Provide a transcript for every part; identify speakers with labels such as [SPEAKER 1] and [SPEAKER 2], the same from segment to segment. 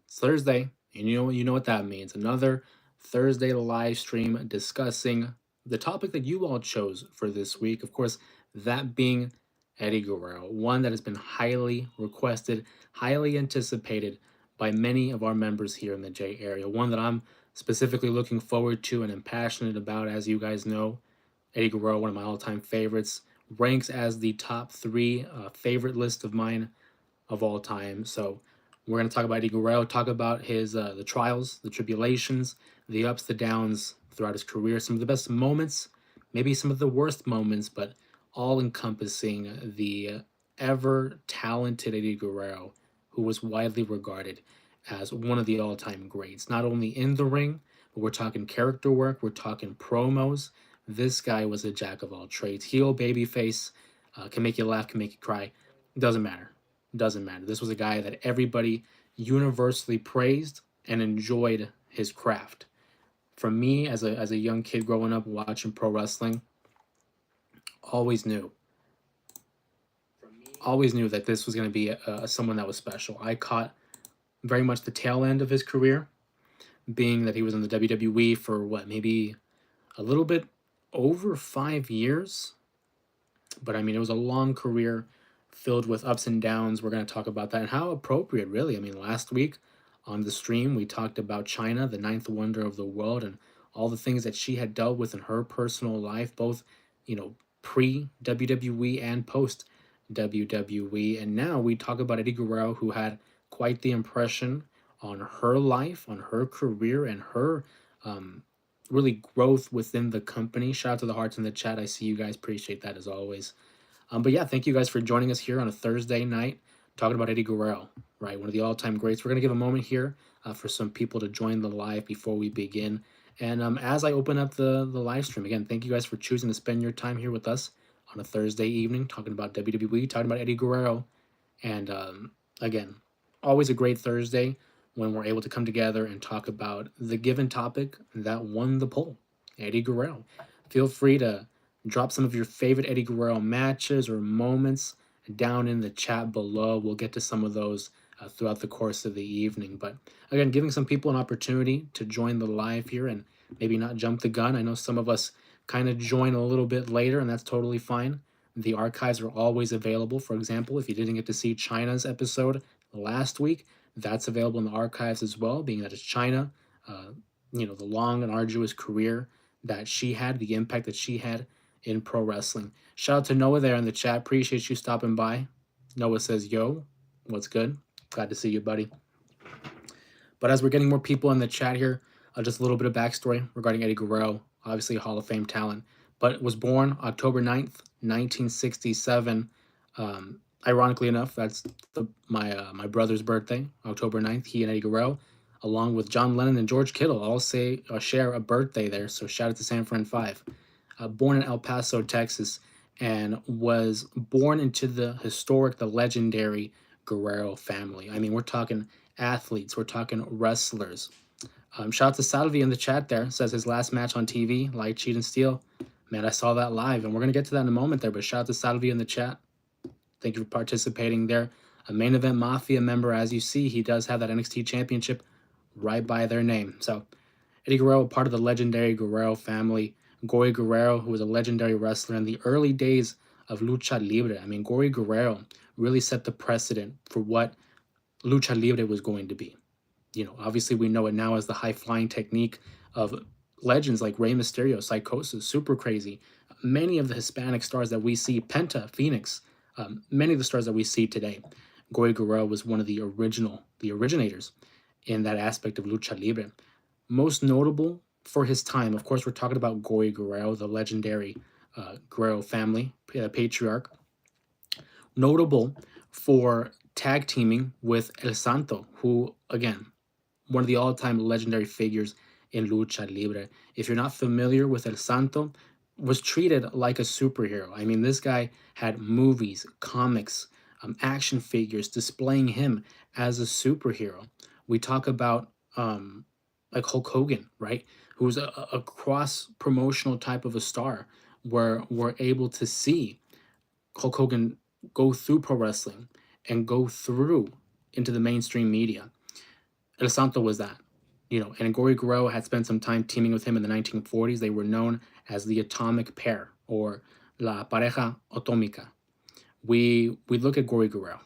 [SPEAKER 1] It's Thursday, and you know what that means. Another Thursday live stream discussing the topic that you all chose for this week. Of course, that being Eddie Guerrero, one that has been highly requested, highly anticipated by many of our members here in the J area. One that I'm specifically looking forward to and am passionate about, as you guys know. Eddie Guerrero, one of my all-time favorites, ranks as the top three favorite list of mine of all time. So we're going to talk about Eddie Guerrero, talk about his the trials, the tribulations, the ups, the downs throughout his career, some of the best moments, maybe some of the worst moments, but all encompassing the ever talented Eddie Guerrero, who was widely regarded as one of the all-time greats, not only in the ring, but we're talking character work, we're talking promos. This guy was a jack of all trades. Heel, babyface, can make you laugh, can make you cry. Doesn't matter. Doesn't matter. This was a guy that everybody universally praised and enjoyed his craft. For me, as a young kid growing up watching pro wrestling, always knew, always knew that this was going to be someone that was special. I caught very much the tail end of his career, being that he was in the WWE for what, maybe a little bit over 5 years. But I mean, it was a long career filled with ups and downs. We're going to talk about that and how appropriate, really. I mean, last week on the stream, we talked about China, the ninth wonder of the world, and all the things that she had dealt with in her personal life, both, pre WWE and post WWE. And now we talk about Eddie Guerrero, who had quite the impression on her life, on her career, and her um, really growth within the company. Shout out to the hearts in the chat. I see you guys. Appreciate that as always. But yeah, thank you guys for joining us here on a Thursday night talking about Eddie Guerrero, right? One of the all-time greats. We're gonna give a moment here for some people to join the live before we begin. And as I open up the live stream again, thank you guys for choosing to spend your time here with us on a Thursday evening talking about WWE, talking about Eddie Guerrero, and again, always a great Thursday when we're able to come together and talk about the given topic that won the poll, Eddie Guerrero. Feel free to drop some of your favorite Eddie Guerrero matches or moments down in the chat below. We'll get to some of those throughout the course of the evening. But again, giving some people an opportunity to join the live here and maybe not jump the gun. I know some of us kind of join a little bit later, and that's totally fine. The archives are always available. For example, if you didn't get to see China's episode last week, that's available in the archives as well, being that it's China, uh, the long and arduous career that she had, the impact that she had in pro wrestling. Shout out to Noah there in the chat. Appreciate you stopping by. Noah says, yo, what's good? Glad to see you, buddy. But as we're getting more people in the chat here, just a little bit of backstory regarding Eddie Guerrero, obviously a Hall of Fame talent, but was born October 9th, 1967. Ironically enough, that's my brother's birthday, October 9th. He and Eddie Guerrero, along with John Lennon and George Kittle, all share a birthday there. So shout out to San Fran 5. Born in El Paso, Texas, and was born into the historic, the legendary Guerrero family. I mean, we're talking athletes, we're talking wrestlers. Shout out to Salvi in the chat there. Says his last match on TV, Light, Cheat, and Steal. Man, I saw that live, and we're going to get to that in a moment there, but shout out to Salvi in the chat. Thank you for participating there. A Main Event Mafia member, as you see, he does have that NXT Championship right by their name. So, Eddie Guerrero, part of the legendary Guerrero family. Gory Guerrero, who was a legendary wrestler in the early days of Lucha Libre. I mean, Gory Guerrero really set the precedent for what Lucha Libre was going to be. Obviously we know it now as the high-flying technique of legends like Rey Mysterio, Psychosis, Super Crazy. Many of the Hispanic stars that we see, Penta, Phoenix, many of the stars that we see today, Gory Guerrero was one of the originators in that aspect of Lucha Libre. Most notable for his time, of course, we're talking about Gory Guerrero, the legendary Guerrero family, patriarch. Notable for tag teaming with El Santo, who, again, one of the all-time legendary figures in Lucha Libre. If you're not familiar with El Santo, was treated like a superhero. I mean, this guy had movies, comics, action figures displaying him as a superhero. We talk about like Hulk Hogan, right? Who's a cross promotional type of a star, where we're able to see Hulk Hogan go through pro wrestling and go through into the mainstream media. El Santo was that. And Gory Guerrero had spent some time teaming with him in the 1940s. They were known as the Atomic Pair, or La Pareja Atómica. We look at Gory Guerrero.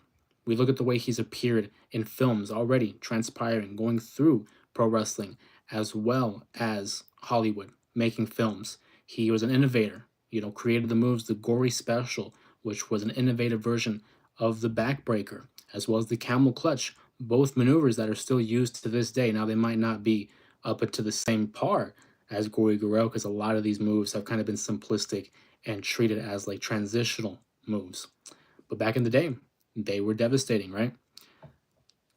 [SPEAKER 1] We look at the way he's appeared in films already transpiring, going through pro wrestling as well as Hollywood, making films. He was an innovator, created the moves, the Gory Special, which was an innovative version of the backbreaker, as well as the camel clutch, both maneuvers that are still used to this day. Now, they might not be up to the same par as Gory Guerrero because a lot of these moves have kind of been simplistic and treated as like transitional moves. But back in the day, they were devastating, right?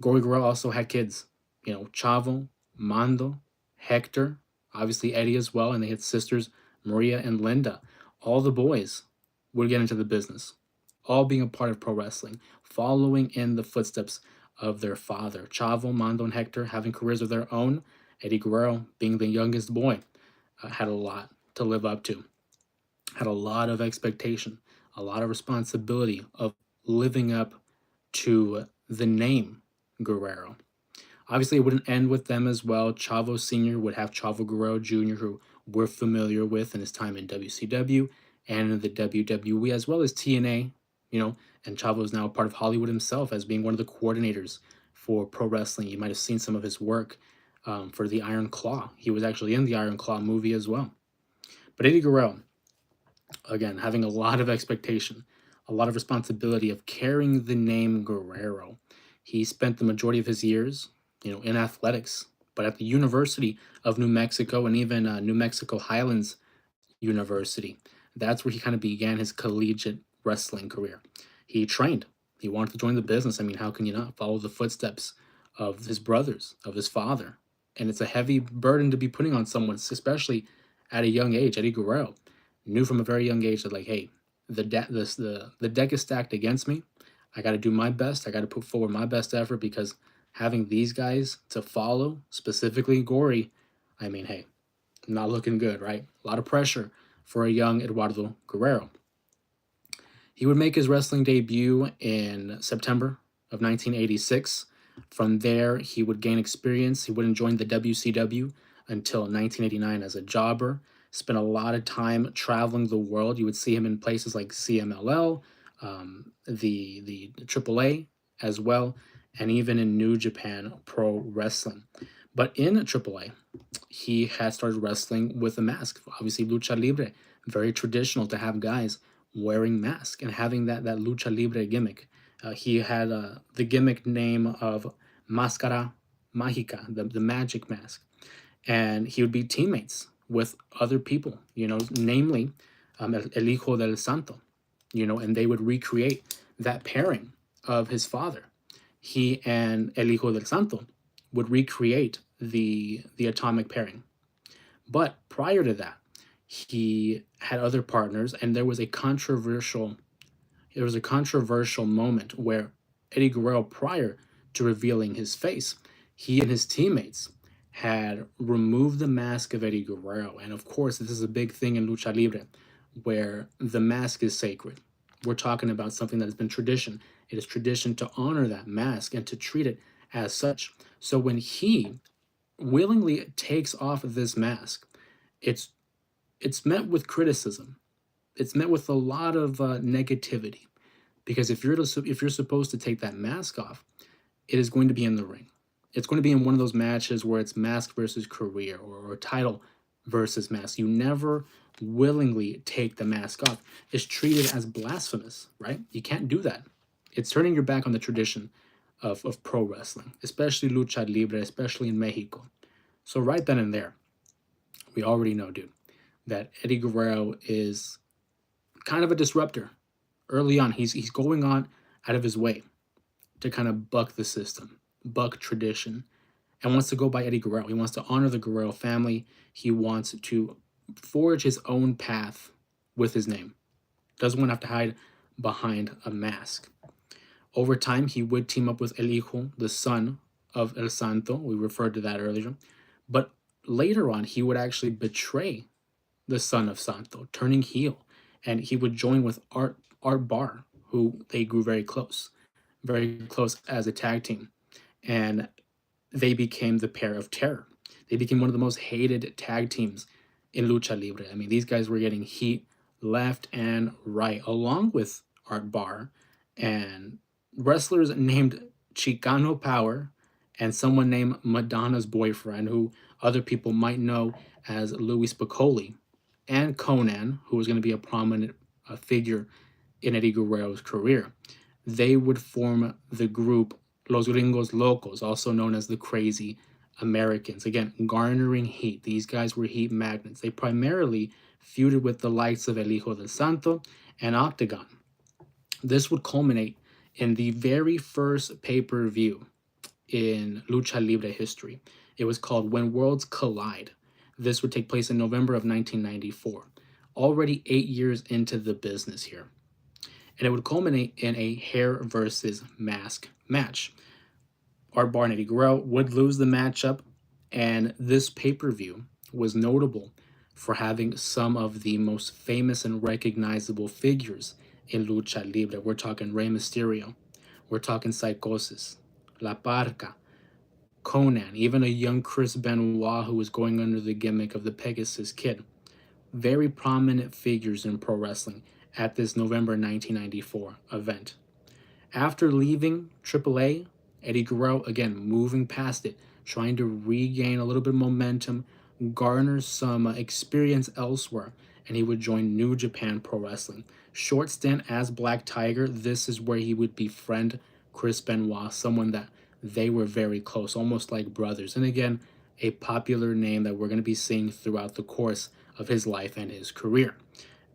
[SPEAKER 1] Gory Guerrero also had kids, Chavo, Mando, Hector, obviously Eddie as well, and they had sisters, Maria and Linda. All the boys would get into the business, all being a part of pro wrestling, following in the footsteps of their father. Chavo, Mando, and Hector having careers of their own. Eddie Guerrero, being the youngest boy, had a lot to live up to, had a lot of expectation, a lot of responsibility of living up to the name Guerrero. Obviously, it wouldn't end with them as well. Chavo Sr. would have Chavo Guerrero Jr., who we're familiar with in his time in WCW and in the WWE, as well as TNA, and Chavo is now a part of Hollywood himself as being one of the coordinators for pro wrestling. You might have seen some of his work for the Iron Claw. He was actually in the Iron Claw movie as well. But Eddie Guerrero, again, having a lot of expectation, a lot of responsibility of carrying the name Guerrero. He spent the majority of his years, in athletics, but at the University of New Mexico and even New Mexico Highlands University. That's where he kind of began his collegiate wrestling career. He trained. He wanted to join the business. I mean, how can you not follow the footsteps of his brothers, of his father? And it's a heavy burden to be putting on someone, especially at a young age. Eddie Guerrero knew from a very young age that, like, hey, the deck is stacked against me. I got to do my best. I got to put forward my best effort because having these guys to follow, specifically Gory, I mean, hey, not looking good, right? A lot of pressure for a young Eduardo Guerrero. He would make his wrestling debut in September of 1986. From there, he would gain experience. He wouldn't join the WCW until 1989 as a jobber. Spent a lot of time traveling the world. You would see him in places like CMLL, the AAA as well, and even in New Japan Pro Wrestling. But in AAA, he had started wrestling with a mask. Obviously, lucha libre, very traditional to have guys wearing masks and having that lucha libre gimmick. He had the gimmick name of Máscara Mágica, the magic mask, and he would be teammates with other people, namely El Hijo del Santo, and they would recreate that pairing of his father. He and El Hijo del Santo would recreate the atomic pairing. But prior to that, he had other partners, and there was a controversial moment where Eddie Guerrero, prior to revealing his face, he and his teammates had removed the mask of Eddie Guerrero. And of course, this is a big thing in lucha libre, where the mask is sacred. We're talking about something that has been tradition. It is tradition to honor that mask and to treat it as such. So when he willingly takes off this mask, it's met with criticism. It's met with a lot of negativity, because if you're supposed to take that mask off, it is going to be in the ring. It's going to be in one of those matches where it's mask versus career, or title versus mask. You never willingly take the mask off. It's treated as blasphemous, right? You can't do that. It's turning your back on the tradition of pro wrestling, especially lucha libre, especially in Mexico. So right then and there, we already know, dude, that Eddie Guerrero is kind of a disruptor. Early on, he's going on out of his way to kind of buck the system, buck tradition, and wants to go by Eddie Guerrero. He wants to honor the Guerrero family. He wants to forge his own path with his name. Doesn't want to have to hide behind a mask. Over time, he would team up with El Hijo, the son of El Santo. We referred to that earlier. But later on, he would actually betray the son of Santo, turning heel. And he would join with Art Barr, who they grew very close as a tag team. And they became the pair of terror. They became one of the most hated tag teams in Lucha Libre. I mean, these guys were getting heat left and right, along with Art Barr and wrestlers named Chicano Power and someone named Madonna's boyfriend, who other people might know as Louis Piccoli, and Conan, who was going to be a prominent figure in Eddie Guerrero's career. They would form the group Los Gringos Locos, also known as the Crazy Americans. Again, garnering heat. These guys were heat magnets. They primarily feuded with the likes of El Hijo del Santo and Octagon. This would culminate in the very first pay-per-view in Lucha Libre history. It was called When Worlds Collide. This would take place in November of 1994. Already 8 years into the business here. And it would culminate in a hair versus mask match. Art Barr and Eddie Guerrero would lose the matchup, and this pay-per-view was notable for having some of the most famous and recognizable figures in Lucha Libre. We're talking Rey Mysterio, we're talking Psychosis, La Parca, Conan, even a young Chris Benoit who was going under the gimmick of the Pegasus Kid. Very prominent figures in pro wrestling at this November 1994 event. After leaving AAA, Eddie Guerrero, again, moving past it, trying to regain a little bit of momentum, garner some experience elsewhere, and he would join New Japan Pro Wrestling. Short stint as Black Tiger, this is where he would befriend Chris Benoit, someone that they were very close, almost like brothers. And again, a popular name that we're going to be seeing throughout the course of his life and his career.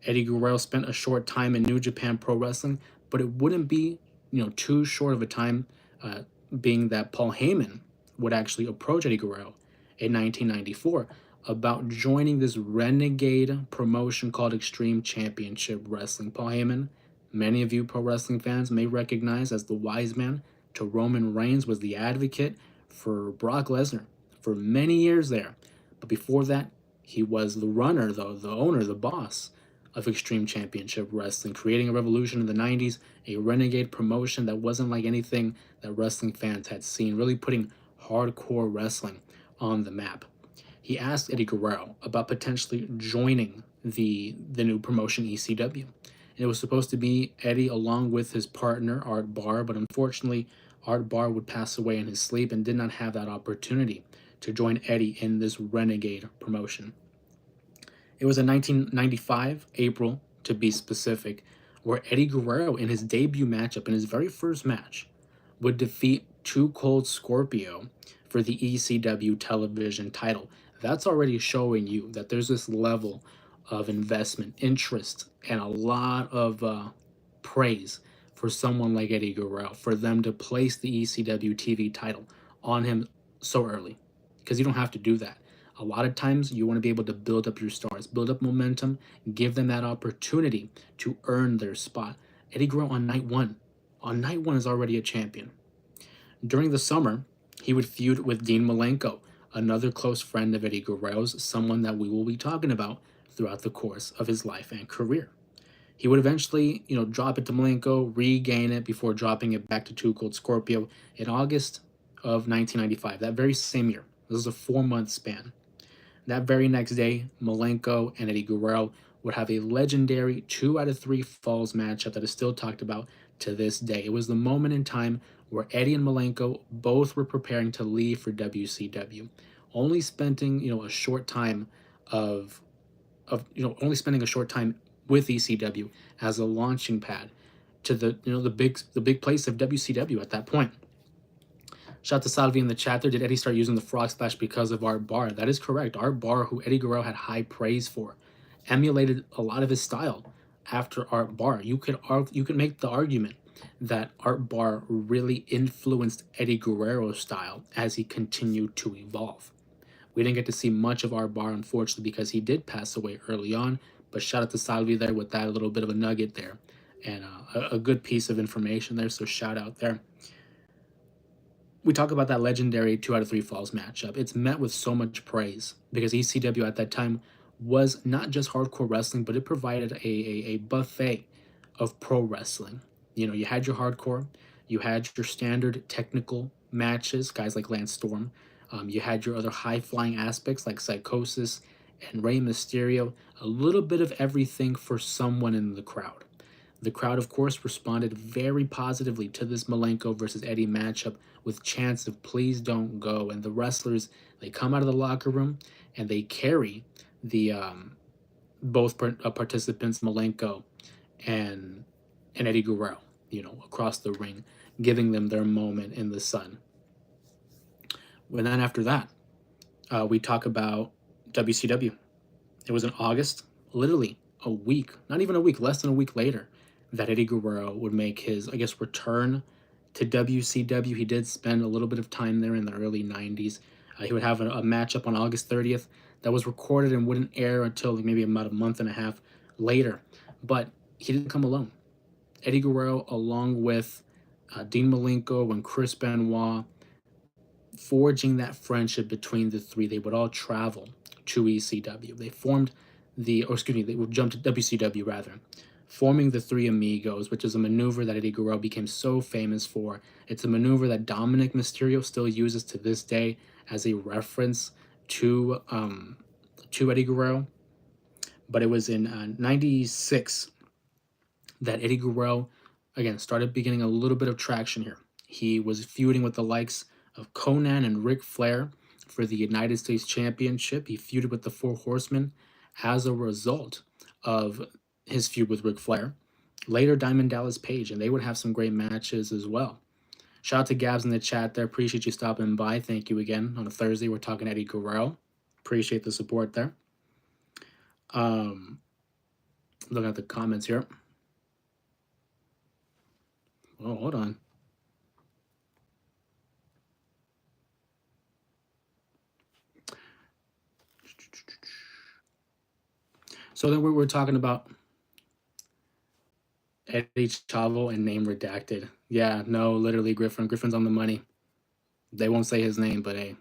[SPEAKER 1] Eddie Guerrero spent a short time in New Japan Pro Wrestling, but it wouldn't be too short of a time, being that Paul Heyman would actually approach Eddie Guerrero in 1994 about joining this renegade promotion called Extreme Championship Wrestling. Paul Heyman, many of you pro wrestling fans may recognize as the wise man to Roman Reigns, was the advocate for Brock Lesnar for many years there. But before that, he was the runner, the owner, the boss of Extreme Championship Wrestling, creating a revolution in the 90s, a renegade promotion that wasn't like anything that wrestling fans had seen, really putting hardcore wrestling on the map. He asked Eddie Guerrero about potentially joining the new promotion ECW. And it was supposed to be Eddie along with his partner Art Barr, but unfortunately Art Barr would pass away in his sleep and did not have that opportunity to join Eddie in this renegade promotion. It was in 1995, April to be specific, where Eddie Guerrero in his debut matchup, in his very first match, would defeat Too Cold Scorpio for the ECW television title. That's already showing you that there's this level of investment, interest, and a lot of praise for someone like Eddie Guerrero, for them to place the ECW TV title on him so early, because you don't have to do that. A lot of times you want to be able to build up your stars, build up momentum, give them that opportunity to earn their spot. Eddie Guerrero on night one is already a champion. During the summer, he would feud with Dean Malenko, another close friend of Eddie Guerrero's, someone that we will be talking about throughout the course of his life and career. He would eventually, drop it to Malenko, regain it before dropping it back to Too Cold Scorpio in August of 1995, that very same year. This is a 4-month span. That very next day, Malenko and Eddie Guerrero would have a legendary 2 out of 3 falls matchup that is still talked about to this day. It was the moment in time where Eddie and Malenko both were preparing to leave for WCW, only spending a short time only spending a short time with ECW as a launching pad to the big place of WCW at that point. Shout out to Salvi in the chat there. Did Eddie start using the frog splash because of Art Barr? That is correct. Art Barr, who Eddie Guerrero had high praise for, emulated a lot of his style after Art Barr. You could make the argument that Art Barr really influenced Eddie Guerrero's style as he continued to evolve. We didn't get to see much of Art Barr, unfortunately, because he did pass away early on. But shout out to Salvi there with that little bit of a nugget there, and a good piece of information there. So shout out there. We talk about that legendary 2 out of 3 falls matchup. It's met with so much praise because ECW at that time was not just hardcore wrestling, but it provided a buffet of pro wrestling. You had your hardcore, you had your standard technical matches, guys like Lance Storm. You had your other high flying aspects like Psychosis and Rey Mysterio, a little bit of everything for someone in the crowd. The crowd, of course, responded very positively to this Malenko versus Eddie matchup with chants of "Please don't go." And the wrestlers, they come out of the locker room and they carry the both participants, Malenko and Eddie Guerrero, across the ring, giving them their moment in the sun. And then after that, we talk about WCW. It was in August, literally a week, not even a week, less than a week later, that Eddie Guerrero would make his, I guess, return to WCW. He did spend a little bit of time there in the early 90s. He would have a matchup on August 30th that was recorded and wouldn't air until maybe about a month and a half later. But he didn't come alone. Eddie Guerrero, along with Dean Malenko and Chris Benoit, forging that friendship between the three. They would all travel to ECW. They formed they would jump to WCW rather, forming the Three Amigos, which is a maneuver that Eddie Guerrero became so famous for. It's a maneuver that Dominic Mysterio still uses to this day as a reference to Eddie Guerrero. But it was in '96 that Eddie Guerrero, again, started beginning a little bit of traction here. He was feuding with the likes of Conan and Ric Flair for the United States Championship. He feuded with the Four Horsemen as a result of his feud with Ric Flair. Later, Diamond Dallas Page, and they would have some great matches as well. Shout out to Gabs in the chat there. Appreciate you stopping by. Thank you again. On a Thursday, we're talking Eddie Guerrero. Appreciate the support there. Looking at the comments here. Oh, hold on. So then we're talking about Eddie Chavo and name redacted. Yeah, no, literally Griffin. Griffin's on the money. They won't say his name, but hey,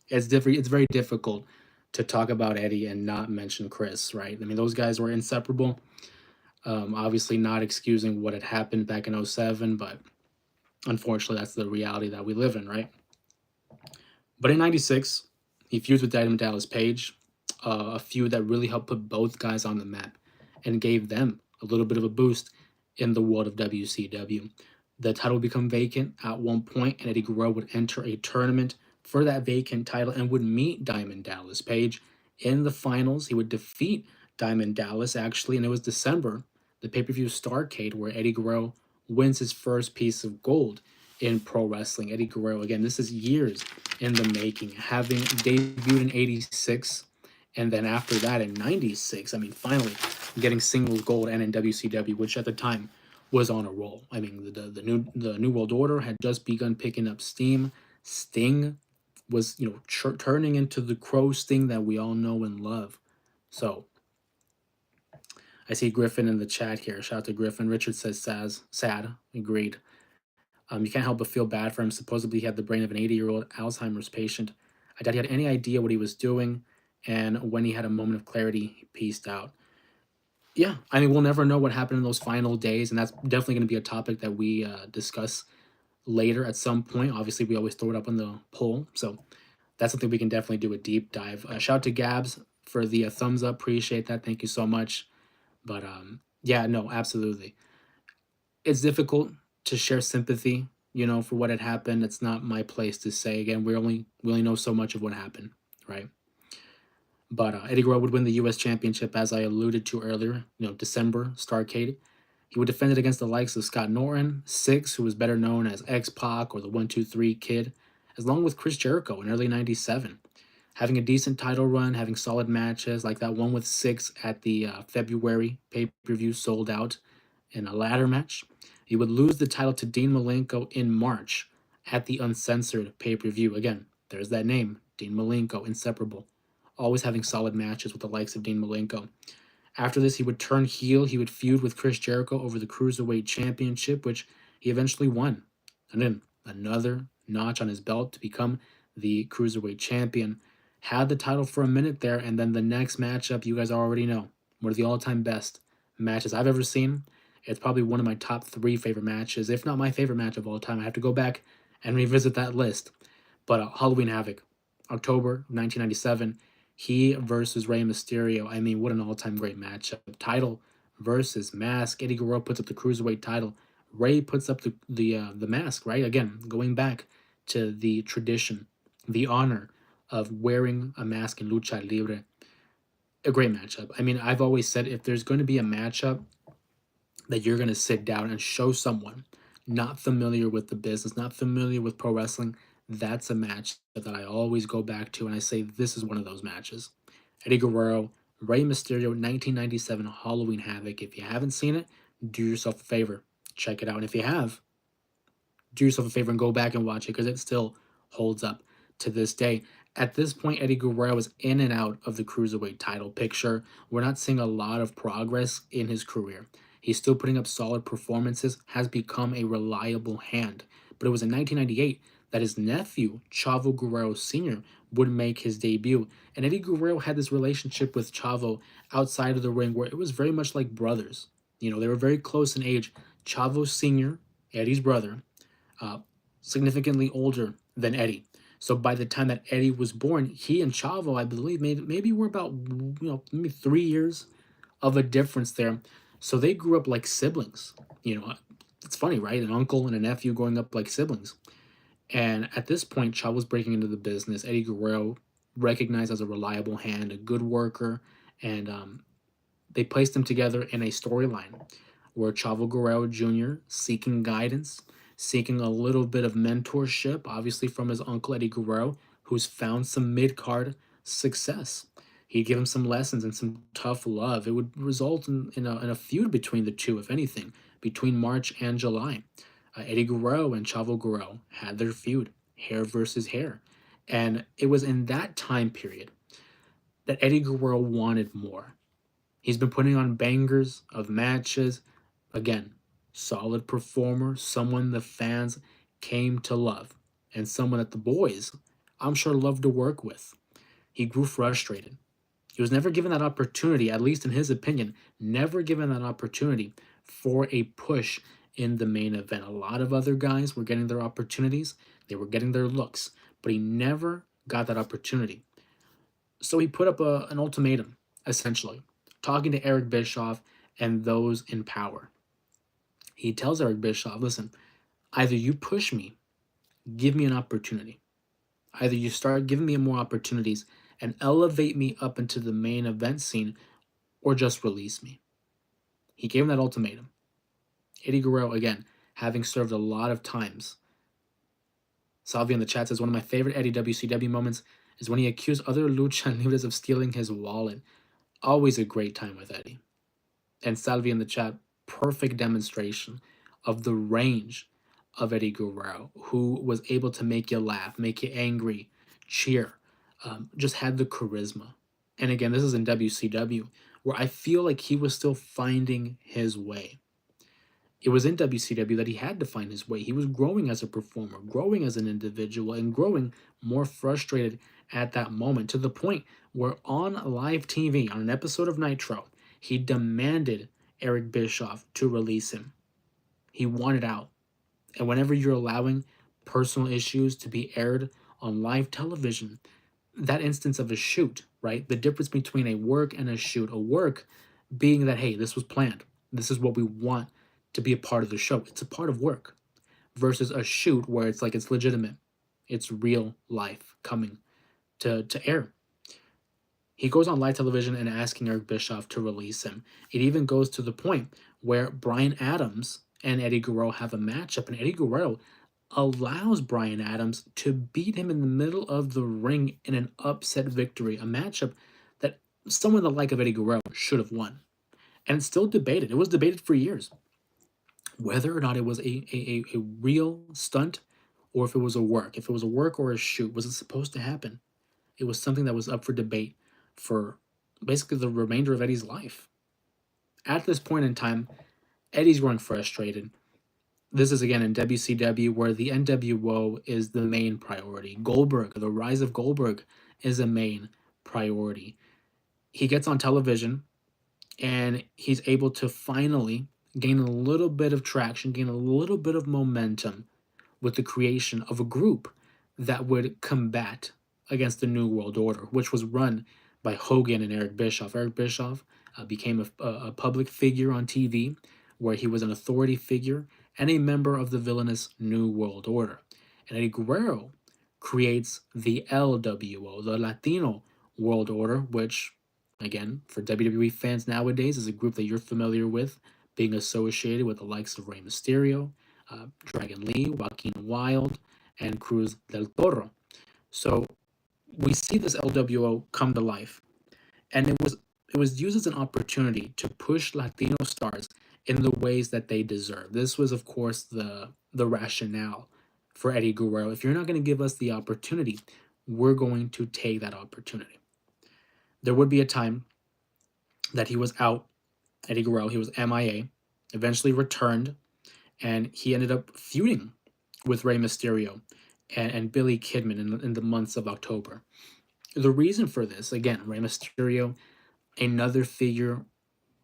[SPEAKER 1] it's different. It's very difficult to talk about Eddie and not mention Chris, right? I mean, those guys were inseparable. Obviously, not excusing what had happened back in '07, but unfortunately, that's the reality that we live in, right? But in '96, he feuds with Diamond Dallas Page, a feud that really helped put both guys on the map and gave them a little bit of a boost in the world of WCW. The title would become vacant at one point, and Eddie Guerrero would enter a tournament for that vacant title and would meet Diamond Dallas Page in the finals. He would defeat Diamond Dallas, actually, and it was December, the pay-per-view Starrcade, where Eddie Guerrero wins his first piece of gold in pro wrestling. Eddie Guerrero, again, this is years in the making, having debuted in '86, and then after that in '96, I mean, finally getting singles gold and in WCW, which at the time was on a roll. I mean, the New World Order had just begun picking up steam. Sting was, turning into the Crow Sting that we all know and love. So I see Griffin in the chat here. Shout out to Griffin. Richard says sad. Agreed. You can't help but feel bad for him. Supposedly, he had the brain of an 80-year-old Alzheimer's patient. I doubt he had any idea what he was doing, and when he had a moment of clarity, he peaced out. Yeah, I mean, we'll never know what happened in those final days, and that's definitely going to be a topic that we discuss later at some point. Obviously, we always throw it up on the poll, so that's something we can definitely do a deep dive. Shout out to Gabs for the thumbs up. Appreciate that. Thank you so much. But yeah, no, absolutely. It's difficult to share sympathy, for what had happened. It's not my place to say. Again, we only know so much of what happened, right? But Eddie Guerrero would win the U.S. Championship, as I alluded to earlier. December, Starrcade. He would defend it against the likes of Scott Norton, Six, who was better known as X-Pac or the 1-2-3 Kid, along with Chris Jericho in early '97. Having a decent title run, having solid matches like that one with Six at the February pay-per-view sold out in a ladder match. He would lose the title to Dean Malenko in March at the Uncensored pay-per-view. Again, there's that name, Dean Malenko, inseparable. Always having solid matches with the likes of Dean Malenko. After this, he would turn heel. He would feud with Chris Jericho over the Cruiserweight Championship, which he eventually won. And then another notch on his belt to become the Cruiserweight Champion. Had the title for a minute there, and then the next matchup, you guys already know, one of the all-time best matches I've ever seen. It's probably one of my top 3 favorite matches, if not my favorite match of all time. I have to go back and revisit that list. But Halloween Havoc, October 1997, he versus Rey Mysterio. I mean, what an all-time great matchup. Title versus mask. Eddie Guerrero puts up the cruiserweight title. Rey puts up the mask. Right, again, going back to the tradition, the honor of wearing a mask in lucha libre. A great matchup. I mean, I've always said if there's going to be a matchup that you're going to sit down and show someone not familiar with the business, not familiar with pro wrestling, that's a match that I always go back to and I say this is one of those matches. Eddie Guerrero, Rey Mysterio, 1997 Halloween Havoc. If you haven't seen it, do yourself a favor, check it out. And if you have, do yourself a favor and go back and watch it because it still holds up to this day. At this point, Eddie Guerrero is in and out of the cruiserweight title picture. We're not seeing a lot of progress in his career. He's still putting up solid performances, has become a reliable hand. But it was in 1998 that his nephew, Chavo Guerrero Sr., would make his debut. And Eddie Guerrero had this relationship with Chavo outside of the ring where it was very much like brothers. You know, they were very close in age. Chavo Sr., Eddie's brother, uh, significantly older than Eddie. So by the time that Eddie was born, he and Chavo, I believe, maybe were about maybe 3 years of a difference there. So they grew up like siblings. You know, it's funny, right? An uncle and a nephew growing up like siblings. And at this point, Chavo's breaking into the business. Eddie Guerrero, recognized as a reliable hand, a good worker, and they placed them together in a storyline where Chavo Guerrero Jr. seeking guidance, seeking a little bit of mentorship, obviously from his uncle Eddie Guerrero, who's found some mid card success. He'd give him some lessons and some tough love. It would result in a feud between the two, if anything, between March and July. Eddie Guerrero and Chavo Guerrero had their feud, hair versus hair. And it was in that time period that Eddie Guerrero wanted more. He's been putting on bangers of matches. Again, solid performer, someone the fans came to love, and someone that the boys, I'm sure, loved to work with. He grew frustrated. He was never given that opportunity, at least in his opinion, never given that opportunity for a push in the main event. A lot of other guys were getting their opportunities, they were getting their looks, but he never got that opportunity. So he put up an ultimatum, essentially, talking to Eric Bischoff and those in power. He tells Eric Bischoff, listen, either you push me, give me an opportunity. Either you start giving me more opportunities and elevate me up into the main event scene, or just release me. He gave him that ultimatum. Eddie Guerrero, again, having served a lot of times. Salvi in the chat says, one of my favorite Eddie WCW moments is when he accused other lucha libres of stealing his wallet. Always a great time with Eddie. And Salvi in the chat, perfect demonstration of the range of Eddie Guerrero, who was able to make you laugh, make you angry, cheer, just had the charisma. And again, this is in WCW, where I feel like he was still finding his way. It was in WCW that he had to find his way. He was growing as a performer, growing as an individual, and growing more frustrated at that moment to the point where on live TV, on an episode of Nitro, he demanded Eric Bischoff to release him. He wanted out. And whenever you're allowing personal issues to be aired on live television, that instance of a shoot, right? The difference between a work and a shoot, a work being that, hey, this was planned. This is what we want to be a part of the show. It's a part of work versus a shoot where it's like it's legitimate. It's real life coming to air. He goes on live television and asking Eric Bischoff to release him. It even goes to the point where Bryan Adams and Eddie Guerrero have a matchup, and Eddie Guerrero allows Bryan Adams to beat him in the middle of the ring in an upset victory, a matchup that someone the like of Eddie Guerrero should have won. And it's still debated. It was debated for years whether or not it was a real stunt or if it was a work. If it was a work or a shoot, was it supposed to happen? It was something that was up for debate for basically the remainder of Eddie's life. At this point in time, Eddie's growing frustrated. This is again in WCW where the NWO is the main priority. Goldberg, the rise of Goldberg is a main priority. He gets on television and he's able to finally gain a little bit of traction, gain a little bit of momentum with the creation of a group that would combat against the New World Order, which was run by Hogan and Eric Bischoff. Eric Bischoff became a public figure on TV, where he was an authority figure and a member of the villainous New World Order. And Eddie Guerrero creates the LWO, the Latino World Order, which, again, for WWE fans nowadays, is a group that you're familiar with, being associated with the likes of Rey Mysterio, Dragon Lee, Joaquin Wilde, and Cruz del Toro. So we see this LWO come to life, and it was used as an opportunity to push Latino stars in the ways that they deserve. This was, of course, the rationale for Eddie Guerrero. If you're not going to give us the opportunity, we're going to take that opportunity. There would be a time that he was out, Eddie Guerrero, he was MIA, eventually returned, and he ended up feuding with Rey Mysterio and Billy Kidman in the months of October. The reason for this, again, Rey Mysterio, another figure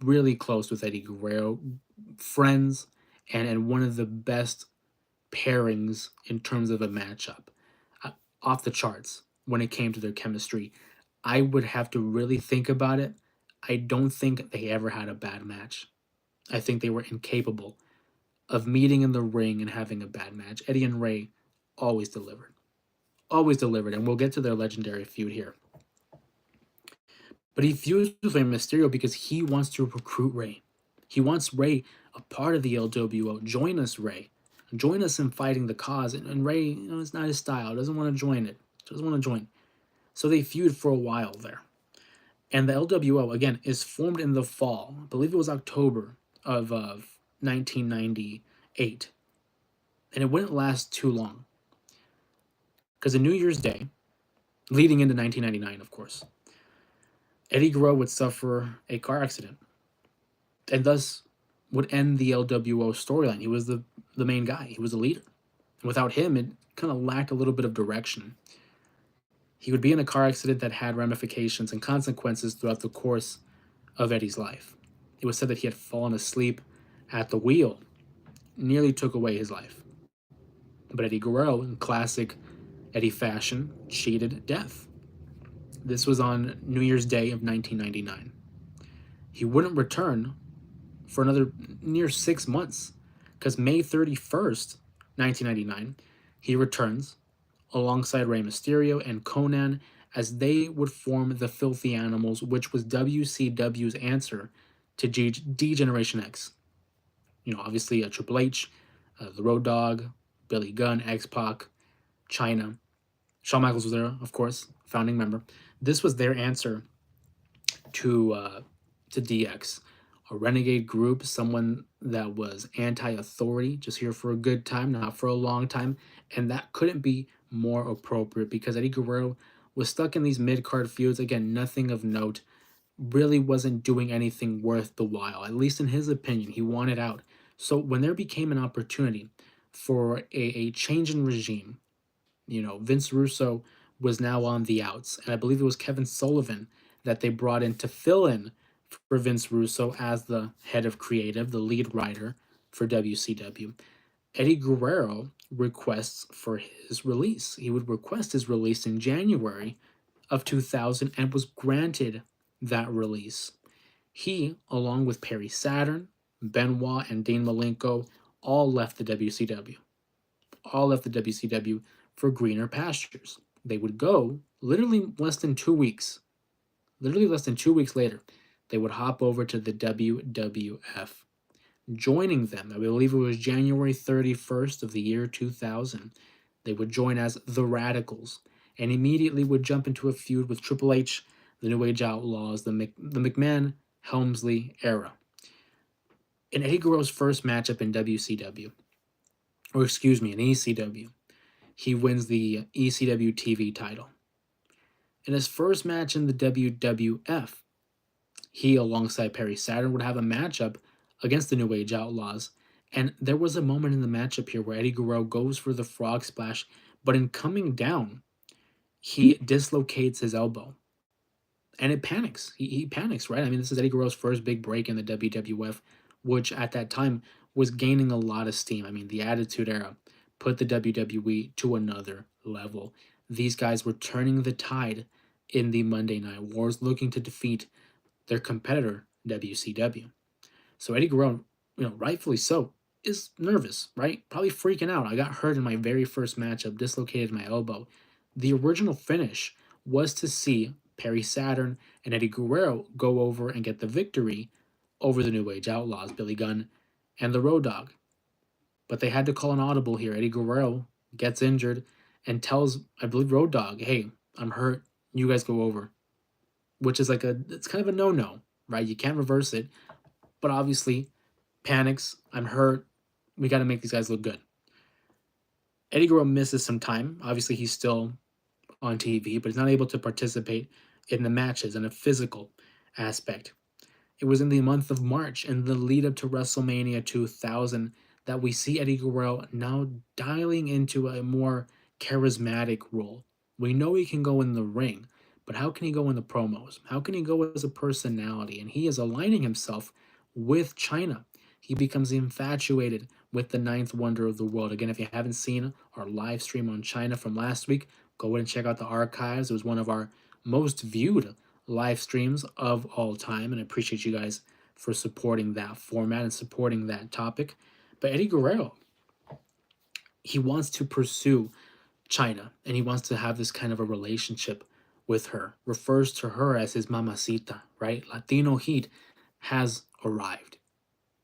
[SPEAKER 1] really close with Eddie Guerrero, friends, and one of the best pairings in terms of a matchup, off the charts when it came to their chemistry. I would have to really think about it. I don't think they ever had a bad match. I think they were incapable of meeting in the ring and having a bad match. Eddie and Rey always delivered. Always delivered, and we'll get to their legendary feud here. But he feuds with Rey Mysterio because he wants to recruit Rey. He wants Rey a part of the LWO. Join us, Rey. Join us in fighting the cause. And Rey, it's not his style. Doesn't want to join it. Doesn't want to join. So they feud for a while there. And the LWO, again, is formed in the fall. I believe it was October of 1998. And it wouldn't last too long. Because on New Year's Day, leading into 1999, of course, Eddie Guerrero would suffer a car accident and thus would end the LWO storyline. He was the main guy. He was the leader. Without him, it kind of lacked a little bit of direction. He would be in a car accident that had ramifications and consequences throughout the course of Eddie's life. It was said that he had fallen asleep at the wheel, nearly took away his life. But Eddie Guerrero, in classic Eddie fashion, cheated death. This was on New Year's Day of 1999. He wouldn't return for another near 6 months, because May 31st, 1999, he returns alongside Rey Mysterio and Conan as they would form the Filthy Animals, which was WCW's answer to D-Generation X. Obviously Triple H, the Road Dogg, Billy Gunn, X-Pac, Chyna. Shawn Michaels was there, of course, founding member. This was their answer to DX, a renegade group, someone that was anti-authority, just here for a good time, not for a long time, and that couldn't be more appropriate because Eddie Guerrero was stuck in these mid-card feuds. Again, nothing of note, really wasn't doing anything worth the while, at least in his opinion. He wanted out. So when there became an opportunity for a change in regime, Vince Russo was now on the outs, and I believe it was Kevin Sullivan that they brought in to fill in for Vince Russo as the head of creative, the lead writer for WCW. Eddie Guerrero requests for his release. He would request his release in January of 2000 and was granted that release. He, along with Perry Saturn, Benoit, and Dean Malenko, all left the WCW. All left the WCW for greener pastures. They would go literally less than 2 weeks. Literally less than 2 weeks later, they would hop over to the WWF. Joining them, I believe it was January 31st of the year 2000, they would join as the Radicals and immediately would jump into a feud with Triple H, the New Age Outlaws, the McMahon-Helmsley era. In Eddie Guerrero's first matchup in WCW, in ECW, he wins the ECW TV title. In his first match in the WWF, he, alongside Perry Saturn, would have a matchup against the New Age Outlaws. And there was a moment in the matchup here where Eddie Guerrero goes for the frog splash, but in coming down, he dislocates his elbow. And it panics. He panics, right? I mean, this is Eddie Guerrero's first big break in the WWF, which at that time was gaining a lot of steam. I mean, the Attitude Era, put the WWE to another level. These guys were turning the tide in the Monday Night Wars, looking to defeat their competitor, WCW. So Eddie Guerrero, rightfully so, is nervous, right? Probably freaking out. I got hurt in my very first matchup, dislocated my elbow. The original finish was to see Perry Saturn and Eddie Guerrero go over and get the victory over the New Age Outlaws, Billy Gunn and the Road Dogg. But they had to call an audible here. Eddie Guerrero gets injured and tells, I believe, Road Dogg, hey, I'm hurt. You guys go over. Which is it's kind of a no-no, right? You can't reverse it. But obviously, panics, I'm hurt. We got to make these guys look good. Eddie Guerrero misses some time. Obviously, he's still on TV, but he's not able to participate in the matches in a physical aspect. It was in the month of March, in the lead up to WrestleMania 2000, that we see Eddie Guerrero now dialing into a more charismatic role. We know he can go in the ring, but how can he go in the promos? How can he go as a personality? And he is aligning himself with China. He becomes infatuated with the ninth wonder of the world. Again, if you haven't seen our live stream on China from last week, go ahead and check out the archives. It was one of our most viewed live streams of all time, and I appreciate you guys for supporting that format and supporting that topic. But Eddie Guerrero, he wants to pursue China, and he wants to have this kind of a relationship with her, refers to her as his mamacita, right? Latino heat has arrived.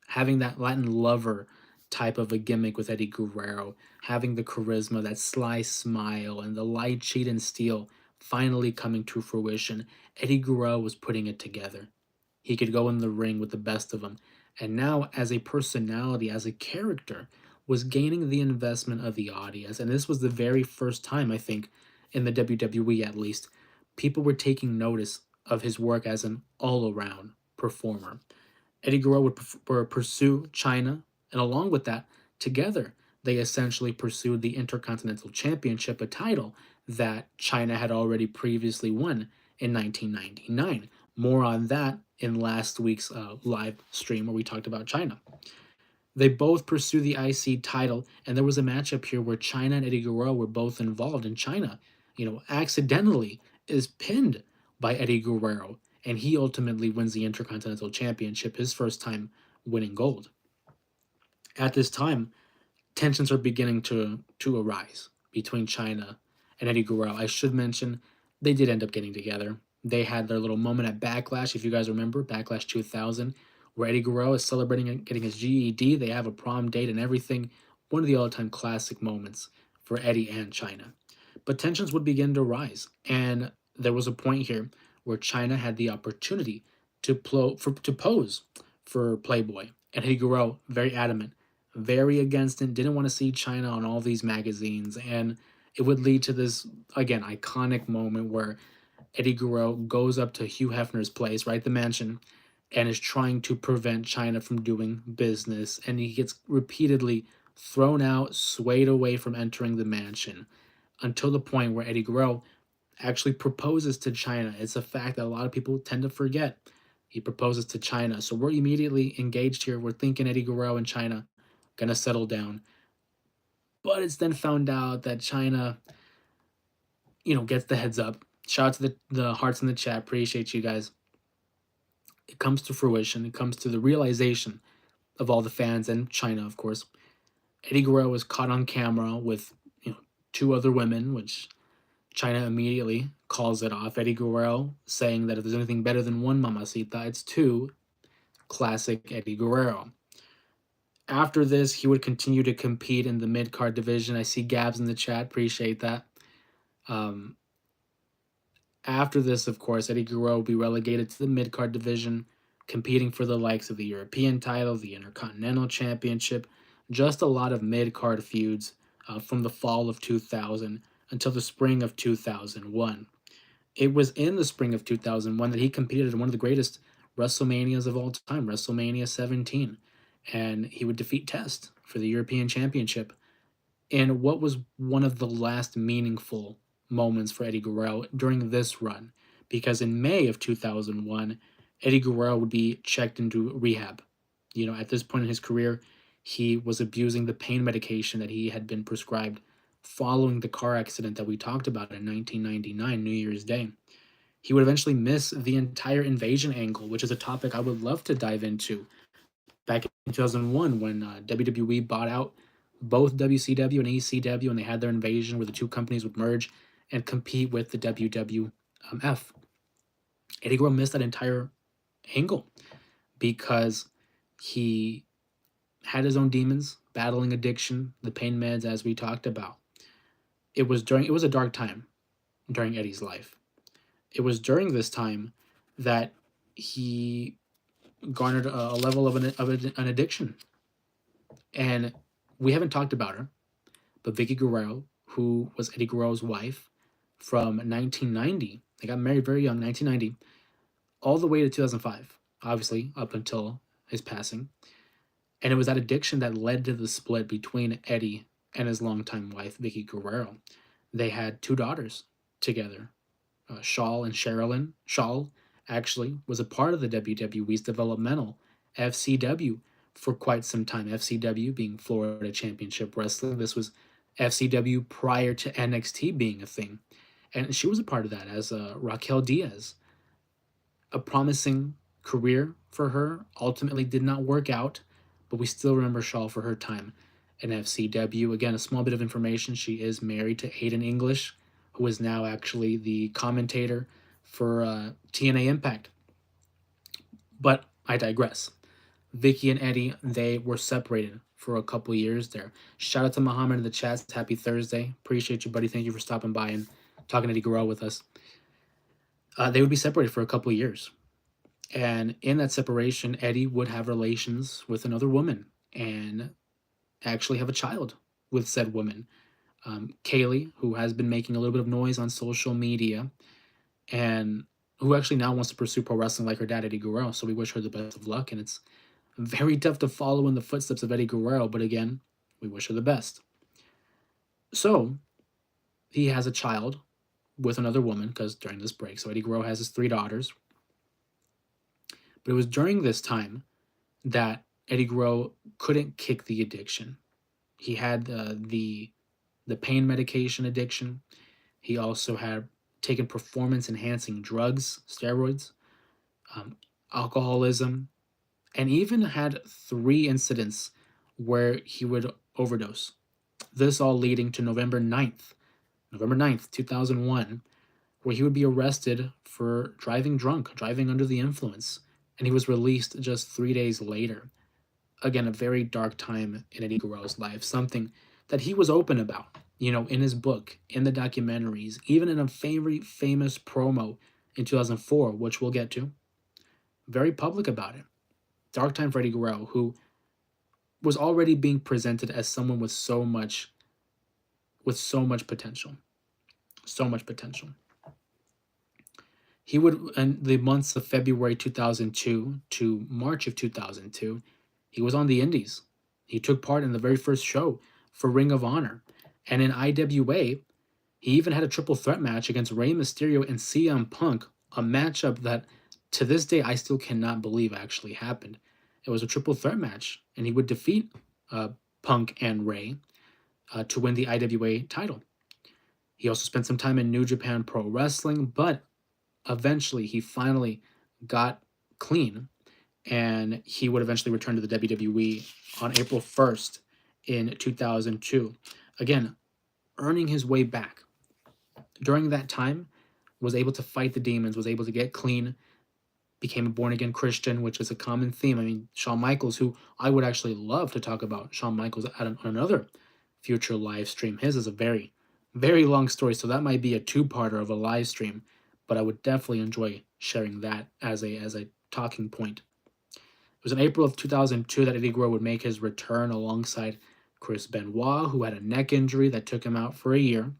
[SPEAKER 1] Having that Latin lover type of a gimmick with Eddie Guerrero, having the charisma, that sly smile, and the light, cheat, and steal finally coming to fruition, Eddie Guerrero was putting it together. He could go in the ring with the best of them. And now, as a personality, as a character, was gaining the investment of the audience. And this was the very first time, I think, in the WWE at least, people were taking notice of his work as an all around performer. Eddie Guerrero would pursue China, and along with that, together, they essentially pursued the Intercontinental Championship, a title that China had already previously won in 1999. More on that in last week's live stream where we talked about China. They both pursue the IC title, and there was a matchup here where China and Eddie Guerrero were both involved, and China, accidentally is pinned by Eddie Guerrero, and he ultimately wins the Intercontinental Championship, his first time winning gold. At this time, tensions are beginning to arise between China and Eddie Guerrero. I should mention they did end up getting together. They had their little moment at Backlash, if you guys remember, Backlash 2000, where Eddie Guerrero is celebrating and getting his GED. They have a prom date and everything. One of the all-time classic moments for Eddie and China. But tensions would begin to rise, and there was a point here where China had the opportunity to pose for Playboy, and Eddie Guerrero, very adamant, very against it, didn't want to see China on all these magazines, and it would lead to this, again, iconic moment where Eddie Guerrero goes up to Hugh Hefner's place, right, the mansion, and is trying to prevent China from doing business, and he gets repeatedly thrown out, swayed away from entering the mansion, until the point where Eddie Guerrero actually proposes to China. It's a fact that a lot of people tend to forget. He proposes to China. So we're immediately engaged here. We're thinking Eddie Guerrero and China gonna settle down. But it's then found out that China, gets the heads up. Shout out to the hearts in the chat. Appreciate you guys. It comes to fruition. It comes to the realization of all the fans and China, of course. Eddie Guerrero was caught on camera with two other women, which China immediately calls it off. Eddie Guerrero saying that if there's anything better than one mamacita, it's two. Classic Eddie Guerrero. After this, he would continue to compete in the mid-card division. I see Gabs in the chat. Appreciate that. After this, of course, Eddie Guerrero will be relegated to the mid-card division, competing for the likes of the European title, the Intercontinental Championship, just a lot of mid-card feuds from the fall of 2000 until the spring of 2001. It was in the spring of 2001 that he competed in one of the greatest WrestleManias of all time, WrestleMania 17, and he would defeat Test for the European Championship in what was one of the last meaningful moments for Eddie Guerrero during this run, because in May of 2001, Eddie Guerrero would be checked into rehab. At this point in his career, he was abusing the pain medication that he had been prescribed following the car accident that we talked about in 1999, New Year's Day. He would eventually miss the entire invasion angle, which is a topic I would love to dive into. Back in 2001, when WWE bought out both WCW and ECW, and they had their invasion where the two companies would merge and compete with the WWF. Eddie Guerrero missed that entire angle because he had his own demons, battling addiction, the pain meds, as we talked about. It was a dark time during Eddie's life. It was during this time that he garnered a level of an addiction. And we haven't talked about her, but Vicky Guerrero, who was Eddie Guerrero's wife from 1990, they got married very young, 1990, all the way to 2005, obviously, up until his passing. And it was that addiction that led to the split between Eddie and his longtime wife, Vicky Guerrero. They had two daughters together, Shawl and Sherilyn. Shawl actually was a part of the WWE's developmental FCW for quite some time. FCW being Florida Championship Wrestling. This was FCW prior to NXT being a thing. And she was a part of that as Raquel Diaz. A promising career for her ultimately did not work out, but we still remember Shaw for her time in FCW. Again, a small bit of information: she is married to Aiden English, who is now actually the commentator for TNA Impact. But I digress. Vicky and Eddie, they were separated for a couple years there. Shout out to Muhammad in the chats. Happy Thursday. Appreciate you, buddy. Thank you for stopping by and talking Eddie Guerrero with us. They would be separated for a couple years. And in that separation, Eddie would have relations with another woman and actually have a child with said woman. Kaylee, who has been making a little bit of noise on social media and who actually now wants to pursue pro wrestling like her dad, Eddie Guerrero. So we wish her the best of luck. And it's very tough to follow in the footsteps of Eddie Guerrero, but again, we wish her the best. So he has a child with another woman because during this break, so Eddie Guerrero has his three daughters. But it was during this time that Eddie Guerrero couldn't kick the addiction. He had the pain medication addiction. He also had taken performance enhancing drugs, steroids, alcoholism, and even had 3 incidents where he would overdose. This all leading to November 9th, 2001, where he would be arrested for driving drunk, driving under the influence, and he was released just 3 days later. Again, a very dark time in Eddie Guerrero's life, something that he was open about, in his book, in the documentaries, even in a very famous promo in 2004, which we'll get to. Very public about it. Dark time for Eddie Guerrero, who was already being presented as someone with so much potential. So much potential. He would, in the months of February 2002 to March of 2002, he was on the Indies. He took part in the very first show for Ring of Honor. And in IWA, he even had a triple threat match against Rey Mysterio and CM Punk, a matchup that to this day I still cannot believe actually happened. It was a triple threat match, and he would defeat Punk and Rey to win the IWA title. He also spent some time in New Japan Pro Wrestling, but eventually he finally got clean, and he would eventually return to the WWE on April 1st in 2002. Again, earning his way back. During that time, was able to fight the demons, was able to get clean, became a born-again Christian, which is a common theme. I mean, Shawn Michaels, who I would actually love to talk about Shawn Michaels on another future live stream. His is a very, very long story, so that might be a two-parter of a live stream, but I would definitely enjoy sharing that as a talking point. It was in April of 2002 that Eddie Guerrero would make his return alongside Chris Benoit, who had a neck injury that took him out for a year.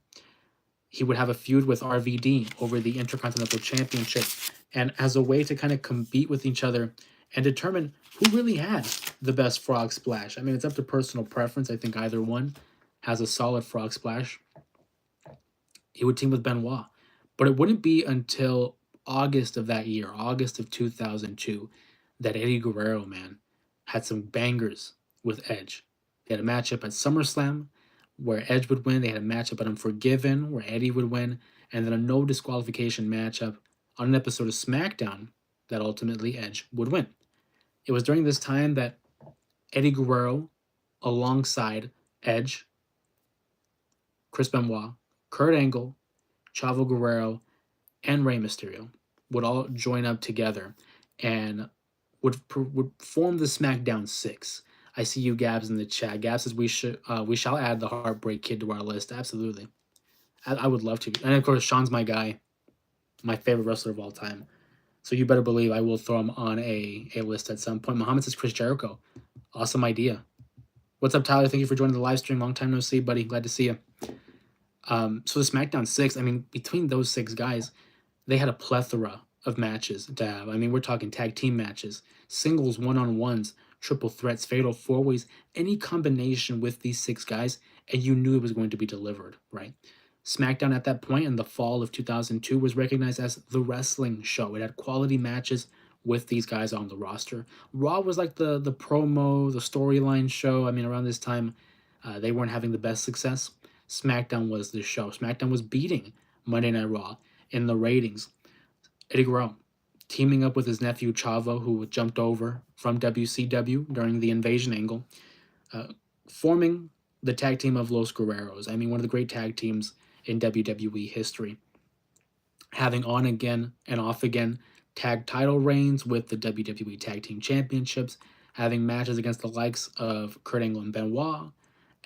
[SPEAKER 1] He would have a feud with RVD over the Intercontinental Championship, and as a way to kind of compete with each other and determine who really had the best frog splash. I mean, it's up to personal preference. I think either one has a solid frog splash. He would team with Benoit, but it wouldn't be until August of that year, August of 2002, that Eddie Guerrero, man, had some bangers with Edge. They had a matchup at SummerSlam where Edge would win. They had a matchup at Unforgiven where Eddie would win, and then a no disqualification matchup on an episode of SmackDown that ultimately Edge would win. It was during this time that Eddie Guerrero, alongside Edge, Chris Benoit, Kurt Angle, Chavo Guerrero, and Rey Mysterio would all join up together and would form the SmackDown Six. I see you, Gabs, in the chat. Gabs says we shall add the Heartbreak Kid to our list. Absolutely, I would love to. And of course, Sean's my guy, my favorite wrestler of all time. So you better believe I will throw him on a list at some point. Muhammad says Chris Jericho. Awesome idea. What's up, Tyler? Thank you for joining the live stream. Long time no see, buddy. Glad to see you. So the SmackDown Six, I mean, between those six guys, they had a plethora of matches to have. I mean, we're talking tag team matches, singles, one-on-ones, triple threats, fatal four-ways, any combination with these six guys, and you knew it was going to be delivered, right? SmackDown at that point in the fall of 2002 was recognized as the wrestling show. It had quality matches with these guys on the roster. Raw was like the promo, the storyline show. I mean, around this time, they weren't having the best success. SmackDown was the show. SmackDown was beating Monday Night Raw in the ratings. Eddie Guerrero teaming up with his nephew Chavo, who jumped over from WCW during the Invasion angle, forming the tag team of Los Guerreros. I mean, one of the great tag teams in WWE history. Having on again and off again tag title reigns with the WWE Tag Team Championships, having matches against the likes of Kurt Angle and Benoit,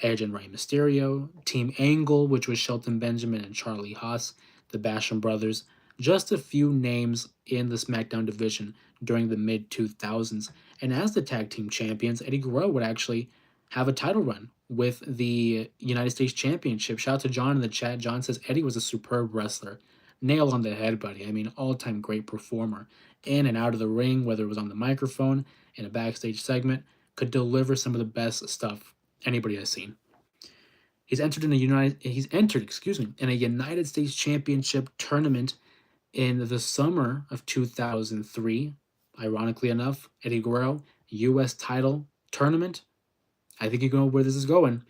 [SPEAKER 1] Edge and Rey Mysterio, Team Angle, which was Shelton Benjamin and Charlie Haas, the Basham brothers, just a few names in the SmackDown division during the mid-2000s. And as the tag team champions, Eddie Guerrero would actually have a title run with the United States Championship. Shout out to John in the chat. John says Eddie was a superb wrestler. Nail on the head, buddy. I mean, all-time great performer. In and out of the ring, whether it was on the microphone, in a backstage segment, could deliver some of the best stuff anybody has seen. He's entered in a United States Championship tournament in the summer of 2003. Ironically enough, Eddie Guerrero, U.S. title tournament. I think you know where this is going.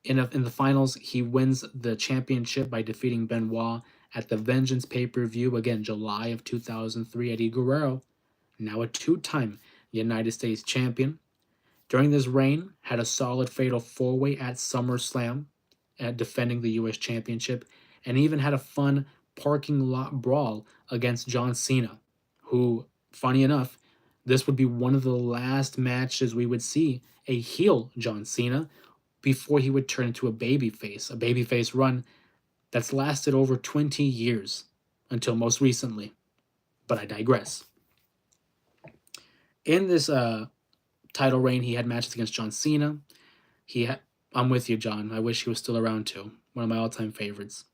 [SPEAKER 1] In the finals, he wins the championship by defeating Benoit at the Vengeance pay-per-view. Again, July of 2003. Eddie Guerrero, now a two-time United States champion. During this reign, had a solid fatal four-way at SummerSlam at defending the U.S. Championship, and even had a fun parking lot brawl against John Cena, who, funny enough, this would be one of the last matches we would see a heel John Cena before he would turn into a babyface run that's lasted over 20 years until most recently. But I digress. In this title reign, he had matches against John Cena. I'm with you, John. I wish he was still around too. One of my all-time favorites.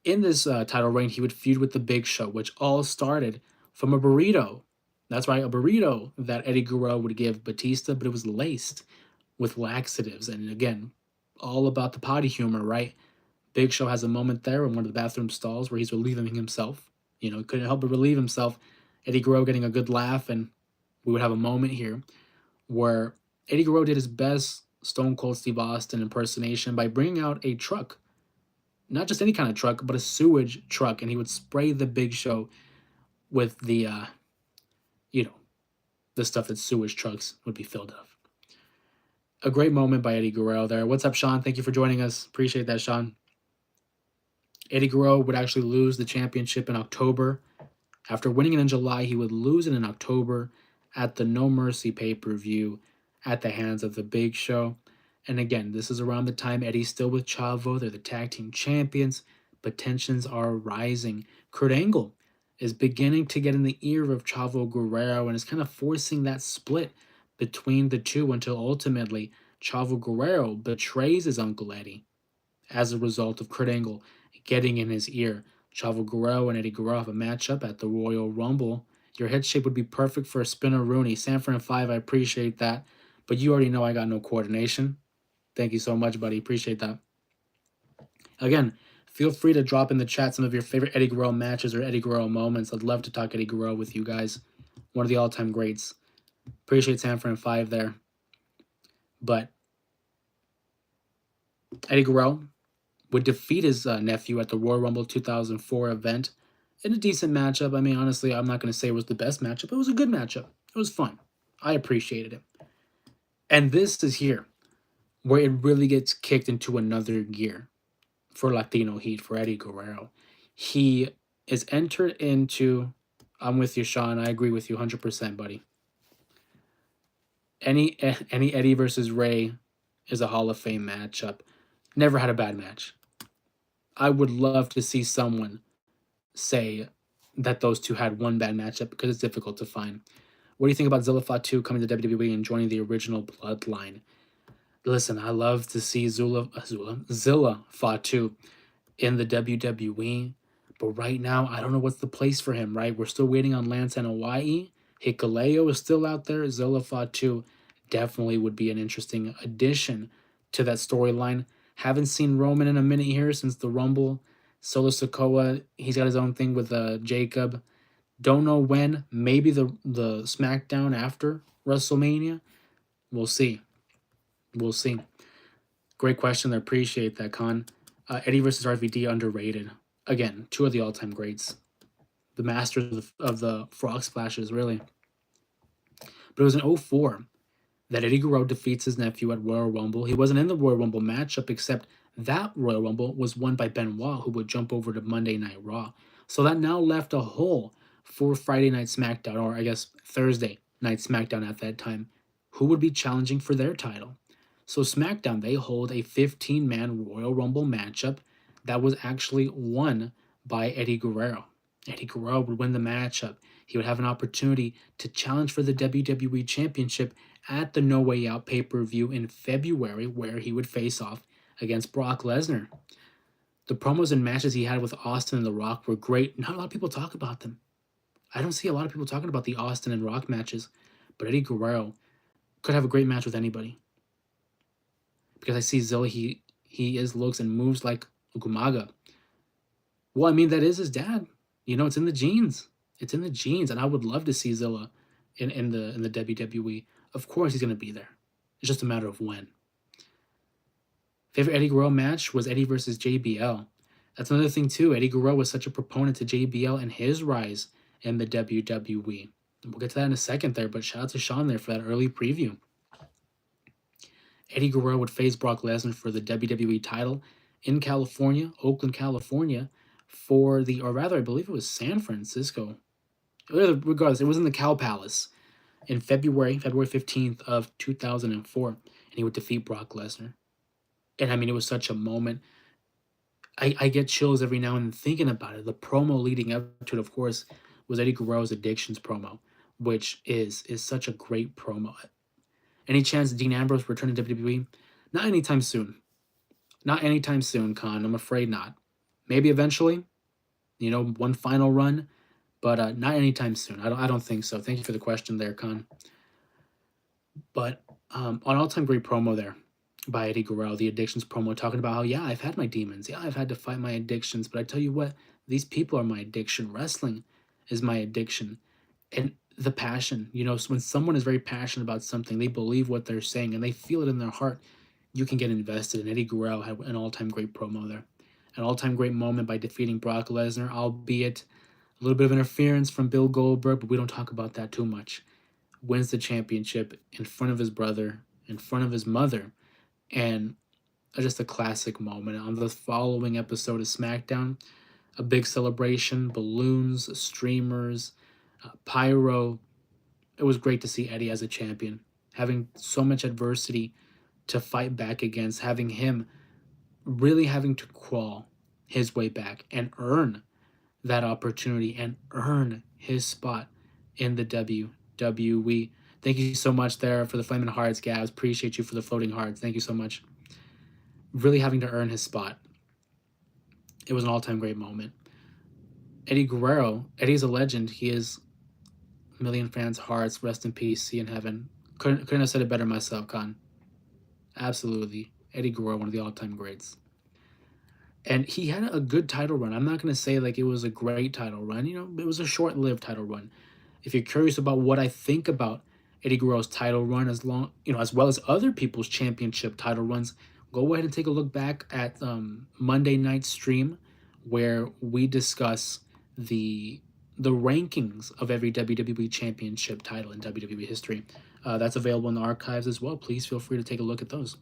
[SPEAKER 1] In this title reign, he would feud with the Big Show, which all started from a burrito. That's right, a burrito that Eddie Guerrero would give Batista, but it was laced with laxatives. And again, all about the potty humor, right? Big Show has a moment there in one of the bathroom stalls where he's relieving himself. Couldn't help but relieve himself. Eddie Guerrero getting a good laugh, and we would have a moment here where Eddie Guerrero did his best Stone Cold Steve Austin impersonation by bringing out a truck. Not just any kind of truck, but a sewage truck, and he would spray the Big Show with the stuff that sewage trucks would be filled of. A great moment by Eddie Guerrero there. What's up, Sean? Thank you for joining us. Appreciate that, Sean. Eddie Guerrero would actually lose the championship in October. After winning it in July, he would lose it in October at the No Mercy pay-per-view at the hands of the Big Show. And again, this is around the time Eddie's still with Chavo. They're the tag team champions, but tensions are rising. Kurt Angle is beginning to get in the ear of Chavo Guerrero and is kind of forcing that split between the two until ultimately Chavo Guerrero betrays his Uncle Eddie as a result of Kurt Angle getting in his ear. Chavo Guerrero and Eddie Guerrero have a matchup at the Royal Rumble. Your head shape would be perfect for a spinner Rooney. Sanford and 5, I appreciate that. But you already know I got no coordination. Thank you so much, buddy. Appreciate that. Again, feel free to drop in the chat some of your favorite Eddie Guerrero matches or Eddie Guerrero moments. I'd love to talk Eddie Guerrero with you guys. One of the all-time greats. Appreciate Sanford and 5 there. But Eddie Guerrero would defeat his nephew at the Royal Rumble 2004 event in a decent matchup. I mean, honestly, I'm not going to say it was the best matchup. It was a good matchup. It was fun. I appreciated it. And this is here where it really gets kicked into another gear for Latino Heat, for Eddie Guerrero. He is entered into, I'm with you, Sean. I agree with you 100%, buddy. Any Eddie versus Ray is a Hall of Fame matchup. Never had a bad match. I would love to see someone say that those two had one bad matchup because it's difficult to find. What do you think about Zilla Fatu coming to WWE and joining the original Bloodline? Listen, I love to see Zilla Fatu in the WWE, but right now I don't know what's the place for him. Right, we're still waiting on Lance and Hawaii. Hikuleo is still out there. Zilla Fatu definitely would be an interesting addition to that storyline. Haven't seen Roman in a minute here since the Rumble. Solo Sikoa, he's got his own thing with Jacob. Don't know when. Maybe the SmackDown after WrestleMania. We'll see. We'll see. Great question. I appreciate that, Con. Eddie versus RVD underrated. Again, two of the all-time greats. The masters of the frog splashes, really. But it was in 04 that Eddie Guerrero defeats his nephew at Royal Rumble. He wasn't in the Royal Rumble matchup, except that Royal Rumble was won by Benoit, who would jump over to Monday Night Raw. So that now left a hole for Friday Night SmackDown, or I guess Thursday Night SmackDown at that time. Who would be challenging for their title? So SmackDown, they hold a 15-man Royal Rumble matchup that was actually won by Eddie Guerrero. Eddie Guerrero would win the matchup. He would have an opportunity to challenge for the WWE Championship at the No Way Out pay-per-view in February, where he would face off against Brock Lesnar. The promos and matches he had with Austin and The Rock were great. Not a lot of people talk about them. I don't see a lot of people talking about the Austin and Rock matches, but Eddie Guerrero could have a great match with anybody. Because I see Zilla, he looks and moves like Ugumaga. Well, I mean, that is his dad. You know, it's in the genes. It's in the genes, and I would love to see Zilla in the WWE. Of course, he's going to be there. It's just a matter of when. Favorite Eddie Guerrero match was Eddie versus JBL. That's another thing too. Eddie Guerrero was such a proponent to JBL and his rise in the WWE. We'll get to that in a second there, but shout out to Sean there for that early preview. Eddie Guerrero would face Brock Lesnar for the WWE title in California, Oakland, California, for the, or rather, I believe it was San Francisco. Regardless, it was in the Cow Palace in February 15th of 2004, and he would defeat Brock Lesnar. And I mean, it was such a moment. I get chills every now and then thinking about it. The promo leading up to it, of course, was Eddie Guerrero's Addictions promo, which is such a great promo. Any chance Dean Ambrose returning to WWE? Not anytime soon. Not anytime soon, Con. I'm afraid not. Maybe eventually, one final run, but not anytime soon. I don't think so. Thank you for the question there, Con. But on all-time great promo there by Eddie Guerrero, the Addictions promo, talking about how, yeah, I've had my demons. Yeah, I've had to fight my addictions. But I tell you what, these people are my addiction. Wrestling is my addiction. And the passion, so when someone is very passionate about something, they believe what they're saying and they feel it in their heart, you can get invested. And Eddie Guerrero had an all-time great promo there. An all-time great moment by defeating Brock Lesnar, albeit a little bit of interference from Bill Goldberg, but we don't talk about that too much. Wins the championship in front of his brother, in front of his mother, and just a classic moment. On the following episode of SmackDown, a big celebration, balloons, streamers, pyro. It was great to see Eddie as a champion, having so much adversity to fight back against, having him really having to crawl his way back and earn that opportunity and earn his spot in the WWE. Thank you so much there for the flaming hearts, Gabs. Appreciate you for the floating hearts. Thank you so much. Really having to earn his spot. It was an all-time great moment. Eddie Guerrero, Eddie's a legend. He is a million fans' hearts. Rest in peace. See you in heaven. Couldn't have said it better myself, Con. Absolutely. Eddie Guerrero, one of the all-time greats. And he had a good title run. I'm not going to say like it was a great title run. It was a short-lived title run. If you're curious about what I think about Eddie Guerrero's title run, as well as other people's championship title runs, go ahead and take a look back at Monday night stream where we discuss the rankings of every WWE Championship title in WWE history. That's available in the archives as well. Please feel free to take a look at those.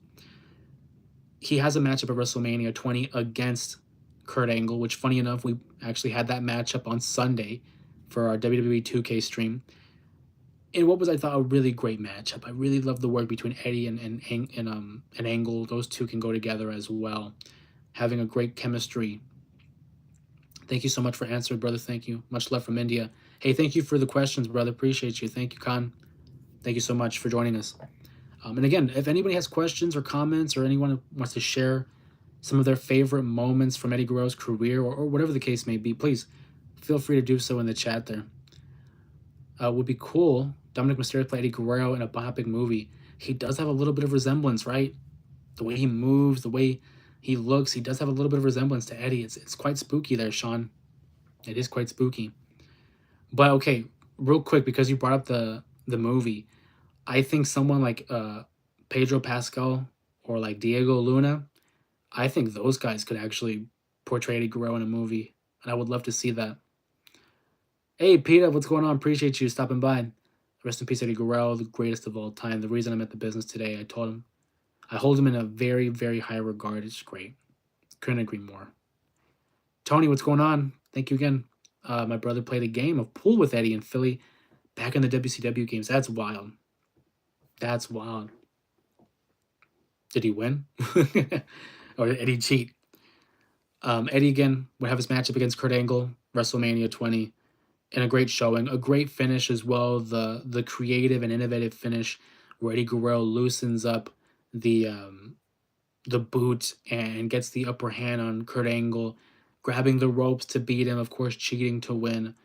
[SPEAKER 1] He has a matchup at WrestleMania 20 against Kurt Angle, which, funny enough, we actually had that matchup on Sunday for our WWE 2K stream. And what was, I thought, a really great matchup. I really loved the work between Eddie and Angle. Those two can go together as well, having a great chemistry. Thank you so much for answering, brother. Thank you. Much love from India. Hey, thank you for the questions, brother. Appreciate you. Thank you, Khan. Thank you so much for joining us. And again, if anybody has questions or comments, or anyone wants to share some of their favorite moments from Eddie Guerrero's career, or whatever the case may be, please feel free to do so in the chat there. Would be cool. Dominic Mysterio played Eddie Guerrero in a biopic movie. He does have a little bit of resemblance, right? The way he moves, the way he looks, he does have a little bit of resemblance to Eddie. It's quite spooky there, Sean. It is quite spooky. But okay, real quick, because you brought up the movie, I think someone like Pedro Pascal or like Diego Luna, I think those guys could actually portray Eddie Guerrero in a movie, and I would love to see that. Hey, Peter, what's going on? Appreciate you stopping by. Rest in peace, Eddie Guerrero, the greatest of all time. The reason I'm at the business today, I hold him in a very, very high regard. It's great. Couldn't agree more. Tony, what's going on? Thank you again. My brother played a game of pool with Eddie in Philly back in the WCW games. That's wild. That's wild. Did he win? Or did Eddie cheat? Eddie again would have his matchup against Kurt Angle, WrestleMania 20. And a great showing, a great finish as well. The creative and innovative finish where Eddie Guerrero loosens up the boot and gets the upper hand on Kurt Angle, grabbing the ropes to beat him, of course, cheating to win.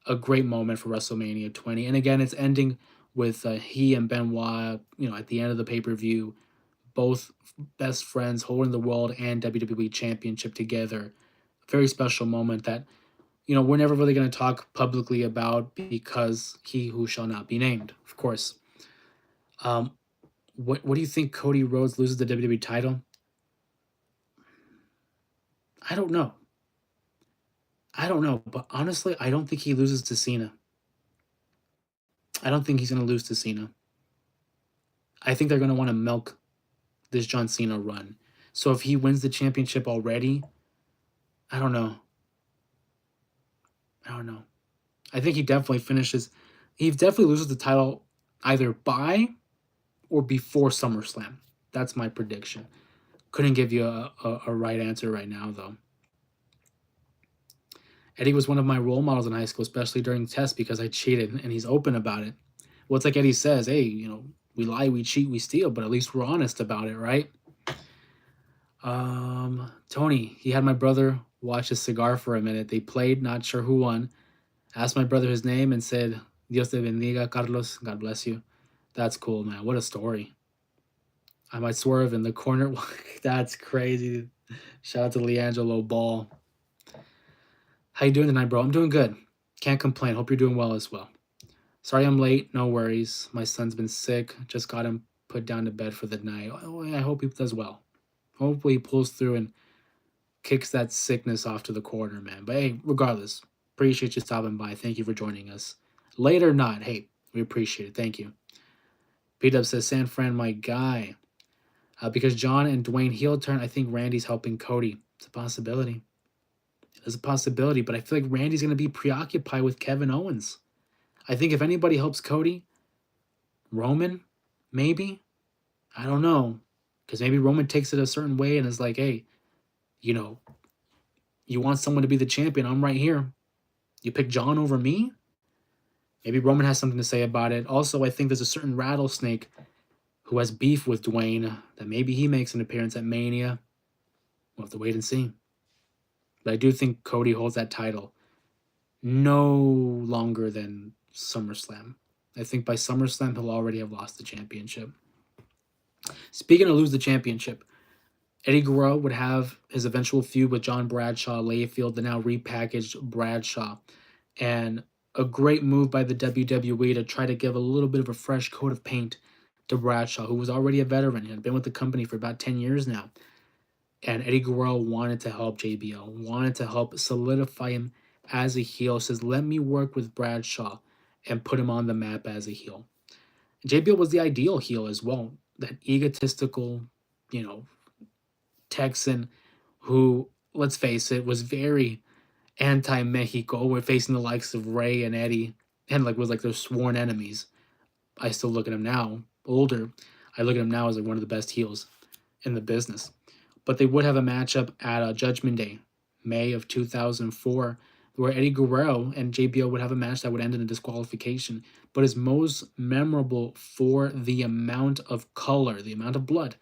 [SPEAKER 1] A great moment for WrestleMania 20. And again, it's ending with he and Benoit, at the end of the pay-per-view, both best friends holding the World and WWE Championship together. Very special moment that we're never really going to talk publicly about because he who shall not be named, of course. What do you think Cody Rhodes loses the WWE title? I don't know. But honestly, I don't think he loses to Cena. I don't think he's going to lose to Cena. I think they're going to want to milk this John Cena run. So if he wins the championship already, I don't know. I think he definitely finishes. He definitely loses the title either by or before SummerSlam. That's my prediction. Couldn't give you a right answer right now, though. Eddie was one of my role models in high school, especially during tests because I cheated, and he's open about it. Well, it's like Eddie says, hey, we lie, we cheat, we steal, but at least we're honest about it, right? Tony, he had my brother watch his cigar for a minute. They played, not sure who won. Asked my brother his name and said, Dios te bendiga, Carlos. God bless you. That's cool, man. What a story. I might swerve in the corner. That's crazy. Shout out to Leangelo Ball. How you doing tonight, bro? I'm doing good. Can't complain. Hope you're doing well as well. Sorry I'm late. No worries. My son's been sick. Just got him put down to bed for the night. I hope he does well. Hopefully he pulls through and kicks that sickness off to the corner, man. But hey, regardless, appreciate you stopping by. Thank you for joining us. Late or not, hey, we appreciate it. Thank you. P-Dub says, San Fran, my guy. Because John and Dwayne heel turn, I think Randy's helping Cody. It's a possibility. There's a possibility, but I feel like Randy's going to be preoccupied with Kevin Owens. I think if anybody helps Cody, Roman, maybe. I don't know. Because maybe Roman takes it a certain way and is like, hey, you want someone to be the champion, I'm right here. You pick John over me? Maybe Roman has something to say about it. Also, I think there's a certain rattlesnake who has beef with Dwayne that maybe he makes an appearance at Mania. We'll have to wait and see. But I do think Cody holds that title no longer than SummerSlam. I think by SummerSlam, he'll already have lost the championship. Speaking of lose the championship, Eddie Guerrero would have his eventual feud with John Bradshaw Layfield, the now repackaged Bradshaw. And a great move by the WWE to try to give a little bit of a fresh coat of paint to Bradshaw, who was already a veteran. He had been with the company for about 10 years now. And Eddie Guerrero wanted to help JBL, wanted to help solidify him as a heel. Says, let me work with Bradshaw and put him on the map as a heel. JBL was the ideal heel as well. That egotistical, you know, Texan who, let's face it, was very anti-Mexico. We're facing the likes of Ray and Eddie and like was like their sworn enemies. I still look at him now, older. I look at him now as like one of the best heels in the business. But they would have a matchup at Judgment Day, May of 2004, where Eddie Guerrero and JBL would have a match that would end in a disqualification, but is most memorable for the amount of color, the amount of blood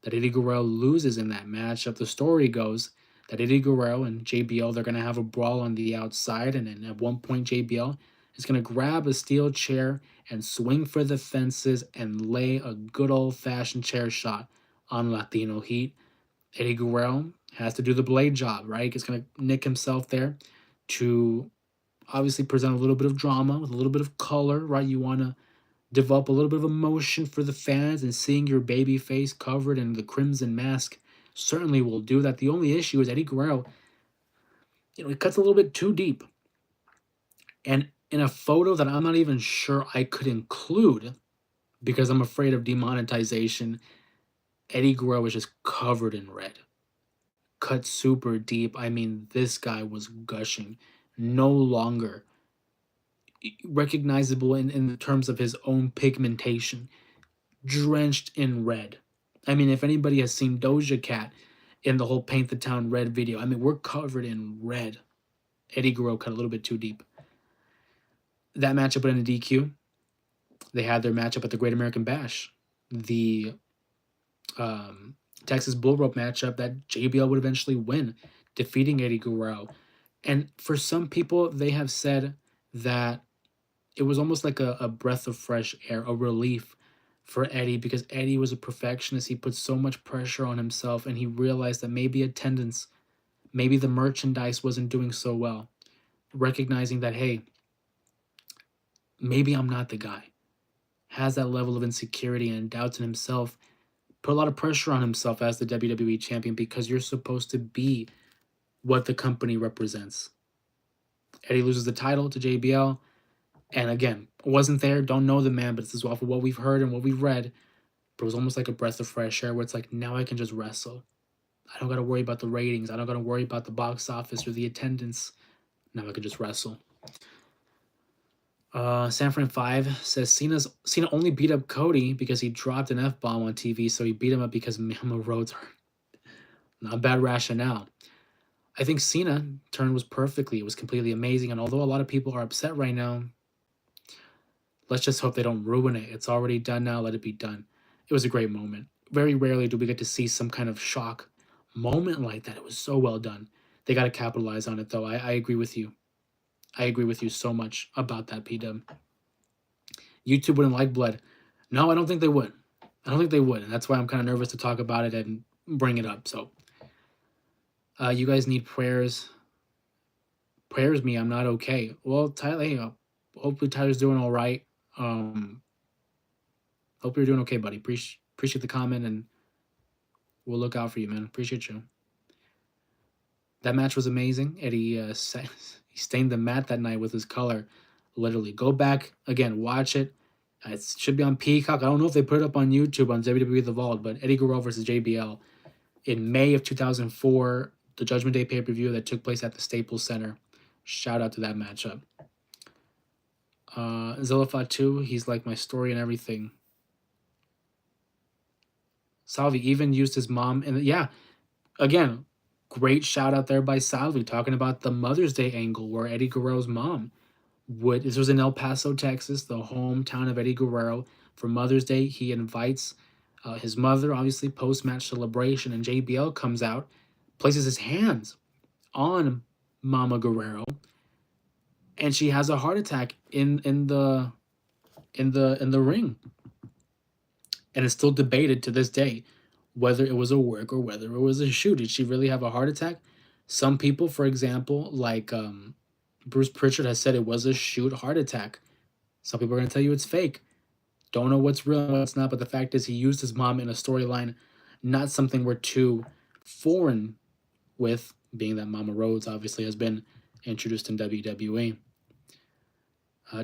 [SPEAKER 1] that Eddie Guerrero loses in that matchup. The story goes that Eddie Guerrero and JBL, they're going to have a brawl on the outside, and then at one point JBL is going to grab a steel chair and swing for the fences and lay a good old-fashioned chair shot on Latino Heat. Eddie Guerrero has to do the blade job, right? He's going to nick himself there to obviously present a little bit of drama with a little bit of color, right? You want to develop a little bit of emotion for the fans, and seeing your baby face covered in the crimson mask certainly will do that. The only issue is Eddie Guerrero, he cuts a little bit too deep. And in a photo that I'm not even sure I could include because I'm afraid of demonetization, Eddie Guerrero was just covered in red. Cut super deep. I mean, this guy was gushing. No longer recognizable in terms of his own pigmentation. Drenched in red. I mean, if anybody has seen Doja Cat in the whole Paint the Town Red video, I mean, we're covered in red. Eddie Guerrero cut a little bit too deep. That matchup went into DQ. They had their matchup at the Great American Bash. The Texas Bull Rope matchup that JBL would eventually win, defeating Eddie Guerrero. And for some people, they have said that it was almost like a breath of fresh air, a relief for Eddie, because Eddie was a perfectionist. He put so much pressure on himself, and he realized that maybe attendance, maybe the merchandise wasn't doing so well. Recognizing that, hey, maybe I'm not the guy. Has that level of insecurity and doubts in himself. Put a lot of pressure on himself as the WWE champion, because you're supposed to be what the company represents. Eddie loses the title to JBL. And again, wasn't there, don't know the man, but this is off of what we've heard and what we've read. But it was almost like a breath of fresh air where it's like, now I can just wrestle. I don't got to worry about the ratings. I don't got to worry about the box office or the attendance. Now I can just wrestle. Sanford 5 says Cena only beat up Cody because he dropped an F-bomb on TV, so he beat him up because Mama Rhodes hurt. Not bad rationale. I think Cena turn was perfectly. It was completely amazing. And although a lot of people are upset right now, let's just hope they don't ruin it. It's already done now. Let it be done. It was a great moment. Very rarely do we get to see some kind of shock moment like that. It was so well done. They got to capitalize on it, though. I agree with you. I agree with you so much about that, P-Dub. YouTube wouldn't like blood. No, I don't think they would. I don't think they would. And that's why I'm kind of nervous to talk about it and bring it up. So, you guys need prayers. Prayers me, I'm not okay. Well, Tyler, hopefully Tyler's doing all right. Hope you're doing okay, buddy. Appreciate the comment, and we'll look out for you, man. Appreciate you. That match was amazing. Eddie he stained the mat that night with his color. Literally, go back again, watch it. It should be on Peacock. I don't know if they put it up on YouTube on WWE The Vault, but Eddie Guerrero versus JBL in May of 2004, the Judgment Day pay-per-view that took place at the Staples Center. Shout out to that matchup. Zillafat 2, he's like my story and everything. Salvi even used his mom, and yeah, again, great shout out there by Salvi talking about the Mother's Day angle where Eddie Guerrero's mom this was in El Paso, Texas, the hometown of Eddie Guerrero. For Mother's Day, he invites his mother, obviously, post-match celebration, and JBL comes out, places his hands on Mama Guerrero, and she has a heart attack in the ring. And it's still debated to this day whether it was a work or whether it was a shoot. Did she really have a heart attack? Some people, for example, like Bruce Pritchard has said it was a shoot heart attack. Some people are going to tell you it's fake. Don't know what's real and what's not, but the fact is he used his mom in a storyline, not something we're too foreign with, being that Mama Rhodes obviously has been introduced in WWE.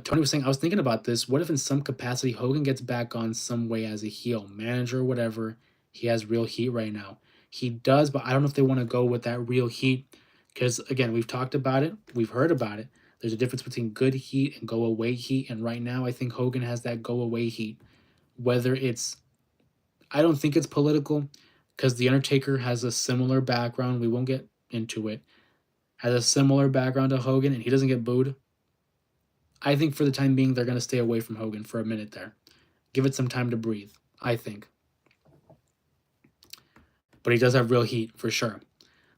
[SPEAKER 1] Tony was saying, I was thinking about this. What if in some capacity Hogan gets back on some way as a heel, manager, or whatever? He has real heat right now. He does, but I don't know if they want to go with that real heat. Because, again, we've talked about it. We've heard about it. There's a difference between good heat and go away heat. And right now, I think Hogan has that go away heat. Whether it's, I don't think it's political, because The Undertaker has a similar background. We won't get into it. Has a similar background to Hogan, and he doesn't get booed. I think for the time being, they're going to stay away from Hogan for a minute there. Give it some time to breathe, I think. But he does have real heat, for sure.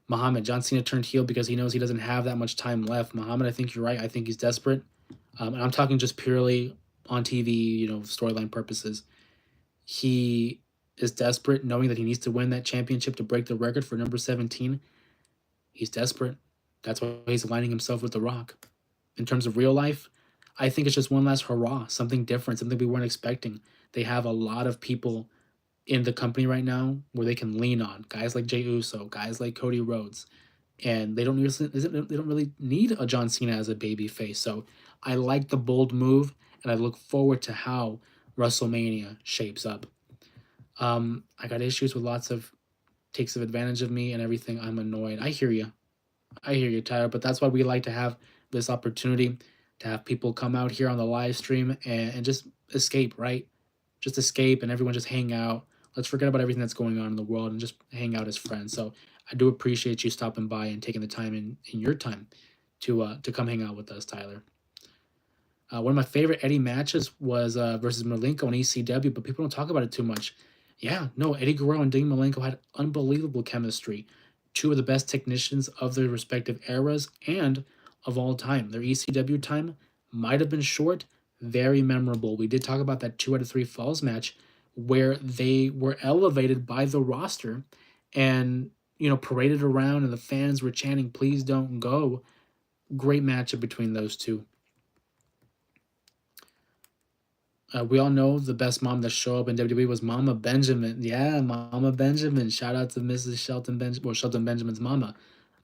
[SPEAKER 1] Muhammad, John Cena turned heel because he knows he doesn't have that much time left. Muhammad, I think you're right. I think he's desperate. And I'm talking just purely on TV, storyline purposes. He is desperate, knowing that he needs to win that championship to break the record for number 17. He's desperate. That's why he's aligning himself with The Rock. In terms of real life, I think it's just one last hurrah, something different, something we weren't expecting. They have a lot of people in the company right now where they can lean on, guys like Jey Uso, guys like Cody Rhodes, and they don't really need a John Cena as a baby face. So I like the bold move, and I look forward to how WrestleMania shapes up. I got issues with lots of takes of advantage of me and everything. I'm annoyed. I hear you, Tyler, but that's why we like to have this opportunity to have people come out here on the live stream and just escape, right? Just escape and everyone just hang out. Let's forget about everything that's going on in the world and just hang out as friends. So I do appreciate you stopping by and taking the time in your time to come hang out with us, Tyler. One of my favorite Eddie matches was versus Malenko in ECW, but people don't talk about it too much. Yeah, no, Eddie Guerrero and Dean Malenko had unbelievable chemistry. Two of the best technicians of their respective eras and of all time. Their ECW time might have been short, very memorable. We did talk about that 2 out of 3 falls match where they were elevated by the roster and, paraded around and the fans were chanting, please don't go. Great matchup between those two. We all know the best mom that showed up in WWE was Mama Benjamin. Yeah, Mama Benjamin. Shout out to Mrs. Shelton Benjamin's mama,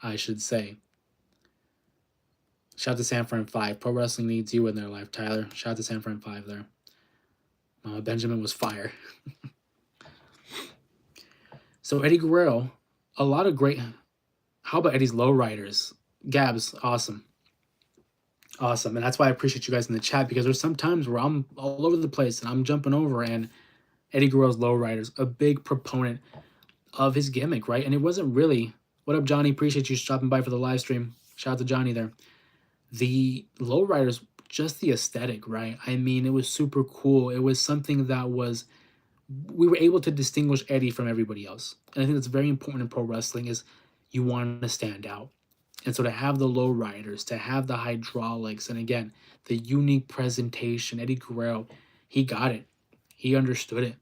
[SPEAKER 1] I should say. Shout out to San Fran 5. Pro Wrestling needs you in their life, Tyler. Shout out to San Fran 5 there. Mama Benjamin was fire. So Eddie Guerrero, a lot of great... How about Eddie's lowriders? Gabs, awesome. Awesome. And that's why I appreciate you guys in the chat, because there's some times where I'm all over the place and I'm jumping over, and Eddie Guerrero's lowriders, a big proponent of his gimmick, right? And it wasn't really... What up, Johnny? Appreciate you stopping by for the live stream. Shout out to Johnny there. The lowriders, just the aesthetic, right? I mean, it was super cool. It was something that was... We were able to distinguish Eddie from everybody else. And I think that's very important in pro wrestling, is you want to stand out. And so to have the lowriders, to have the hydraulics, and again, the unique presentation, Eddie Guerrero, he got it. He understood it.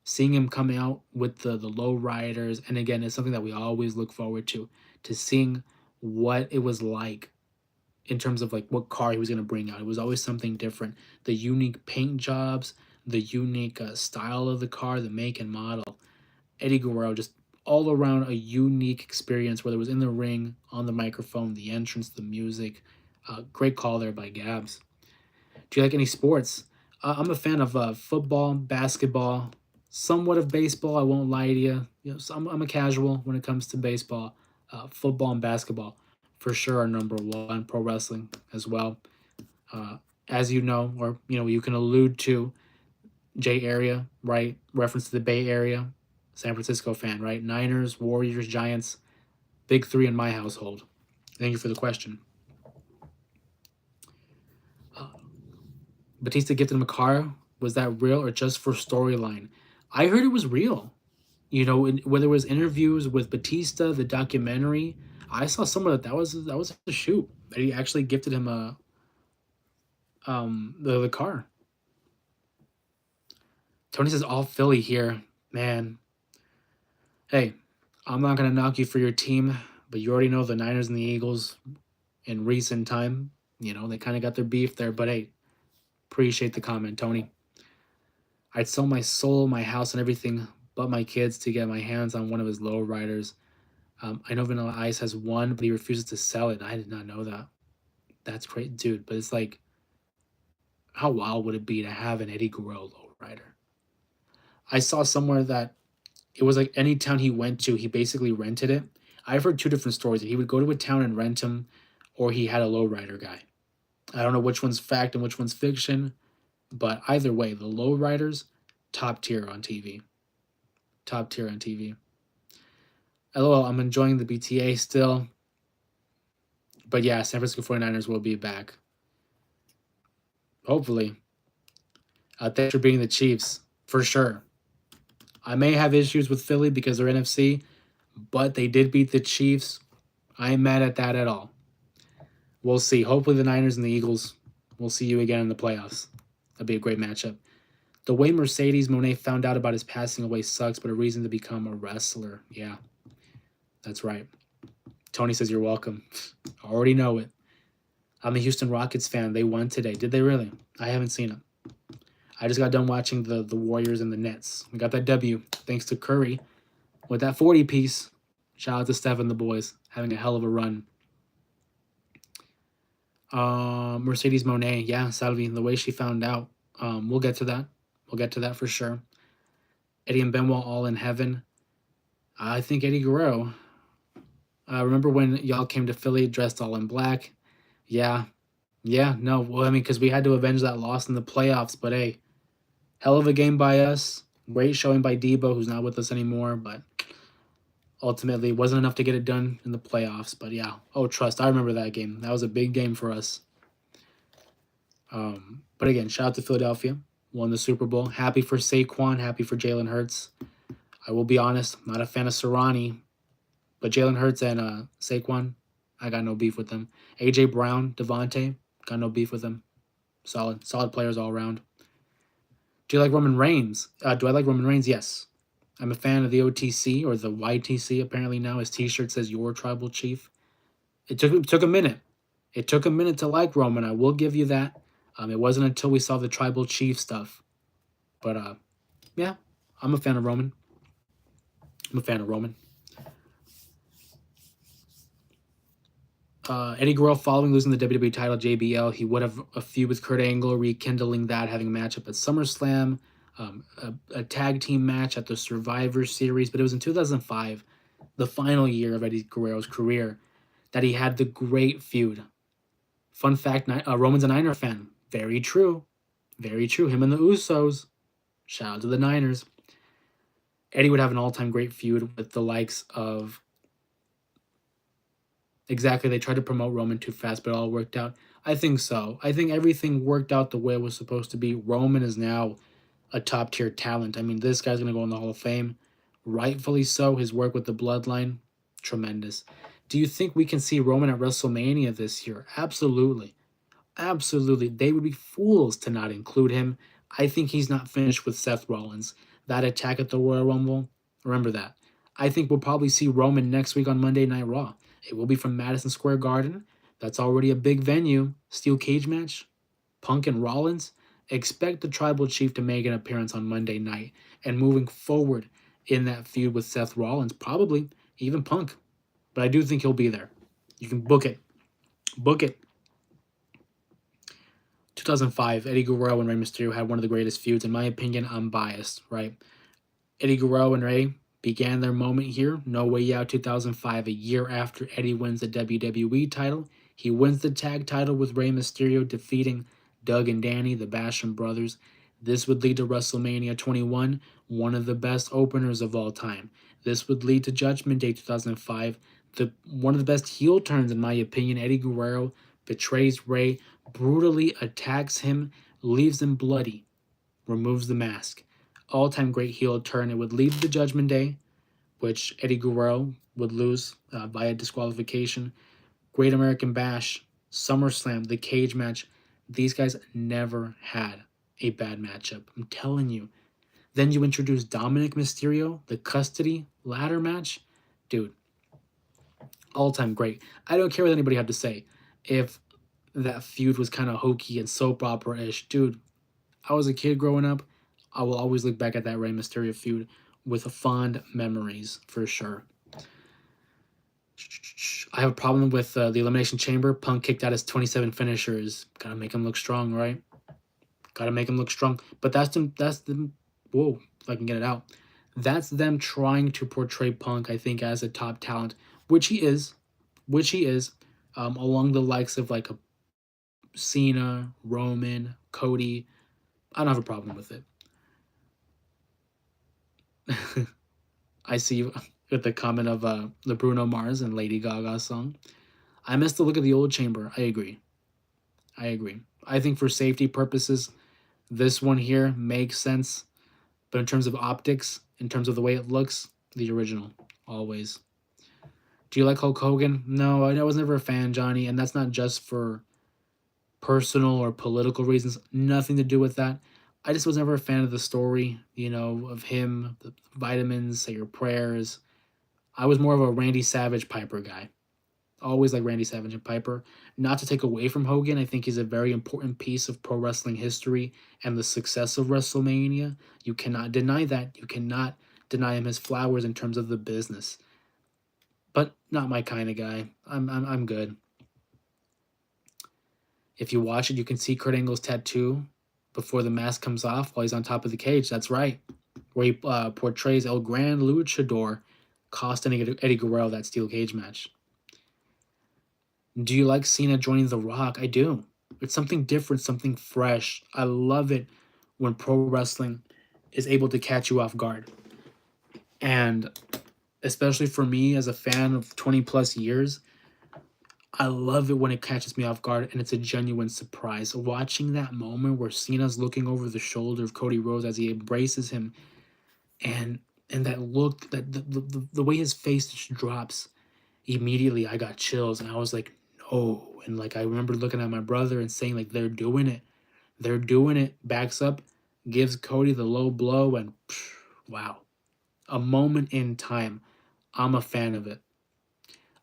[SPEAKER 1] Seeing him come out with the lowriders, and again, it's something that we always look forward to seeing what it was like in terms of like what car he was going to bring out. It was always something different. The unique paint jobs, the unique style of the car, the make and model. Eddie Guerrero, just all around a unique experience, whether it was in the ring, on the microphone, the entrance, the music. Great call there by Gabs. Do you like any sports? I'm a fan of football, basketball, somewhat of baseball. I won't lie to you. So I'm a casual when it comes to baseball. Football and basketball for sure are number one. Pro wrestling as well. As you know, or you can allude to, J Area, right? Reference to the Bay Area. San Francisco fan, right? Niners, Warriors, Giants. Big 3 in my household. Thank you for the question. Batista gifted him a car. Was that real or just for storyline? I heard it was real. Whether it was interviews with Batista, the documentary, I saw somewhere that was a shoot. That he actually gifted him the car. Tony says all Philly here, man. Hey, I'm not gonna knock you for your team, but you already know the Niners and the Eagles in recent time You know, they kind of got their beef there, but hey, appreciate the comment, Tony. I'd sell my soul, my house, and everything but my kids to get my hands on one of his low riders. I know Vanilla Ice has one, but he refuses to sell it. I did not know that. That's great, dude. But it's like, how wild would it be to have an Eddie Guerrero lowrider? I saw somewhere that it was like any town he went to, he basically rented it. I've heard two different stories. He would go to a town and rent them, or he had a lowrider guy. I don't know which one's fact and which one's fiction, but either way, the lowriders, top tier on TV. Top tier on TV. LOL, I'm enjoying the BTA still. But yeah, San Francisco 49ers will be back. Hopefully. Thanks for being the Chiefs, for sure. I may have issues with Philly because they're NFC, but they did beat the Chiefs. I ain't mad at that at all. We'll see. Hopefully the Niners and the Eagles will see you again in the playoffs. That'd be a great matchup. The way Mercedes Moné found out about his passing away sucks, but a reason to become a wrestler. Yeah, that's right. Tony says you're welcome. I already know it. I'm a Houston Rockets fan. They won today. Did they really? I haven't seen it. I just got done watching the Warriors and the Nets. We got that W thanks to Curry with that 40 piece. Shout out to Steph and the boys having a hell of a run. Mercedes Moné, yeah, Salvi, the way she found out. We'll get to that. We'll get to that for sure. Eddie and Benoit all in heaven. I think Eddie Guerrero. Remember when y'all came to Philly dressed all in black? Yeah. Yeah, no. Well, I mean, because we had to avenge that loss in the playoffs. But hey, hell of a game by us. Great showing by Debo, who's not with us anymore. But ultimately, it wasn't enough to get it done in the playoffs. But yeah. Oh, trust. I remember that game. That was a big game for us. But again, shout out to Philadelphia. Won the Super Bowl. Happy for Saquon. Happy for Jalen Hurts. I will be honest, I'm not a fan of Sirianni, but Jalen Hurts and Saquon, I got no beef with them. AJ Brown, Devontae, got no beef with them. Solid players all around. Do you like Roman Reigns? Do I like Roman Reigns? Yes. I'm a fan of the OTC or the YTC apparently now. His T-shirt says "Your Tribal Chief." It took a minute. It took a minute to like Roman. I will give you that. It wasn't until we saw the Tribal Chief stuff. But yeah, I'm a fan of Roman. I'm a fan of Roman. Eddie Guerrero, following losing the WWE title, JBL, he would have a feud with Kurt Angle, rekindling that, having a matchup at SummerSlam, a tag team match at the Survivor Series. But it was in 2005, the final year of Eddie Guerrero's career, that he had the great feud. Fun fact, Roman's a Niner fan. Very true. Very true. Him and the Usos. Shout out to the Niners. Eddie would have an all-time great feud with the likes of... Exactly, they tried to promote Roman too fast, but it all worked out. I think so. I think everything worked out the way it was supposed to be. Roman is now a top-tier talent. I mean, this guy's going to go in the Hall of Fame. Rightfully so. His work with the Bloodline, tremendous. Do you think we can see Roman at WrestleMania this year? Absolutely. Absolutely. They would be fools to not include him. I think he's not finished with Seth Rollins. That attack at the Royal Rumble, remember that. I think we'll probably see Roman next week on Monday Night Raw. It will be from Madison Square Garden. That's already a big venue. Steel cage match. Punk and Rollins. Expect the Tribal Chief to make an appearance on Monday night. And moving forward in that feud with Seth Rollins, probably even Punk. But I do think he'll be there. You can book it. Book it. 2005, Eddie Guerrero and Rey Mysterio had one of the greatest feuds. In my opinion, I'm biased, right? Eddie Guerrero and Rey began their moment here. No Way Out 2005, a year after Eddie wins the WWE title. He wins the tag title with Rey Mysterio, defeating Doug and Danny, the Basham brothers. This would lead to WrestleMania 21, one of the best openers of all time. This would lead to Judgment Day 2005, one of the best heel turns, in my opinion. Eddie Guerrero betrays Rey, brutally attacks him, leaves him bloody, removes the mask. All-time great heel turn. It would lead to the Judgment Day, which Eddie Guerrero would lose via disqualification. Great American Bash, SummerSlam, the cage match. These guys never had a bad matchup. I'm telling you. Then you introduce Dominic Mysterio, the custody ladder match. Dude, all-time great. I don't care what anybody had to say. If that feud was kind of hokey and soap opera-ish. Dude, I was a kid growing up. I will always look back at that Rey Mysterio feud with fond memories, for sure. I have a problem with the Elimination Chamber. Punk kicked out his 27 finishers. Gotta make him look strong, right? Gotta make him look strong. But that's them. That's them. Whoa, if I can get it out. That's them trying to portray Punk, I think, as a top talent, which he is, along the likes of like a Cena, Roman, Cody. I don't have a problem with it. I see you with the comment of the Bruno Mars and Lady Gaga song. I miss the look of the old chamber. I agree. I agree. I think for safety purposes, this one here makes sense. But in terms of optics, in terms of the way it looks, the original, always. Do you like Hulk Hogan? No, I was never a fan, Johnny, and that's not just for personal or political reasons. Nothing to do with that. I just was never a fan of the story, of him, the vitamins, say your prayers. I was more of a Randy Savage Piper guy. Always like Randy Savage and Piper. Not to take away from Hogan, I think he's a very important piece of pro wrestling history and the success of WrestleMania. You cannot deny that. You cannot deny him his flowers in terms of the business. But not my kind of guy. I'm good. If you watch it, you can see Kurt Angle's tattoo before the mask comes off while he's on top of the cage. That's right. Where he portrays El Gran Luchador costing Eddie Guerrero that steel cage match. Do you like Cena joining The Rock? I do. It's something different, something fresh. I love it when pro wrestling is able to catch you off guard. And especially for me as a fan of 20 plus years, I love it when it catches me off guard and it's a genuine surprise. Watching that moment where Cena's looking over the shoulder of Cody Rhodes as he embraces him and that look, that the way his face just drops, immediately I got chills and I was like, no. And like I remember looking at my brother and saying, like, they're doing it. They're doing it. Backs up, gives Cody the low blow, and wow. A moment in time. I'm a fan of it.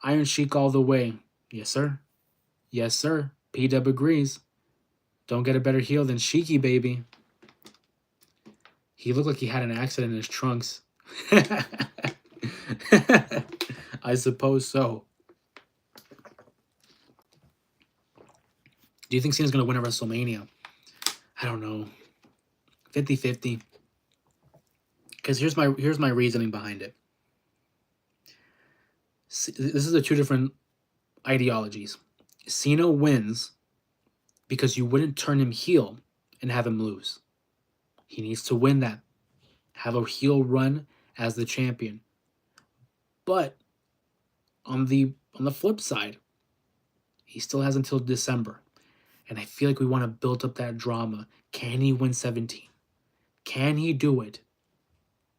[SPEAKER 1] Iron Sheik all the way. Yes, sir. Yes, sir. P-Dub agrees. Don't get a better heel than Sheiky, baby. He looked like he had an accident in his trunks. I suppose so. Do you think Cena's going to win at WrestleMania? I don't know. 50-50. Because here's my reasoning behind it. This is the two different ideologies. Cena wins because you wouldn't turn him heel and have him lose. He needs to win that. Have a heel run as the champion. But on the flip side, he still has until December. And I feel like we want to build up that drama. Can he win 17? Can he do it?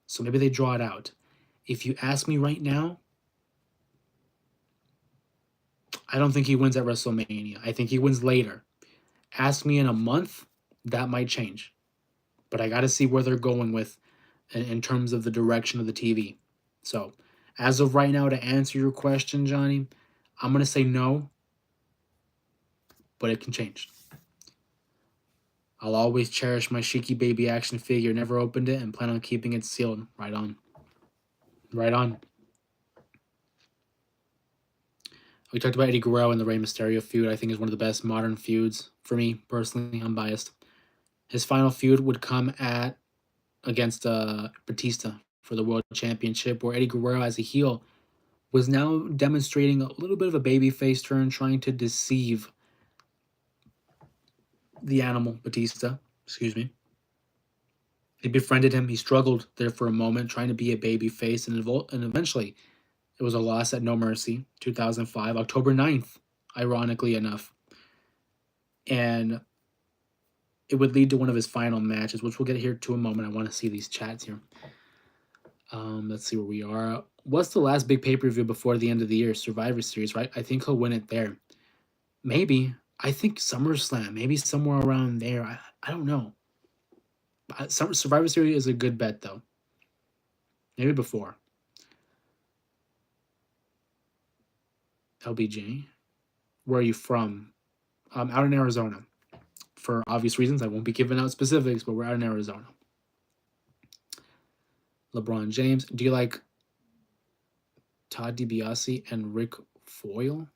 [SPEAKER 1] So maybe they draw it out. If you ask me right now, I don't think he wins at WrestleMania. I think he wins later. Ask me in a month, that might change. But I got to see where they're going with in terms of the direction of the TV. So, as of right now, to answer your question, Johnny, I'm going to say no, but it can change. I'll always cherish my Sheiky Baby action figure. Never opened it and plan on keeping it sealed. Right on. Right on. We talked about Eddie Guerrero and the Rey Mysterio feud. I think is one of the best modern feuds for me personally. I'm biased. His final feud would come against Batista for the World Championship, where Eddie Guerrero as a heel was now demonstrating a little bit of a babyface turn, trying to deceive the animal Batista. Excuse me. He befriended him. He struggled there for a moment, trying to be a babyface, and eventually it was a loss at No Mercy, 2005, October 9th, ironically enough. And it would lead to one of his final matches, which we'll get here to a moment. I want to see these chats here. Let's see where we are. What's the last big pay-per-view before the end of the year? Survivor Series, right? I think he'll win it there. Maybe. I think SummerSlam. Maybe somewhere around there. I don't know. Survivor Series is a good bet, though. Maybe before. LBJ. Where are you from? out in Arizona. For obvious reasons, I won't be giving out specifics, but we're out in Arizona. LeBron James. Do you like Todd DiBiase and Rick Foyle?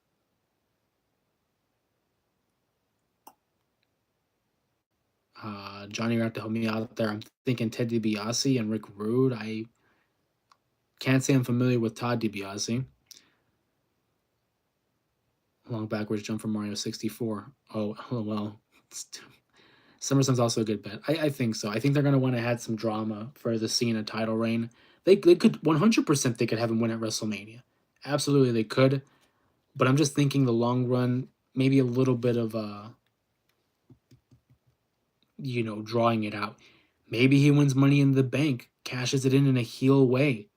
[SPEAKER 1] Johnny, you're going to have to help me out there. I'm thinking Ted DiBiase and Rick Rude. I can't say I'm familiar with Todd DiBiase. Long backwards jump from Mario 64. Oh, well. SummerSlam's also a good bet. I think so. I think they're going to want to add some drama for the Cena title reign. They could 100% they could have him win at WrestleMania. Absolutely, they could. But I'm just thinking the long run, maybe a little bit of drawing it out. Maybe he wins Money in the Bank, cashes it in a heel way.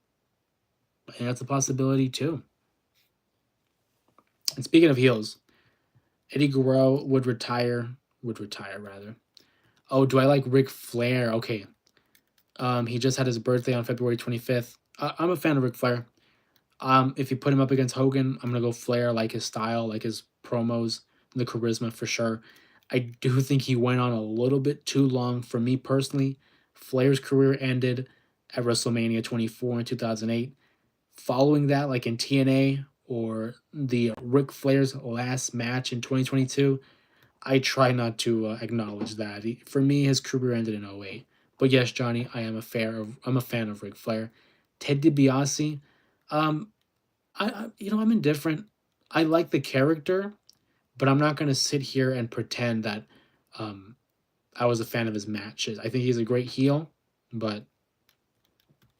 [SPEAKER 1] And that's a possibility too. And speaking of heels, Eddie Guerrero would retire rather. Oh, do I like Ric Flair? Okay. He just had his birthday on February 25th. I'm a fan of Ric Flair. If you put him up against Hogan, I'm gonna go Flair. I like his style, like his promos, the charisma for sure. I do think he went on a little bit too long for me personally. Flair's career ended at WrestleMania 24 in 2008. Following that, like in TNA or the Ric Flair's last match in 2022, I try not to acknowledge that. For me, his career ended in 08. But yes, Johnny, I'm a fan of Ric Flair. Ted DiBiase, um, I'm indifferent. I like the character, but I'm not gonna sit here and pretend that um, I was a fan of his matches. I think he's a great heel, but it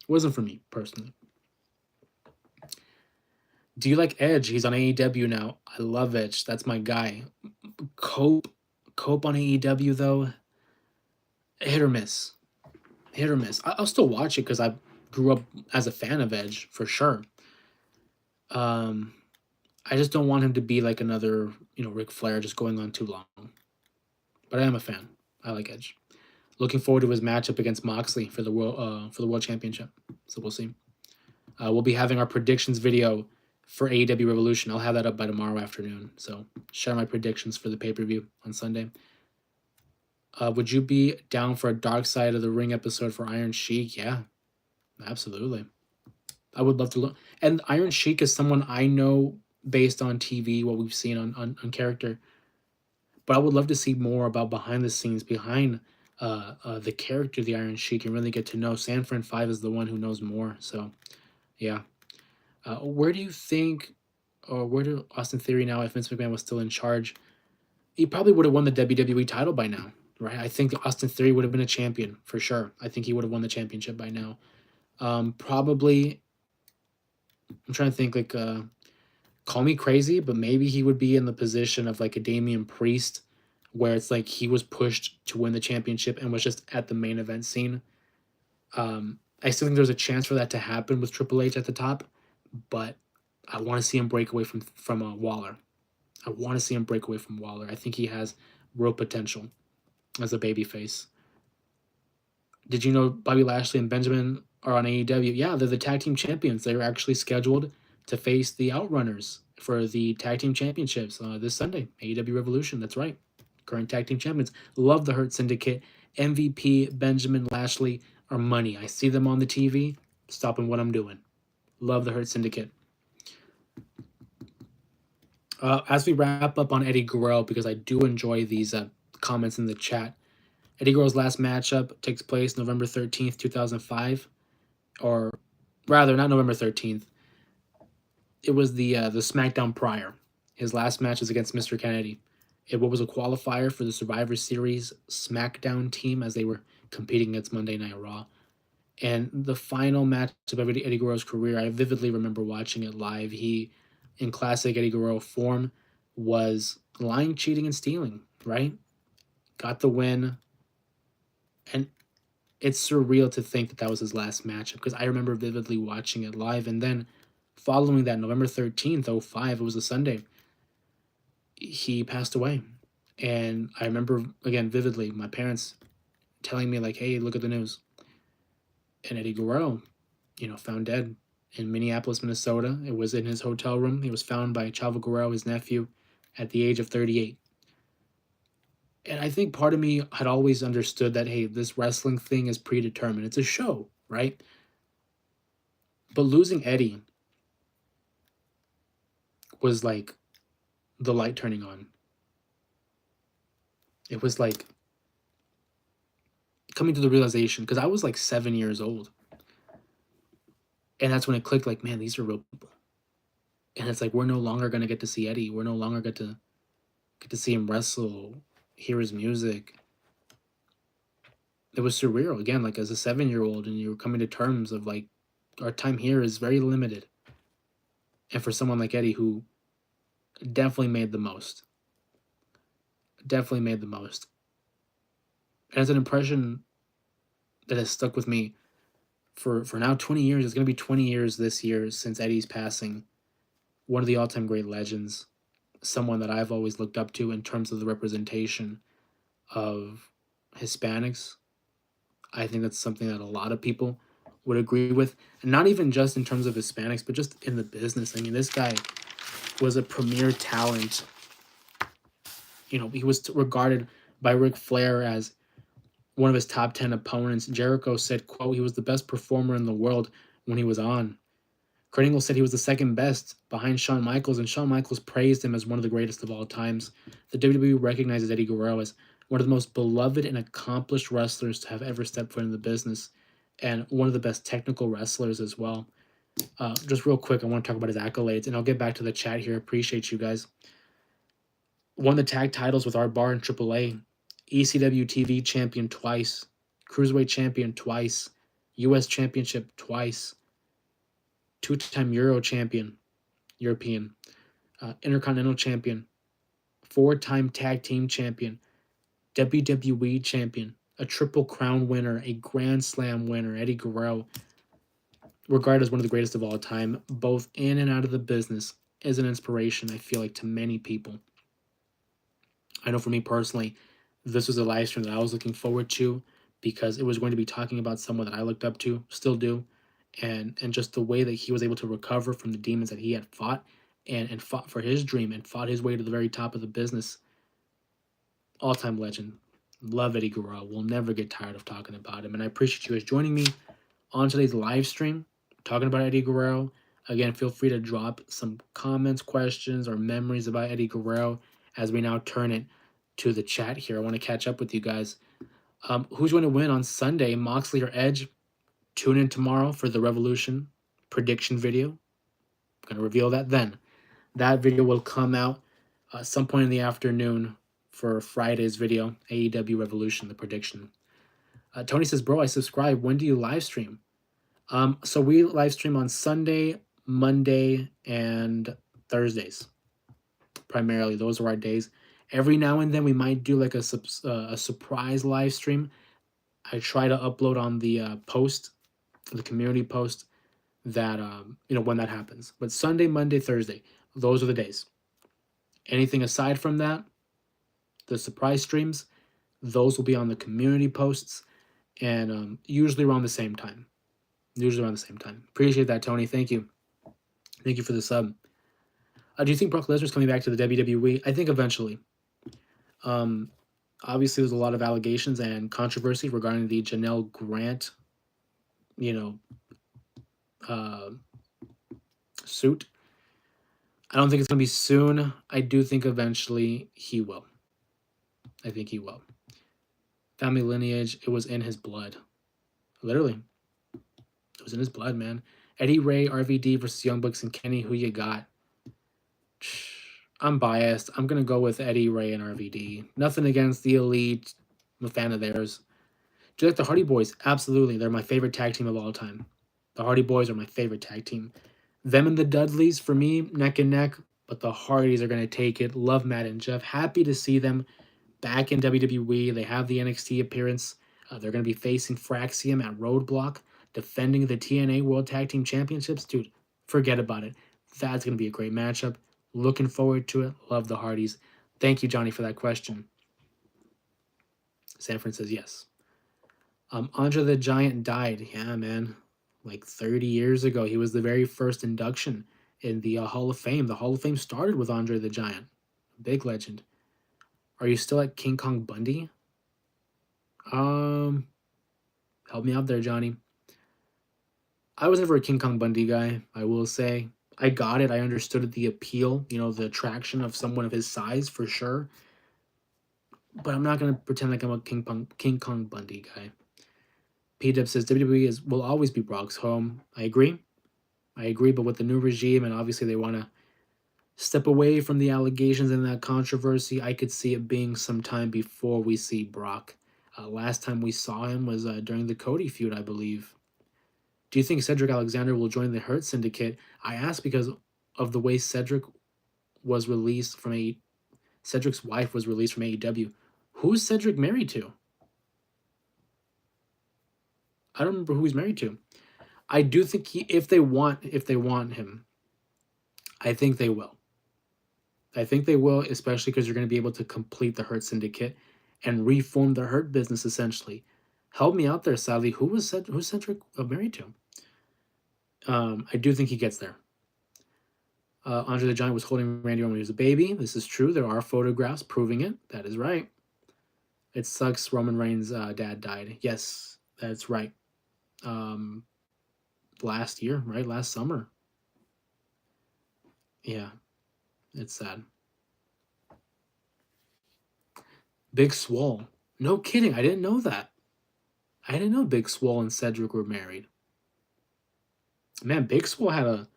[SPEAKER 1] wasn't for me personally. Do you like Edge? He's on AEW now. I love Edge. That's my guy. Cope, Cope on AEW though, hit or miss. Hit or miss. I'll still watch it because I grew up as a fan of Edge for sure. Um, I just don't want him to be like another, Ric Flair just going on too long. But I am a fan. I like Edge. Looking forward to his matchup against Moxley for the world championship. So we'll see. We'll be having our predictions video for AEW Revolution. I'll have that up by tomorrow afternoon. So share my predictions for the pay-per-view on Sunday. Would you be down for a Dark Side of the Ring episode for Iron Sheik? Yeah, absolutely. I would love to look. And Iron Sheik is someone I know based on TV, what we've seen on character. But I would love to see more about behind the scenes, behind the character of the Iron Sheik, and really get to know. Sanford 5 is the one who knows more. So, yeah. Where do you think, or where do Austin Theory now, if Vince McMahon was still in charge, he probably would have won the WWE title by now, right? I think Austin Theory would have been a champion for sure. I think he would have won the championship by now. Probably, I'm trying to think like, call me crazy, but maybe he would be in the position of like a Damian Priest, where it's like he was pushed to win the championship and was just at the main event scene. I still think there's a chance for that to happen with Triple H at the top, but I want to see him break away from Waller. I want to see him break away from Waller. I think he has real potential as a babyface. Did you know Bobby Lashley and Benjamin are on AEW? Yeah, they're the tag team champions. They're actually scheduled to face the Outrunners for the tag team championships this Sunday. AEW Revolution. That's right. Current tag team champions. Love the Hurt Syndicate. MVP, Benjamin, Lashley are money. I see them on the TV, stopping what I'm doing. Love the Hurt Syndicate. As we wrap up on Eddie Guerrero, because I do enjoy these comments in the chat, Eddie Guerrero's last matchup takes place November 13th, 2005. Or rather, not November 13th. It was the SmackDown prior. His last match is against Mr. Kennedy. What was a qualifier for the Survivor Series SmackDown team as they were competing against Monday Night Raw. And the final match of Eddie Guerrero's career, I vividly remember watching it live. He, in classic Eddie Guerrero form, was lying, cheating, and stealing, right? Got the win. And it's surreal to think that that was his last matchup because I remember vividly watching it live. And then following that, November 13th, 05, it was a Sunday, he passed away. And I remember, again, vividly, my parents telling me, like, hey, look at the news. And Eddie Guerrero, found dead in Minneapolis, Minnesota. It was in his hotel room. He was found by Chavo Guerrero, his nephew, at the age of 38. And I think part of me had always understood that, hey, this wrestling thing is predetermined. It's a show, right? But losing Eddie was like the light turning on. It was like coming to the realization, because I was like 7 years old. And that's when it clicked, like, man, these are real people. And it's like, we're no longer going to get to see Eddie. We're no longer get to see him wrestle, hear his music. It was surreal, again, like as a 7-year-old, and you were coming to terms of like, our time here is very limited. And for someone like Eddie, who definitely made the most, definitely made the most. And it's an impression that has stuck with me for now 20 years. It's going to be 20 years this year since Eddie's passing. One of the all-time great legends, someone that I've always looked up to in terms of the representation of Hispanics. I think that's something that a lot of people would agree with. And not even just in terms of Hispanics, but just in the business. I mean, this guy was a premier talent. You know, he was regarded by Ric Flair as one of his top 10 opponents. Jericho said, quote, he was the best performer in the world when he was on. Kurt Angle said he was the second best behind Shawn Michaels, and Shawn Michaels praised him as one of the greatest of all times. The WWE recognizes Eddie Guerrero as one of the most beloved and accomplished wrestlers to have ever stepped foot in the business, and one of the best technical wrestlers as well. Just real quick, I want to talk about his accolades, and I'll get back to the chat here. Appreciate you guys. Won the tag titles with Art Barr in AAA, ECW TV champion twice, Cruiserweight champion twice, US championship twice, two-time European, Intercontinental champion, four-time tag team champion, WWE champion, a Triple Crown winner, a Grand Slam winner. Eddie Guerrero, regarded as one of the greatest of all time, both in and out of the business, is an inspiration, I feel like, to many people. I know for me personally, this was a live stream that I was looking forward to because it was going to be talking about someone that I looked up to, still do, and just the way that he was able to recover from the demons that he had fought and fought for his dream and fought his way to the very top of the business. All-time legend. Love Eddie Guerrero. We'll never get tired of talking about him. And I appreciate you guys joining me on today's live stream, talking about Eddie Guerrero. Again, feel free to drop some comments, questions, or memories about Eddie Guerrero as we now turn it to the chat here. I want to catch up with you guys. Who's going to win on Sunday, Moxley or Edge? Tune in tomorrow for the Revolution prediction video. I'm going to reveal that then. That video will come out some point in the afternoon for Friday's video, AEW Revolution, the prediction. Tony says, bro, I subscribe. When do you live stream? So we live stream on Sunday, Monday, and Thursdays. Primarily, those are our days. Every now and then we might do like a surprise live stream. I try to upload on the post, the community post, that when that happens. But Sunday, Monday, Thursday, those are the days. Anything aside from that, the surprise streams, those will be on the community posts, and usually around the same time. Appreciate that, Tony. Thank you for the sub. Do you think Brock Lesnar's coming back to the WWE? I think eventually. Obviously, there's a lot of allegations and controversy regarding the Janelle Grant, suit. I don't think it's going to be soon. I do think eventually he will. I think he will. Family lineage, it was in his blood. Literally. It was in his blood, man. Eddie Ray, RVD versus Young Bucks and Kenny, who you got? I'm biased. I'm going to go with Eddie Ray and RVD. Nothing against the Elite. I'm a fan of theirs. Do you like the Hardy Boys? Absolutely. They're my favorite tag team of all time. The Hardy Boys are my favorite tag team. Them and the Dudleys, for me, neck and neck. But the Hardys are going to take it. Love Matt and Jeff. Happy to see them back in WWE. They have the NXT appearance. They're going to be facing Fraxium at Roadblock, defending the TNA World Tag Team Championships. Dude, forget about it. That's going to be a great matchup. Looking forward to it. Love the Hardys. Thank you, Johnny, for that question. Sanford says yes. Andre the Giant died. Yeah, man. Like 30 years ago. He was the very first induction in the Hall of Fame. The Hall of Fame started with Andre the Giant. Big legend. Are you still at King Kong Bundy? Um, Help me out there, Johnny. I was never a King Kong Bundy guy, I will say. I got it. I understood the appeal, the attraction of someone of his size for sure. But I'm not gonna pretend like I'm a King Kong Bundy guy. P Dub says WWE will always be Brock's home. I agree. I agree, but with the new regime and obviously they want to step away from the allegations and that controversy, I could see it being some time before we see Brock. Last time we saw him was during the Cody feud, I believe. Do you think Cedric Alexander will join the Hurt Syndicate? I asked because of the way was released from a Cedric's wife was released from AEW. Who's Cedric married to? I don't remember who he's married to. I do think if they want him, I think they will. I think they will, especially because you're going to be able to complete the Hurt Syndicate and reform the Hurt business essentially. Help me out there, Sally. Who's Cedric married to? I do think he gets there. Andre the Giant was holding Randy Orton when he was a baby. This is true. There are photographs proving it. That is right. It sucks Roman Reigns' dad died. Yes, that's right. Last year, right? Last summer. Yeah, it's sad. Big Swole. No kidding. I didn't know that. I didn't know Big Swole and Cedric were married. Man, Big Swole had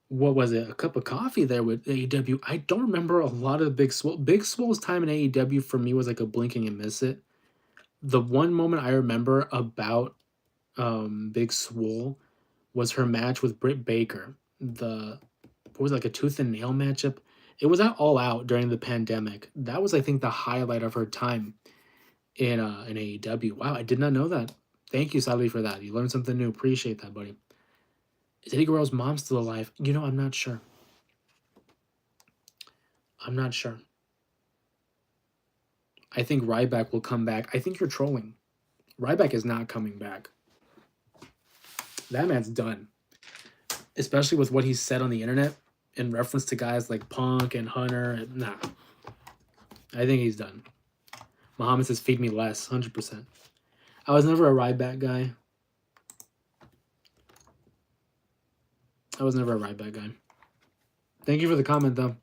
[SPEAKER 1] what was it? A cup of coffee there with AEW. I don't remember a lot of Big Swole. Big Swole's time in AEW for me was like a blinking and miss it. The one moment I remember about Big Swole was her match with Britt Baker. What was it, like a tooth and nail matchup? It was at All Out during the pandemic. That was, I think, the highlight of her time in AEW. Wow, I did not know that. Thank you, Sally, for that. You learned something new. Appreciate that, buddy. Is Eddie Guerrero's mom still alive? I'm not sure. I'm not sure. I think Ryback will come back. I think you're trolling. Ryback is not coming back. That man's done. Especially with what he's said on the internet in reference to guys like Punk and Hunter. Nah. I think he's done. Muhammad says, feed me less. 100%. I was never a Ryback guy. Thank you for the comment, though.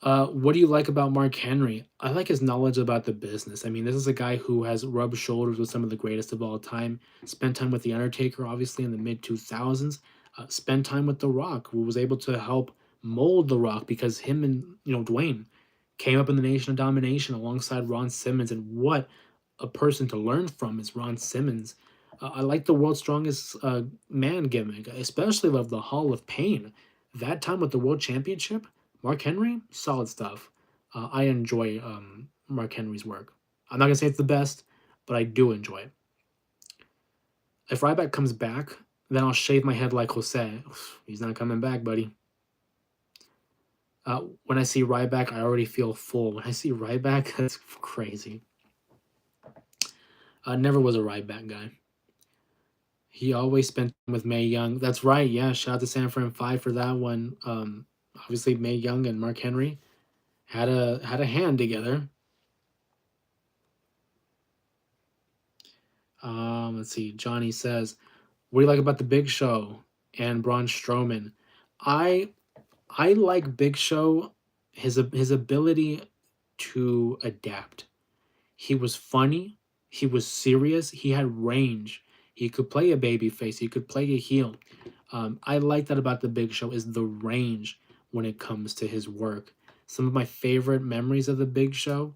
[SPEAKER 1] What do you like about Mark Henry? I like his knowledge about the business. I mean, this is a guy who has rubbed shoulders with some of the greatest of all time. Spent time with The Undertaker, obviously, in the mid-2000s. Spent time with The Rock, who was able to help mold The Rock because him and, Dwayne came up in the Nation of Domination alongside Ron Simmons. And what a person to learn from is Ron Simmons. I like the World's Strongest Man gimmick. I especially love the Hall of Pain. That time with the World Championship, Mark Henry, solid stuff. I enjoy Mark Henry's work. I'm not going to say it's the best, but I do enjoy it. If Ryback comes back, then I'll shave my head like Jose. He's not coming back, buddy. When I see Ryback, I already feel full. When I see Ryback, that's crazy. Never was a Ryback guy. He always spent time with Mae Young. That's right, yeah. Shout out to San Fran 5 for that one. Obviously, Mae Young and Mark Henry had a hand together. Let's see. Johnny says, "What do you like about the Big Show and Braun Strowman?" I like Big Show. His ability to adapt. He was funny. He was serious. He had range. He could play a baby face. He could play a heel. I like that about the Big Show is the range when it comes to his work. Some of my favorite memories of the Big Show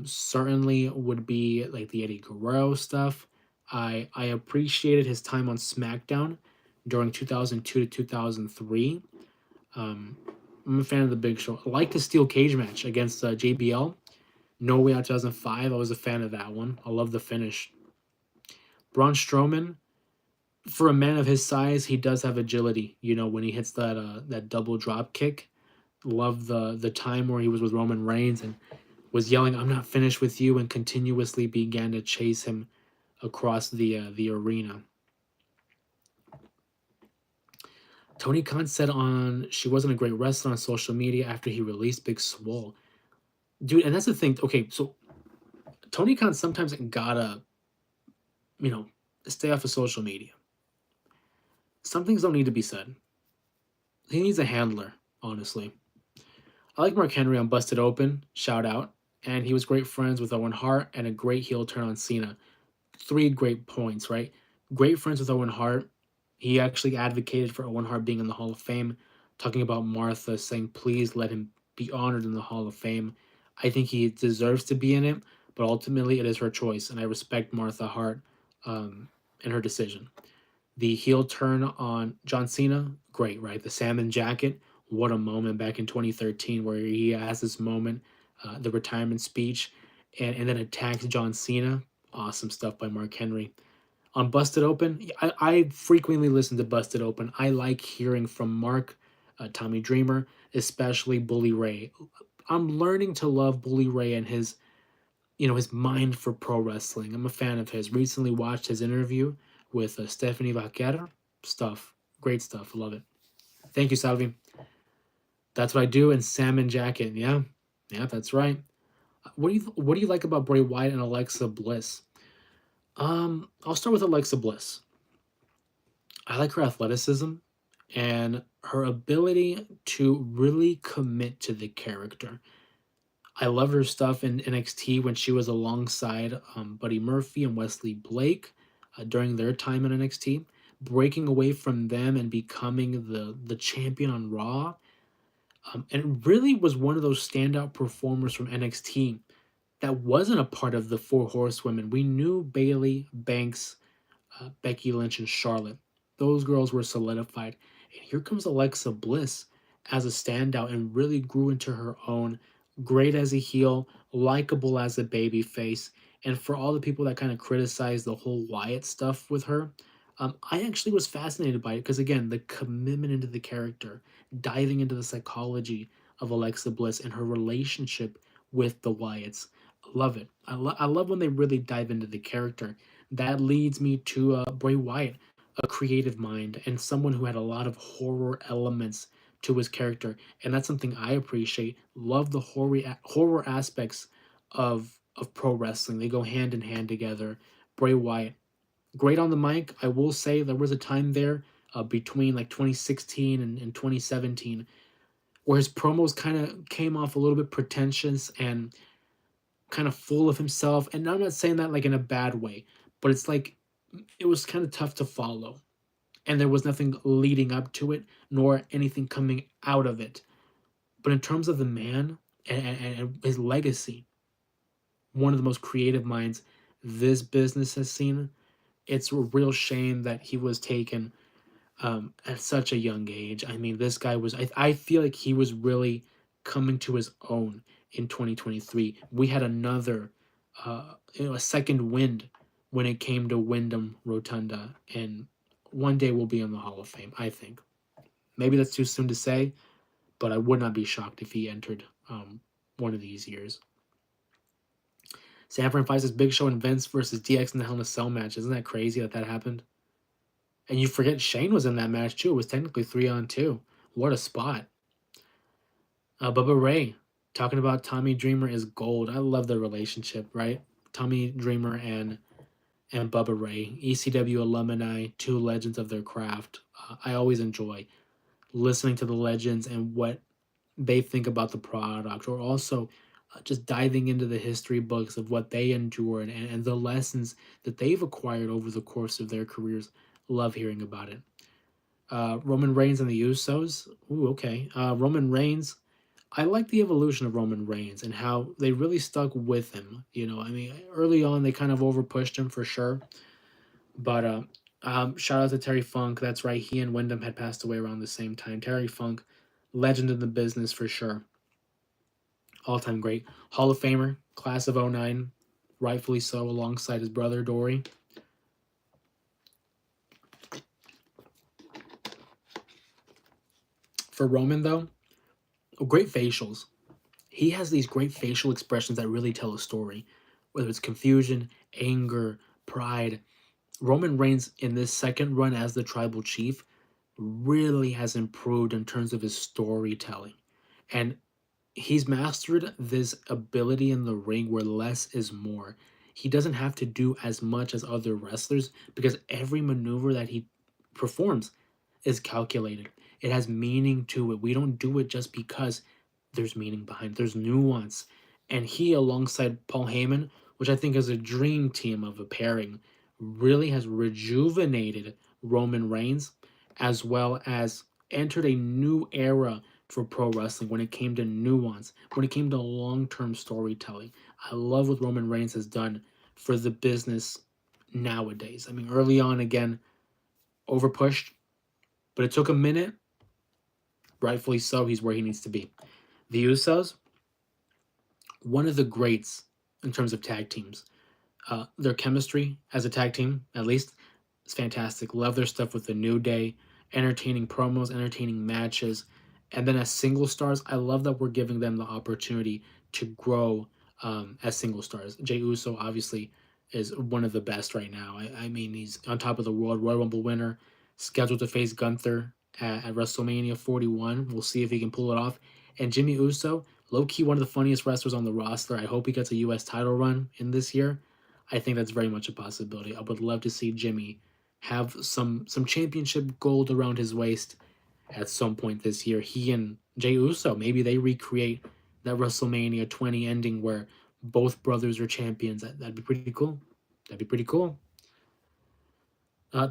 [SPEAKER 1] certainly would be like the Eddie Guerrero stuff. I appreciated his time on SmackDown during 2002 to 2003. I'm a fan of the Big Show. I like the steel cage match against JBL. No Way Out 2005. I was a fan of that one. I love the finish. Braun Strowman, for a man of his size, he does have agility. When he hits that double drop kick. Love the time where he was with Roman Reigns and was yelling, "I'm not finished with you," and continuously began to chase him across the arena. Tony Khan said she wasn't a great wrestler on social media after he released Big Swole. dude. And that's the thing. Okay, so Tony Khan sometimes gotta, you know, stay off of social media. Some things don't need to be said. He needs a handler, honestly. I like Mark Henry on Busted Open, shout out. And he was great friends with Owen Hart and a great heel turn on Cena. Three great points, right? Great friends with Owen Hart. He actually advocated for Owen Hart being in the Hall of Fame, talking about Martha, saying, please let him be honored in the Hall of Fame. I think he deserves to be in it, but ultimately it is her choice, and I respect Martha Hart and her decision. The heel turn on John Cena, great, right? The salmon jacket, what a moment back in 2013 where he has this moment, the retirement speech, and then attacks John Cena. Awesome stuff by Mark Henry. On Busted Open, I frequently listen to Busted Open. I like hearing from Mark, Tommy Dreamer, especially Bully Ray. I'm learning to love Bully Ray and his, his mind for pro wrestling. I'm a fan of his. Recently watched his interview with Stephanie Vaquera. Stuff, great stuff. Love it. Thank you, Salvi. That's what I do in Salmon Jacket. Yeah, yeah, that's right. What do you like about Bray Wyatt and Alexa Bliss? I'll start with Alexa Bliss. I like her athleticism and her ability to really commit to the character. I love her stuff in NXT when she was alongside Buddy Murphy and Wesley Blake during their time in NXT, breaking away from them and becoming the champion on Raw. And it really was one of those standout performers from NXT that wasn't a part of the Four Horsewomen. We knew Bailey, Banks, Becky Lynch, and Charlotte. Those girls were solidified. And here comes Alexa Bliss as a standout and really grew into her own. Great as a heel, likable as a baby face. And for all the people that kind of criticize the whole Wyatt stuff with her, I actually was fascinated by it because, again, the commitment into the character, diving into the psychology of Alexa Bliss and her relationship with the Wyatts. Love it. I love when they really dive into the character. That leads me to Bray Wyatt, a creative mind and someone who had a lot of horror elements to his character, and that's something I appreciate. Love the horror aspects of pro wrestling. They go hand in hand together. Bray Wyatt, great on the mic. I will say there was a time there between like 2016 and 2017 where his promos kind of came off a little bit pretentious and kind of full of himself. And I'm not saying that like in a bad way, but it's like it was kind of tough to follow. And there was nothing leading up to it, nor anything coming out of it. But in terms of the man and his legacy, one of the most creative minds this business has seen, it's a real shame that he was taken at such a young age. I mean, this guy was, I feel like he was really coming to his own in 2023. We had another, a second wind when it came to Wyndham Rotunda. And one day we'll be in the Hall of Fame, I think. Maybe that's too soon to say, but I would not be shocked if he entered one of these years. Sanford fights his Big Show and Vince versus DX in the Hell in a Cell match. Isn't that crazy that happened? And you forget Shane was in that match too. It was technically 3-on-2. What a spot. Bubba Ray talking about Tommy Dreamer is gold. I love their relationship, right? Tommy Dreamer and Bubba Ray, ECW alumni, two legends of their craft. I always enjoy listening to the legends and what they think about the product, or also just diving into the history books of what they endured and the lessons that they've acquired over the course of their careers. Love hearing about it. Roman Reigns and the Usos. Ooh, okay. Roman Reigns. I like the evolution of Roman Reigns and how they really stuck with him. I mean, early on they kind of overpushed him for sure, but shout out to Terry Funk. That's right. He and Wyndham had passed away around the same time. Terry Funk, legend in the business for sure. All time great. Hall of Famer, class of '09, rightfully so, alongside his brother Dory. For Roman, though, great facials. He has these great facial expressions that really tell a story, whether it's confusion, anger, pride. Roman Reigns in this second run as the tribal chief really has improved in terms of his storytelling. And He's mastered this ability in the ring where less is more. He doesn't have to do as much as other wrestlers because every maneuver that he performs is calculated. It has meaning to it. We don't do it just because there's meaning behind it. There's nuance. And he, alongside Paul Heyman, which I think is a dream team of a pairing, really has rejuvenated Roman Reigns as well as entered a new era for pro wrestling when it came to nuance, when it came to long term storytelling. I love what Roman Reigns has done for the business nowadays. I mean, early on, again, overpushed, but it took a minute. Rightfully so, he's where he needs to be. The Usos, one of the greats in terms of tag teams. Their chemistry as a tag team, at least, is fantastic. Love their stuff with the New Day, entertaining promos, entertaining matches. And then as single stars, I love that we're giving them the opportunity to grow as single stars. Jey Uso obviously is one of the best right now. I mean, he's on top of the world, Royal Rumble winner, scheduled to face Gunther at WrestleMania 41. We'll see if he can pull it off. And Jimmy Uso, low key one of the funniest wrestlers on the roster. I hope he gets a U.S. title run in this year. I think that's very much a possibility. I would love to see Jimmy have some championship gold around his waist at some point this year. He and Jey Uso, maybe they recreate that WrestleMania 20 ending where both brothers are champions. That'd be pretty cool. That'd be pretty cool.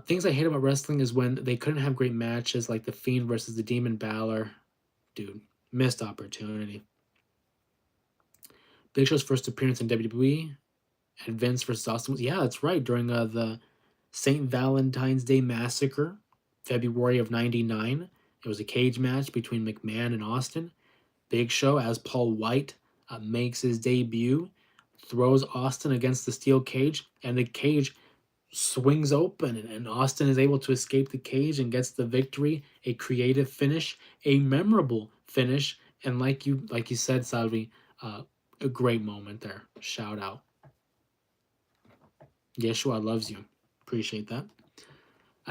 [SPEAKER 1] Things I hate about wrestling is when they couldn't have great matches like The Fiend versus the Demon Balor. Dude, missed opportunity. Big Show's first appearance in WWE at Vince versus Austin. Yeah, that's right. During the St. Valentine's Day Massacre, February of '99. It was a cage match between McMahon and Austin. Big Show, as Paul White makes his debut, throws Austin against the steel cage, and the cage swings open, and Austin is able to escape the cage and gets the victory. A creative finish, a memorable finish, and like you said, Salvi, a great moment there. Shout out. Yeshua loves you. Appreciate that.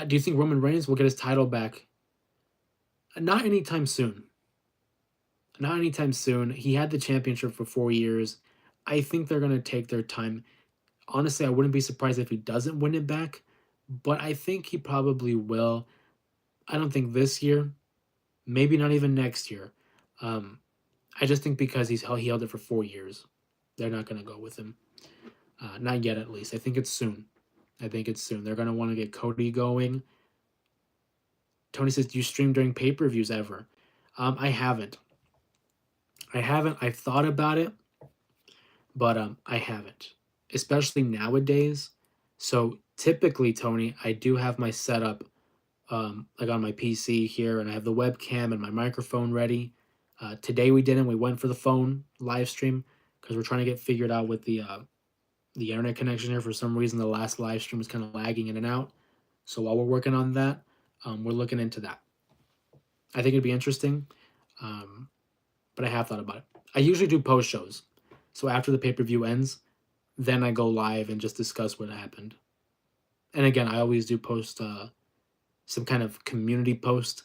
[SPEAKER 1] Do you think Roman Reigns will get his title back? Not anytime soon. Not anytime soon. He had the championship for 4 years. I think they're going to take their time. Honestly, I wouldn't be surprised if he doesn't win it back, but I think he probably will. I don't think this year, maybe not even next year. Um, I just think because he held it for 4 years, they're not going to go with him. Not yet, at least. I think it's soon. They're going to want to get Cody going. Tony says, do you stream during pay-per-views ever? I haven't. I've thought about it, but I haven't. Especially nowadays. So typically, Tony, I do have my setup like on my PC here, and I have the webcam and my microphone ready. Today we didn't. We went for the phone live stream because we're trying to get figured out with the internet connection here. For some reason, the last live stream was kind of lagging in and out. So while we're working on that, we're looking into that. I think it'd be interesting, but I have thought about it. I usually do post shows. So after the pay-per-view ends, then I go live and just discuss what happened. And again, I always do post some kind of community post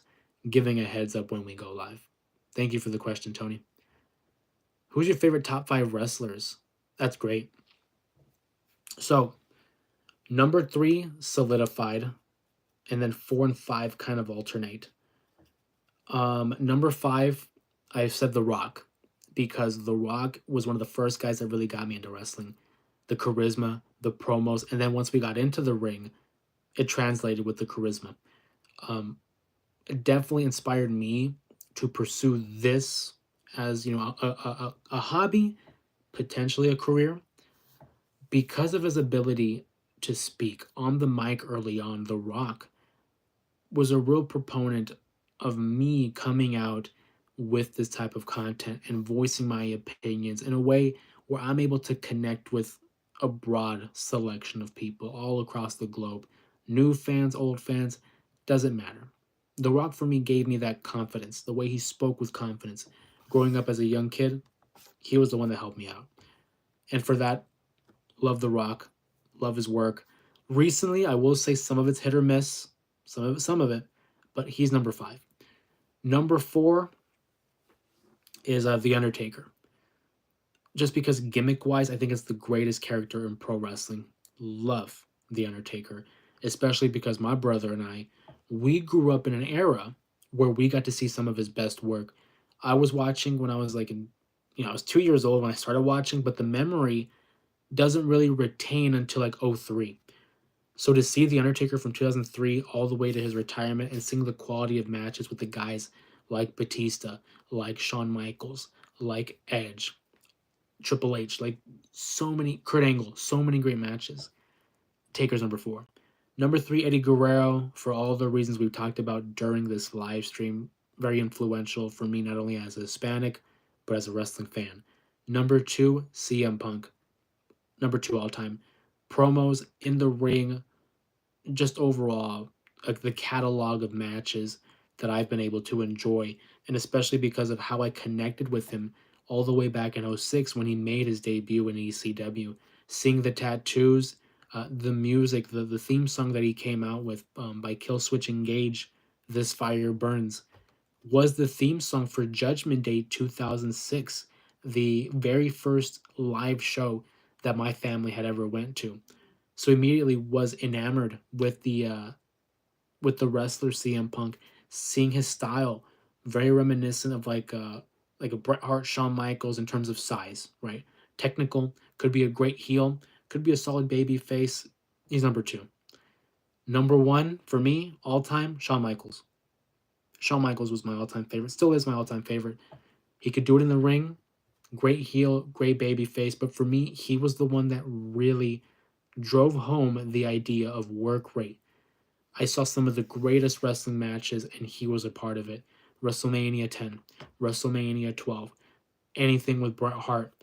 [SPEAKER 1] giving a heads up when we go live. Thank you for the question, Tony. Who's your favorite top 5 wrestlers? That's great. So, number 3 solidified, and then 4 and 5 kind of alternate. Number 5, I've said The Rock, because The Rock was one of the first guys that really got me into wrestling. The charisma, the promos, and then once we got into the ring, it translated with the charisma. It definitely inspired me to pursue this as a hobby, potentially a career, because of his ability to speak on the mic early on. The Rock was a real proponent of me coming out with this type of content and voicing my opinions in a way where I'm able to connect with a broad selection of people all across the globe. New fans, old fans, doesn't matter. The Rock for me gave me that confidence, the way he spoke with confidence. Growing up as a young kid, he was the one that helped me out. And for that, love The Rock, love his work. Recently, I will say some of it's hit or miss, some of it, but he's number 5. Number 4, is The Undertaker. Just because gimmick wise, I think it's the greatest character in pro wrestling. Love The Undertaker, especially because my brother and I, we grew up in an era where we got to see some of his best work. I was watching when I was like I was 2 years old when I started watching, but the memory doesn't really retain until like '03. So to see The Undertaker from 2003 all the way to his retirement and seeing the quality of matches with the guys like Batista, like Shawn Michaels, like Edge, Triple H, like so many, Kurt Angle, so many great matches. Taker's number four. Number three, Eddie Guerrero, for all the reasons we've talked about during this live stream. Very influential for me, not only as a Hispanic, but as a wrestling fan. Number two, CM Punk. Number two all time. Promos in the ring, just overall, like the catalog of matches that I've been able to enjoy, and especially because of how I connected with him all the way back in '06 when he made his debut in ECW. Seeing the tattoos, the music, the theme song that he came out with by Killswitch Engage, This Fire Burns, was the theme song for Judgment Day 2006, the very first live show that my family had ever went to. So immediately was enamored with the wrestler CM Punk, seeing his style very reminiscent of like a Bret Hart, Shawn Michaels in terms of size, right? Technical, could be a great heel, could be a solid baby face. He's number two. Number one for me, all time, Shawn Michaels. Shawn Michaels was my all time favorite, still is my all time favorite. He could do it in the ring, great heel, great baby face, but for me, he was the one that really drove home the idea of work rate. I saw some of the greatest wrestling matches, and he was a part of it. WrestleMania 10, WrestleMania 12, anything with Bret Hart,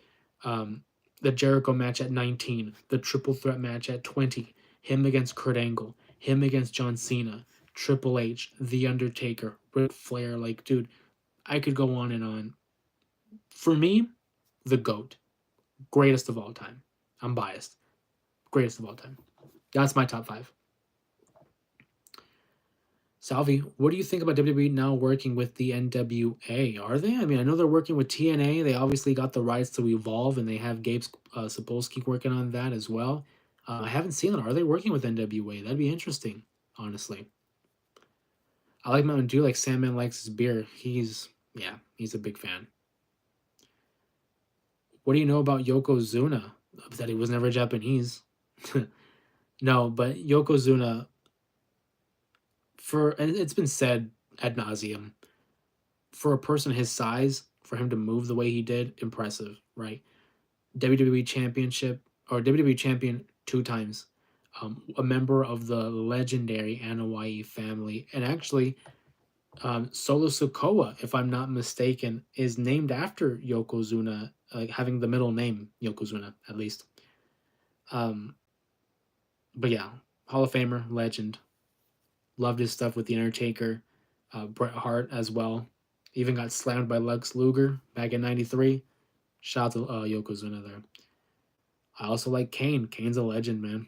[SPEAKER 1] the Jericho match at 19, the triple threat match at 20, him against Kurt Angle, him against John Cena, Triple H, The Undertaker, Ric Flair. Like, dude, I could go on and on. For me, the GOAT. Greatest of all time. I'm biased. Greatest of all time. That's my top five. Salvi, what do you think about WWE now working with the NWA? Are they? I mean, I know they're working with TNA. They obviously got the rights to Evolve, and they have Gabe Sapolsky working on that as well. I haven't seen it. Are they working with NWA? That'd be interesting, honestly. I like Mountain Dew like Sandman likes his beer. He's a big fan. What do you know about Yokozuna? That he was never Japanese. No, but Yokozuna, and it's been said ad nauseum, for a person his size, for him to move the way he did, impressive, right? WWE Championship or WWE Champion two times, a member of the legendary Anoa'i family, and actually, Solo Sokoa, if I'm not mistaken, is named after Yokozuna, like having the middle name Yokozuna at least. Um, but yeah, Hall of Famer, legend. Loved his stuff with the Undertaker, Bret Hart as well. Even got slammed by Lex Luger back in '93. Shout out to Yokozuna there. I also like Kane. Kane's a legend, man.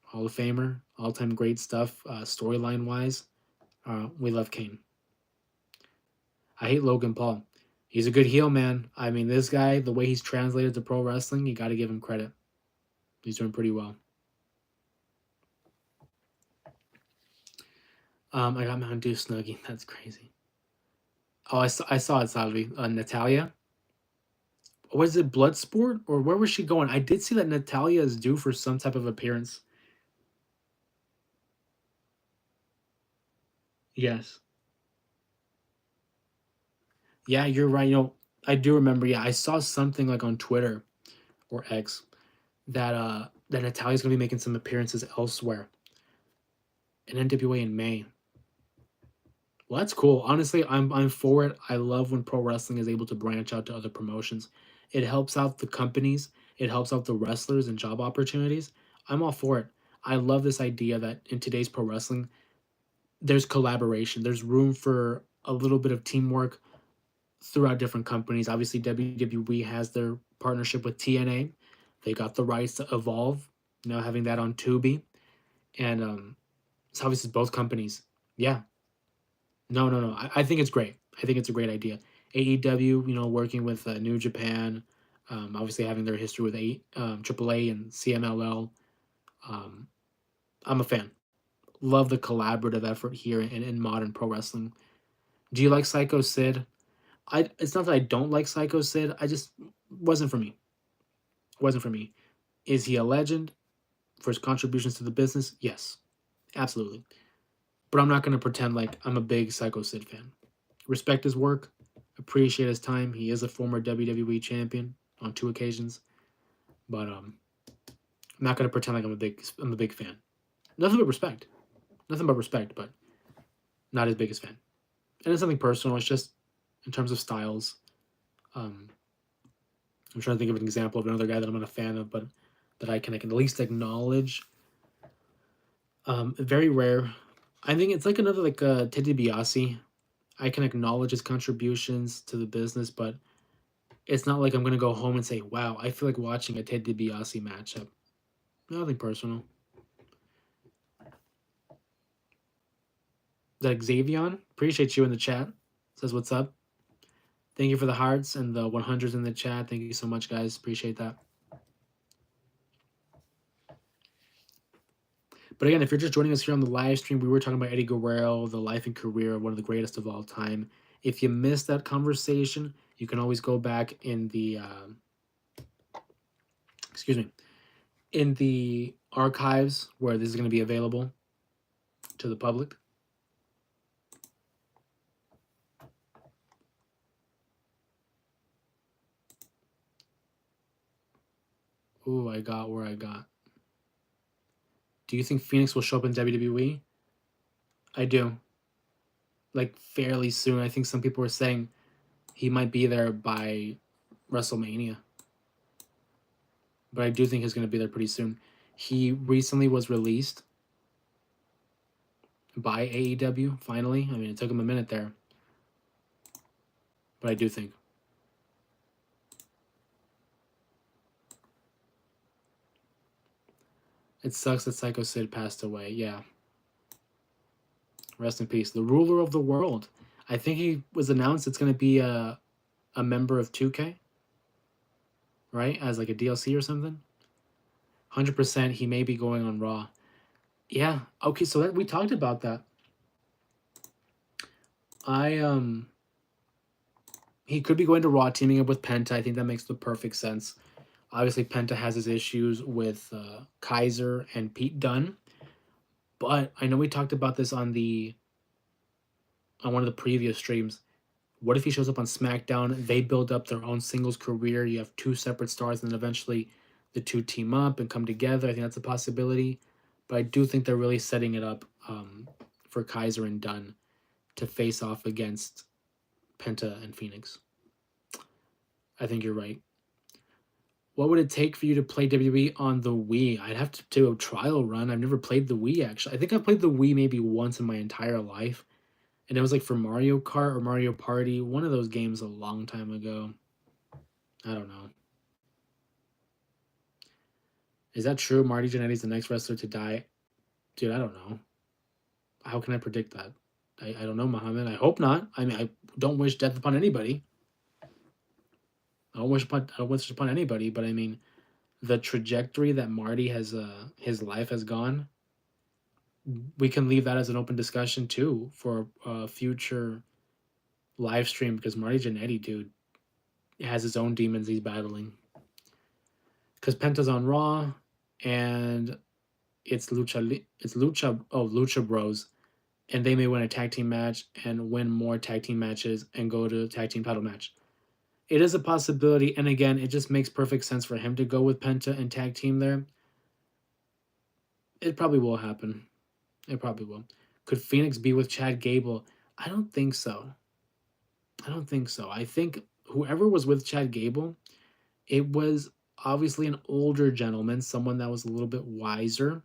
[SPEAKER 1] Hall of Famer, all time great stuff, storyline wise. We love Kane. I hate Logan Paul. He's a good heel, man. I mean, this guy, the way he's translated to pro wrestling, you got to give him credit. He's doing pretty well. I got Mountain Dew Snuggie. That's crazy. Oh, I saw it, Salvi. Natalia. Was it Bloodsport or where was she going? I did see that Natalia is due for some type of appearance. Yes. Yeah, you're right. I do remember. Yeah, I saw something like on Twitter or X that Natalia's gonna be making some appearances elsewhere in NWA in May. Well, that's cool. Honestly, I'm for it. I love when pro wrestling is able to branch out to other promotions. It helps out the companies. It helps out the wrestlers and job opportunities. I'm all for it. I love this idea that in today's pro wrestling, there's collaboration. There's room for a little bit of teamwork throughout different companies. Obviously, WWE has their partnership with TNA. They got the rights to Evolve, having that on Tubi. And it's obviously both companies. Yeah. No, no, no. I think it's great. I think it's a great idea. AEW, working with New Japan, obviously having their history with AAA and CMLL. Um, I'm a fan. Love the collaborative effort here in modern pro wrestling. Do you like Psycho Sid? It's not that I don't like Psycho Sid. I just wasn't for me. Wasn't for me. Is he a legend for his contributions to the business? Yes, absolutely. But I'm not going to pretend like I'm a big Psycho Sid fan. Respect his work, appreciate his time. He is a former WWE champion on 2 occasions, but I'm not going to pretend like I'm a big fan. Nothing but respect, but not his biggest fan. And it's something personal. It's just in terms of styles. Um, I'm trying to think of an example of another guy that I'm not a fan of, but that I can at least acknowledge. Very rare. I think it's like another like Ted DiBiase. I can acknowledge his contributions to the business, but it's not like I'm gonna go home and say, "Wow, I feel like watching a Ted DiBiase matchup." Nothing personal. Is that Xavion? Appreciate you in the chat. Says what's up. Thank you for the hearts and the 100s in the chat. Thank you so much, guys. Appreciate that. But again, if you're just joining us here on the live stream, we were talking about Eddie Guerrero, the life and career of one of the greatest of all time. If you missed that conversation, you can always go back in the in the archives where this is going to be available to the public. Ooh, I got where I got. Do you think Phoenix will show up in WWE? I do. Like fairly soon. I think some people were saying he might be there by WrestleMania. But I do think he's going to be there pretty soon. He recently was released by AEW, finally. I mean, it took him a minute there. But I do think. It sucks that Psycho Sid passed away. Yeah. Rest in peace. The ruler of the world. I think he was announced it's going to be a member of 2K, right? As like a DLC or something. 100% he may be going on Raw. Yeah. Okay, so we talked about that. He could be going to Raw, teaming up with Penta. I think that makes the perfect sense. Obviously, Penta has his issues with Kaiser and Pete Dunne. But I know we talked about this on one of the previous streams. What if he shows up on SmackDown? They build up their own singles career. You have 2 separate stars, and then eventually the two team up and come together. I think that's a possibility. But I do think they're really setting it up for Kaiser and Dunne to face off against Penta and Phoenix. I think you're right. What would it take for you to play WWE on the Wii? I'd have to do a trial run. I've never played the Wii, actually. I think I've played the Wii maybe once in my entire life. And it was like for Mario Kart or Mario Party. One of those games a long time ago. I don't know. Is that true? Marty Jannetty's the next wrestler to die? Dude, I don't know. How can I predict that? I don't know, Muhammad. I hope not. I mean, I don't wish death upon anybody. I don't wish upon anybody, but I mean, the trajectory that Marty has his life has gone, we can leave that as an open discussion too for a future live stream, because Marty Jannetty, dude, has his own demons he's battling. Because Penta's on Raw, and it's Lucha Bros, and they may win a tag team match and win more tag team matches and go to a tag team title match. It is a possibility, and again, it just makes perfect sense for him to go with Penta and tag team there. It probably will happen. It probably will. Could Phoenix be with Chad Gable? I don't think so. I think whoever was with Chad Gable, it was obviously an older gentleman, someone that was a little bit wiser.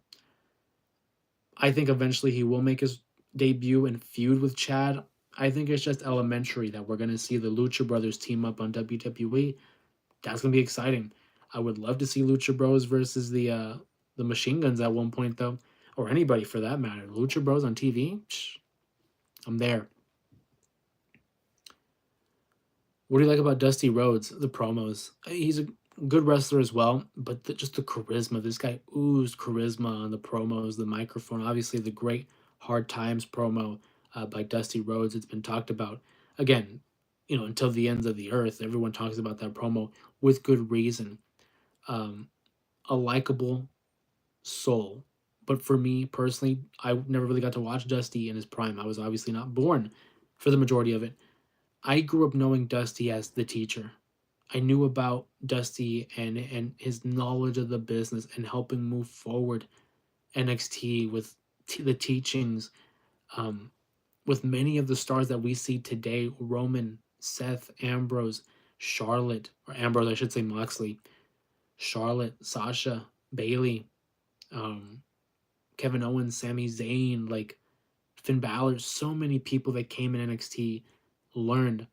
[SPEAKER 1] I think eventually he will make his debut and feud with Chad. I think it's just elementary that we're going to see the Lucha Brothers team up on WWE. That's going to be exciting. I would love to see Lucha Bros versus the Machine Guns at one point, though, or anybody for that matter. Lucha Bros on TV, I'm there. What do you like about Dusty Rhodes? The promos. He's a good wrestler as well, but just the charisma. This guy oozed charisma on the promos, the microphone. Obviously, the great Hard Times promo by Dusty Rhodes. It's been talked about again, until the ends of the earth. Everyone talks about that promo with good reason. Um, a likable soul. But for me personally, I never really got to watch Dusty in his prime. I was obviously not born for the majority of it. I grew up knowing Dusty as the teacher. I knew about Dusty and his knowledge of the business and helping move forward NXT with the teachings, um, with many of the stars that we see today: Roman, Seth, Ambrose, Charlotte, or Ambrose, I should say Moxley, Charlotte, Sasha, Bailey, um, Kevin Owens, Sami Zayn, like Finn Balor. So many people that came in NXT learned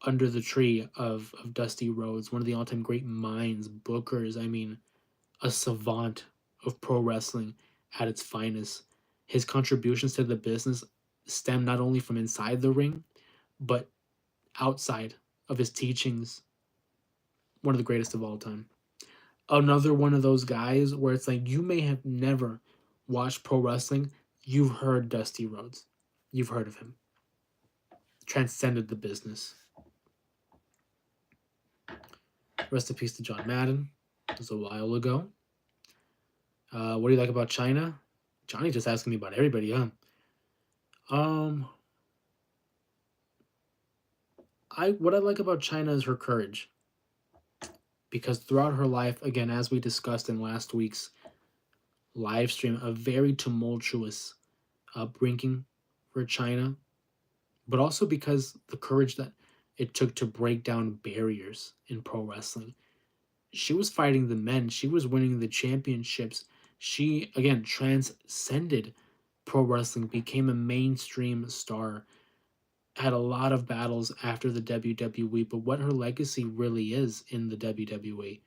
[SPEAKER 1] under the tree of Dusty Rhodes, one of the all time great minds, bookers. I mean, a savant of pro wrestling at its finest. His contributions to the business stem not only from inside the ring, but outside of his teachings. One of the greatest of all time. Another one of those guys where it's like you may have never watched pro wrestling, you've heard Dusty Rhodes. You've heard of him. Transcended the business. Rest in peace to John Madden. It was a while ago. What do you like about China? Johnny just asking me about everybody, huh? What I like about China is her courage. Because throughout her life, again, as we discussed in last week's live stream, a very tumultuous upbringing for China, but also because the courage that it took to break down barriers in pro wrestling. She was fighting the men, she was winning the championships. She, again, transcended pro wrestling, became a mainstream star, had a lot of battles after the WWE, but what her legacy really is in the WWE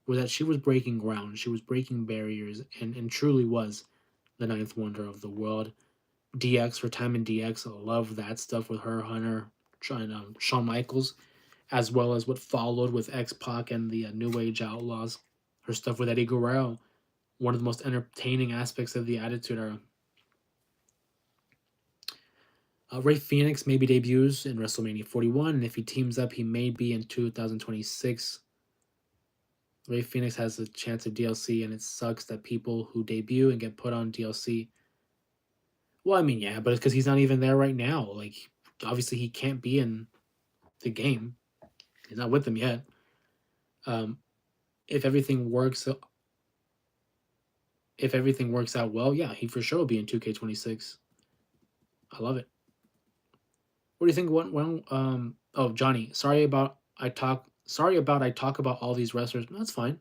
[SPEAKER 1] was that she was breaking ground, she was breaking barriers, and truly was the ninth wonder of the world. DX for time in DX, I love that stuff with her, Hunter, Shawn Michaels, as well as what followed with X Pac and the New Age Outlaws. Her stuff with Eddie Guerrero, one of the most entertaining aspects of the Attitude Era. Rey Fenix maybe debuts in WrestleMania 41, and if he teams up, he may be in 2026. Rey Fenix has a chance of DLC, and it sucks that people who debut and get put on DLC. Well, I mean, yeah, but it's because he's not even there right now. Like, obviously, he can't be in the game. He's not with them yet. Um, if everything works, out well, yeah, he for sure will be in 2K26. I love it. What do you think? Oh, Johnny, sorry about I talk about all these wrestlers. That's fine.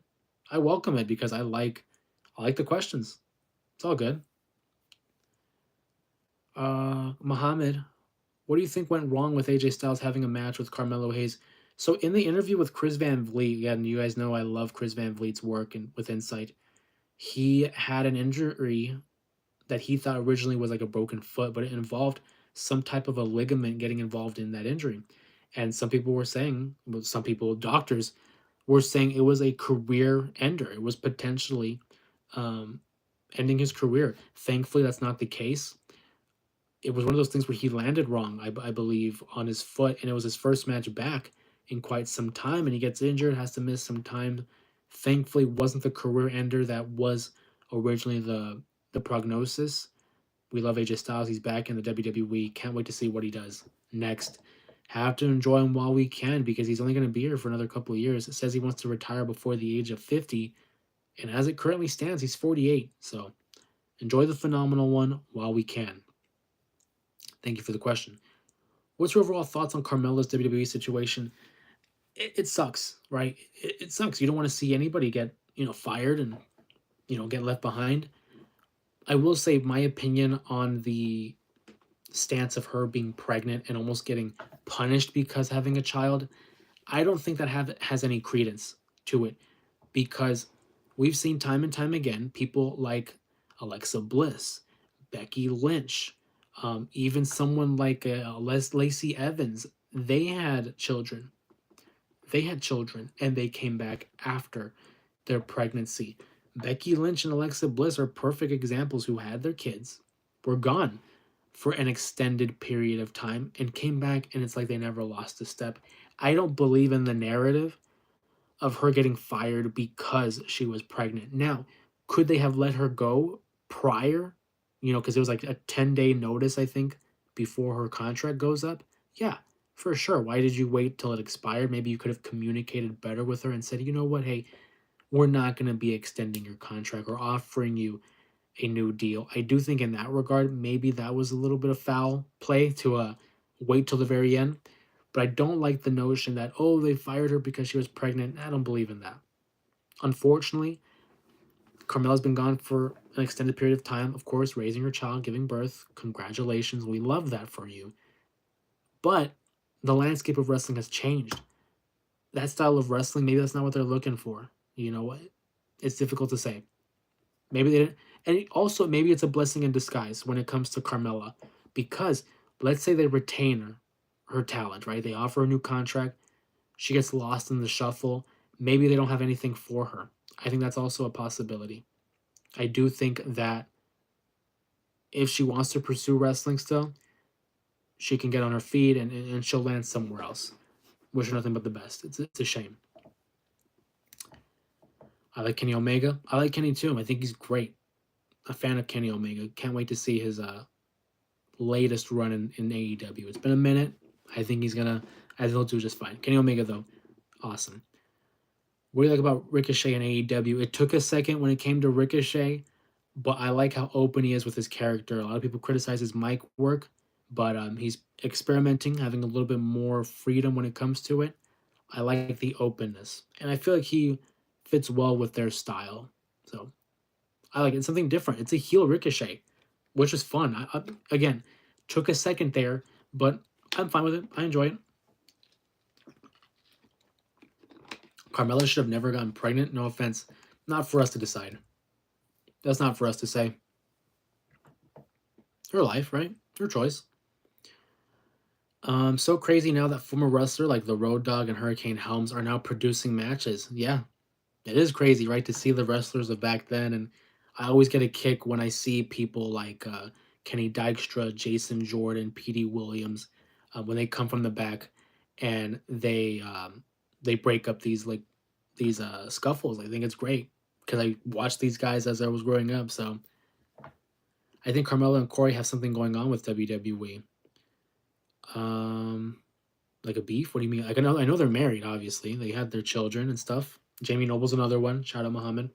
[SPEAKER 1] I welcome it because I like the questions. It's all good. Muhammad, what do you think went wrong with AJ Styles having a match with Carmelo Hayes? So in the interview with Chris Van Vliet, again, you guys know I love Chris Van Vliet's work and with Insight. He had an injury that he thought originally was like a broken foot, but it involved some type of a ligament getting involved in that injury. And some people were saying, well, some people, doctors, were saying it was a career ender. It was potentially ending his career. Thankfully, that's not the case. It was one of those things where he landed wrong, I believe, on his foot, and it was his first match back in quite some time, and he gets injured, has to miss some time. Thankfully, wasn't the career ender that was originally the prognosis. We love AJ Styles. He's back in the WWE. Can't wait to see what he does next. Have to enjoy him while we can because he's only going to be here for another couple of years. It says he wants to retire before the age of 50, and as it currently stands, he's 48. So enjoy the phenomenal one while we can. Thank you for the question. What's your overall thoughts on Carmelo's WWE situation? It sucks, right? It sucks. You don't want to see anybody get fired and get left behind. I will say my opinion on the stance of her being pregnant and almost getting punished because having a child. I don't think that has any credence to it because we've seen time and time again people like Alexa Bliss, Becky Lynch, even someone like Lacey Evans. They had children They had children and they came back after their pregnancy. Becky Lynch and Alexa Bliss are perfect examples who had their kids, were gone for an extended period of time, and came back, and it's like they never lost a step. I don't believe in the narrative of her getting fired because she was pregnant. Now, could they have let her go prior? Because it was like a 10-day notice, I think, before her contract goes up. Yeah, for sure. Why did you wait till it expired? Maybe you could have communicated better with her and said, you know what, hey, we're not going to be extending your contract or offering you a new deal. I do think in that regard, maybe that was a little bit of foul play to wait till the very end. But I don't like the notion that, oh, they fired her because she was pregnant. I don't believe in that. Unfortunately, Carmella's been gone for an extended period of time, of course, raising her child, giving birth. Congratulations. We love that for you. But the landscape of wrestling has changed. That style of wrestling, maybe that's not what they're looking for. You know what? It's difficult to say. Maybe they didn't. And also, maybe it's a blessing in disguise when it comes to Carmella. Because let's say they retain her talent, right? They offer a new contract. She gets lost in the shuffle. Maybe they don't have anything for her. I think that's also a possibility. I do think that if she wants to pursue wrestling still, she can get on her feet and she'll land somewhere else. Wish her nothing but the best. It's a shame. I like Kenny Omega. I like Kenny too. I think he's great. A fan of Kenny Omega. Can't wait to see his latest run in AEW. It's been a minute. I think he'll do just fine. Kenny Omega though, awesome. What do you like about Ricochet and AEW? It took a second when it came to Ricochet, but I like how open he is with his character. A lot of people criticize his mic work, but he's experimenting, having a little bit more freedom when it comes to it. I like the openness, and I feel like he fits well with their style. So I like it. It's something different. It's a heel Ricochet, which is fun. Again, took a second there, but I'm fine with it. I enjoy it. Carmella should have never gotten pregnant. No offense. Not for us to decide. That's not for us to say. Her life, right? Her choice. So crazy now that former wrestler like the Road Dogg and Hurricane Helms are now producing matches. Yeah, it is crazy, right, to see the wrestlers of back then. And I always get a kick when I see people like Kenny Dykstra, Jason Jordan, Petey Williams, when they come from the back and they break up these scuffles. I think it's great because I watched these guys as I was growing up. So I think Carmelo and Corey have something going on with WWE. Um, like a beef? What do you mean? Like I know they're married. Obviously, they had their children and stuff. Jamie Noble's another one. Shout out Muhammad.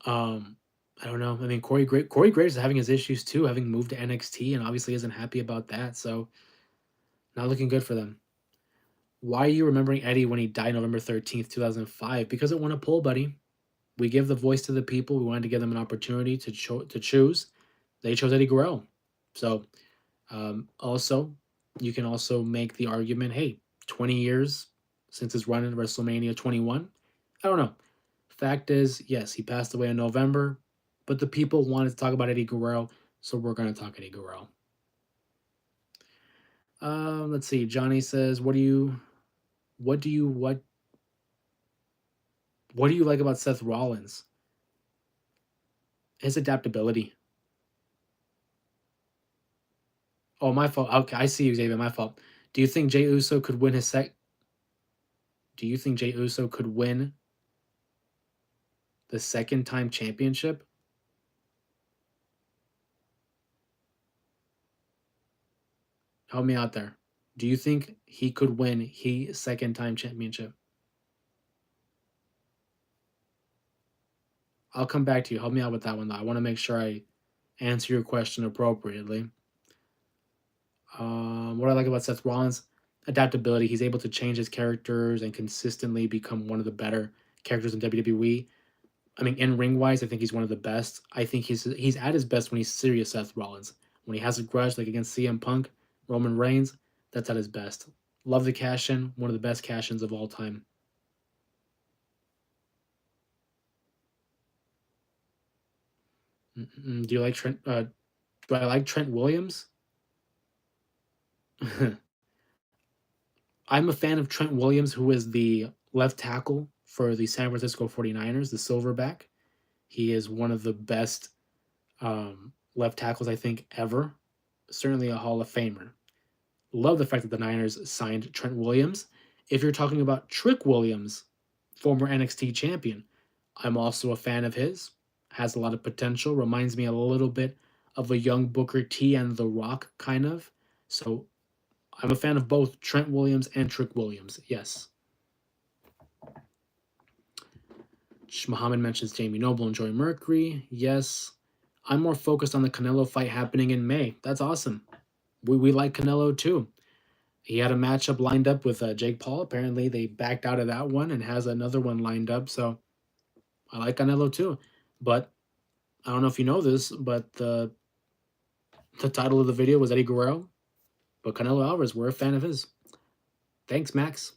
[SPEAKER 1] Um, I don't know. I mean, Corey Graves is having his issues too, having moved to NXT, and obviously isn't happy about that. So not looking good for them. Why are you remembering Eddie when he died November 13th, 2005? Because it won a poll, buddy. We give the voice to the people. We wanted to give them an opportunity to choose. They chose Eddie Guerrero. So also, you can also make the argument, hey, 20 years since his run in WrestleMania 21. I don't know. Fact is, yes, he passed away in November, but the people wanted to talk about Eddie Guerrero, so we're going to talk Eddie Guerrero. Let's see. Johnny says, what do you like about Seth Rollins? His adaptability. Oh, my fault. Okay, I see you, Xavier. My fault. Do you think Jey Uso could win his sec? Do you think Jey Uso could win the second time championship? Help me out there. Do you think he could win his second time championship? I'll come back to you. Help me out with that one though. I want to make sure I answer your question appropriately. What I like about Seth Rollins, adaptability. He's able to change his characters and consistently become one of the better characters in WWE. I mean, in ring wise, I think he's one of the best. I think he's at his best when he's serious Seth Rollins. When he has a grudge, like against CM Punk, Roman Reigns, that's at his best. Love the cash in, one of the best cash ins of all time. Do you like Trent? Do I like Trent Williams? I'm a fan of Trent Williams, who is the left tackle for the San Francisco 49ers, the silverback. He is one of the best left tackles, I think, ever. Certainly a Hall of Famer. Love the fact that the Niners signed Trent Williams. If you're talking about Trick Williams, former NXT champion, I'm also a fan of his. Has a lot of potential. Reminds me a little bit of a young Booker T and The Rock, kind of. So I'm a fan of both Trent Williams and Trick Williams. Yes. Muhammad mentions Jamie Noble and Joey Mercury. Yes. I'm more focused on the Canelo fight happening in May. That's awesome. We like Canelo too. He had a matchup lined up with Jake Paul. Apparently, they backed out of that one and has another one lined up. So I like Canelo too. But I don't know if you know this, but the title of the video was Eddie Guerrero. But Canelo Alvarez, we're a fan of his. Thanks, Max.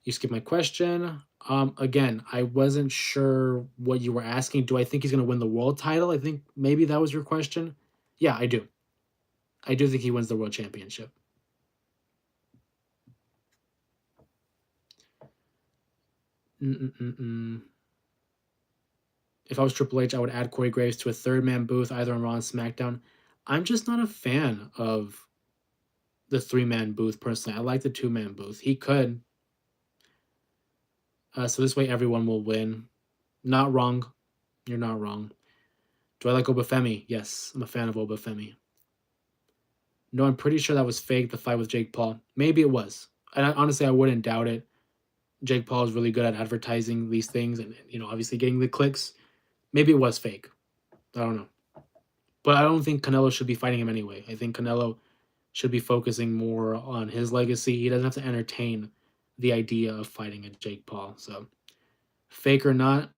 [SPEAKER 1] You skipped my question. Again, I wasn't sure what you were asking. Do I think he's going to win the world title? I think maybe that was your question. Yeah, I do. I do think he wins the world championship. Mm-mm-mm-mm. If I was Triple H, I would add Corey Graves to a third-man booth, either on Raw and SmackDown. I'm just not a fan of the three-man booth, personally. I like the two-man booth. He could. So this way everyone will win. Not wrong. You're not wrong. Do I like Obafemi? Yes, I'm a fan of Obafemi. No, I'm pretty sure that was fake, the fight with Jake Paul. Maybe it was. And honestly, I wouldn't doubt it. Jake Paul is really good at advertising these things and, obviously getting the clicks. Maybe it was fake. I don't know. But I don't think Canelo should be fighting him anyway. I think Canelo should be focusing more on his legacy. He doesn't have to entertain the idea of fighting a Jake Paul. So, fake or not,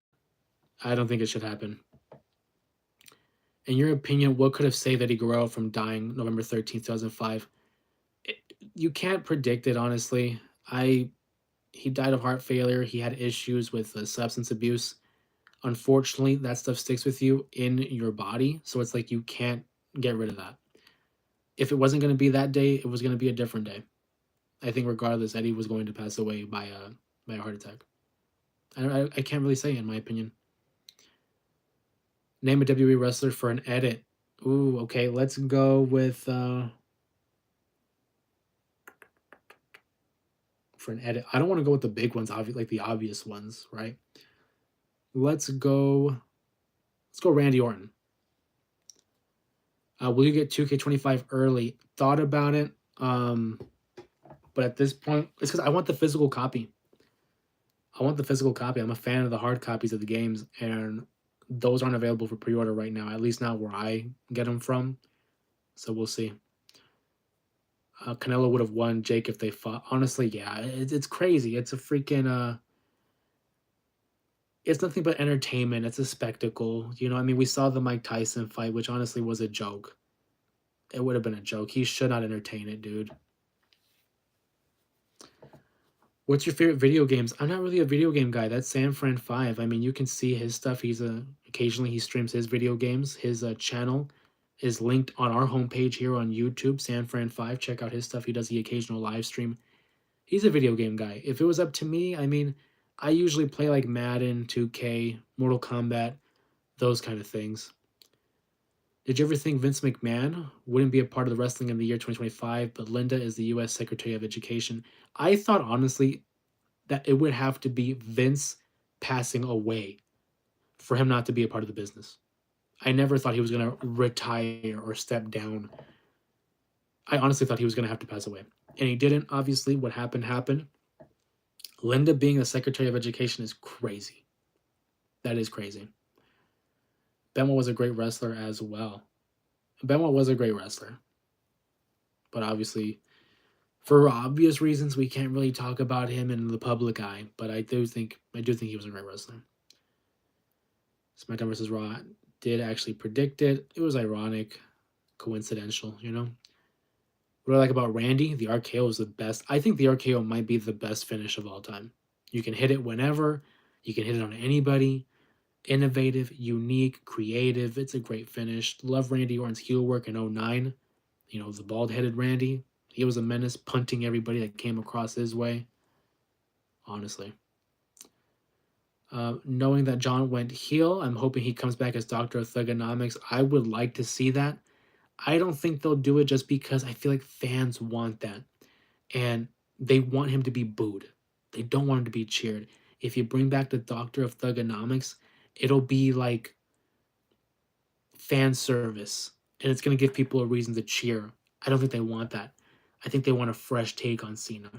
[SPEAKER 1] I don't think it should happen. In your opinion, what could have saved Eddie Guerrero from dying November 13th, 2005? You can't predict it, honestly. He died of heart failure. He had issues with substance abuse. Unfortunately, that stuff sticks with you in your body. So it's like you can't get rid of that. If it wasn't going to be that day, it was going to be a different day. I think regardless, Eddie was going to pass away by a heart attack. I can't really say, in my opinion. Name a WWE wrestler for an edit. Ooh, okay. Let's go with for an edit. I don't want to go with the big ones, like the obvious ones, right? Let's go Randy Orton. Will you get 2K25 early? Thought about it, but at this point, it's because I want the physical copy. I'm a fan of the hard copies of the games, and those aren't available for pre-order right now, at least not where I get them from. So we'll see. Canelo would have won Jake if they fought. Honestly, yeah, it's crazy. It's a freaking it's nothing but entertainment. It's a spectacle. I mean, we saw the Mike Tyson fight, which honestly was a joke. It would have been a joke. He should not entertain it, dude. What's your favorite video games? I'm not really a video game guy. That's San Fran 5. I mean, you can see his stuff. Occasionally he streams his video games. His channel is linked on our homepage here on YouTube, San Fran 5. Check out his stuff. He does the occasional live stream. He's a video game guy. If it was up to me, I mean, I usually play like Madden, 2K, Mortal Kombat, those kind of things. Did you ever think Vince McMahon wouldn't be a part of the wrestling in the year 2025, but Linda is the U.S. Secretary of Education? I thought, honestly, that it would have to be Vince passing away for him not to be a part of the business. I never thought he was going to retire or step down. I honestly thought he was going to have to pass away. And he didn't, obviously. What happened. Linda being the Secretary of Education is crazy. That is crazy. Benoit was a great wrestler as well. Benoit was a great wrestler. But obviously, for obvious reasons, we can't really talk about him in the public eye. But I do think he was a great wrestler. SmackDown vs. Raw did actually predict it. It was ironic, coincidental, What I like about Randy, the RKO is the best. I think the RKO might be the best finish of all time. You can hit it whenever. You can hit it on anybody. Innovative, unique, creative. It's a great finish. Love Randy Orton's heel work in 2009. The bald-headed Randy. He was a menace, punting everybody that came across his way. Honestly. Knowing that John went heel, I'm hoping he comes back as Doctor of Thugonomics. I would like to see that. I don't think they'll do it just because I feel like fans want that. And they want him to be booed. They don't want him to be cheered. If you bring back the Doctor of Thugonomics, it'll be like fan service. And it's going to give people a reason to cheer. I don't think they want that. I think they want a fresh take on Cena.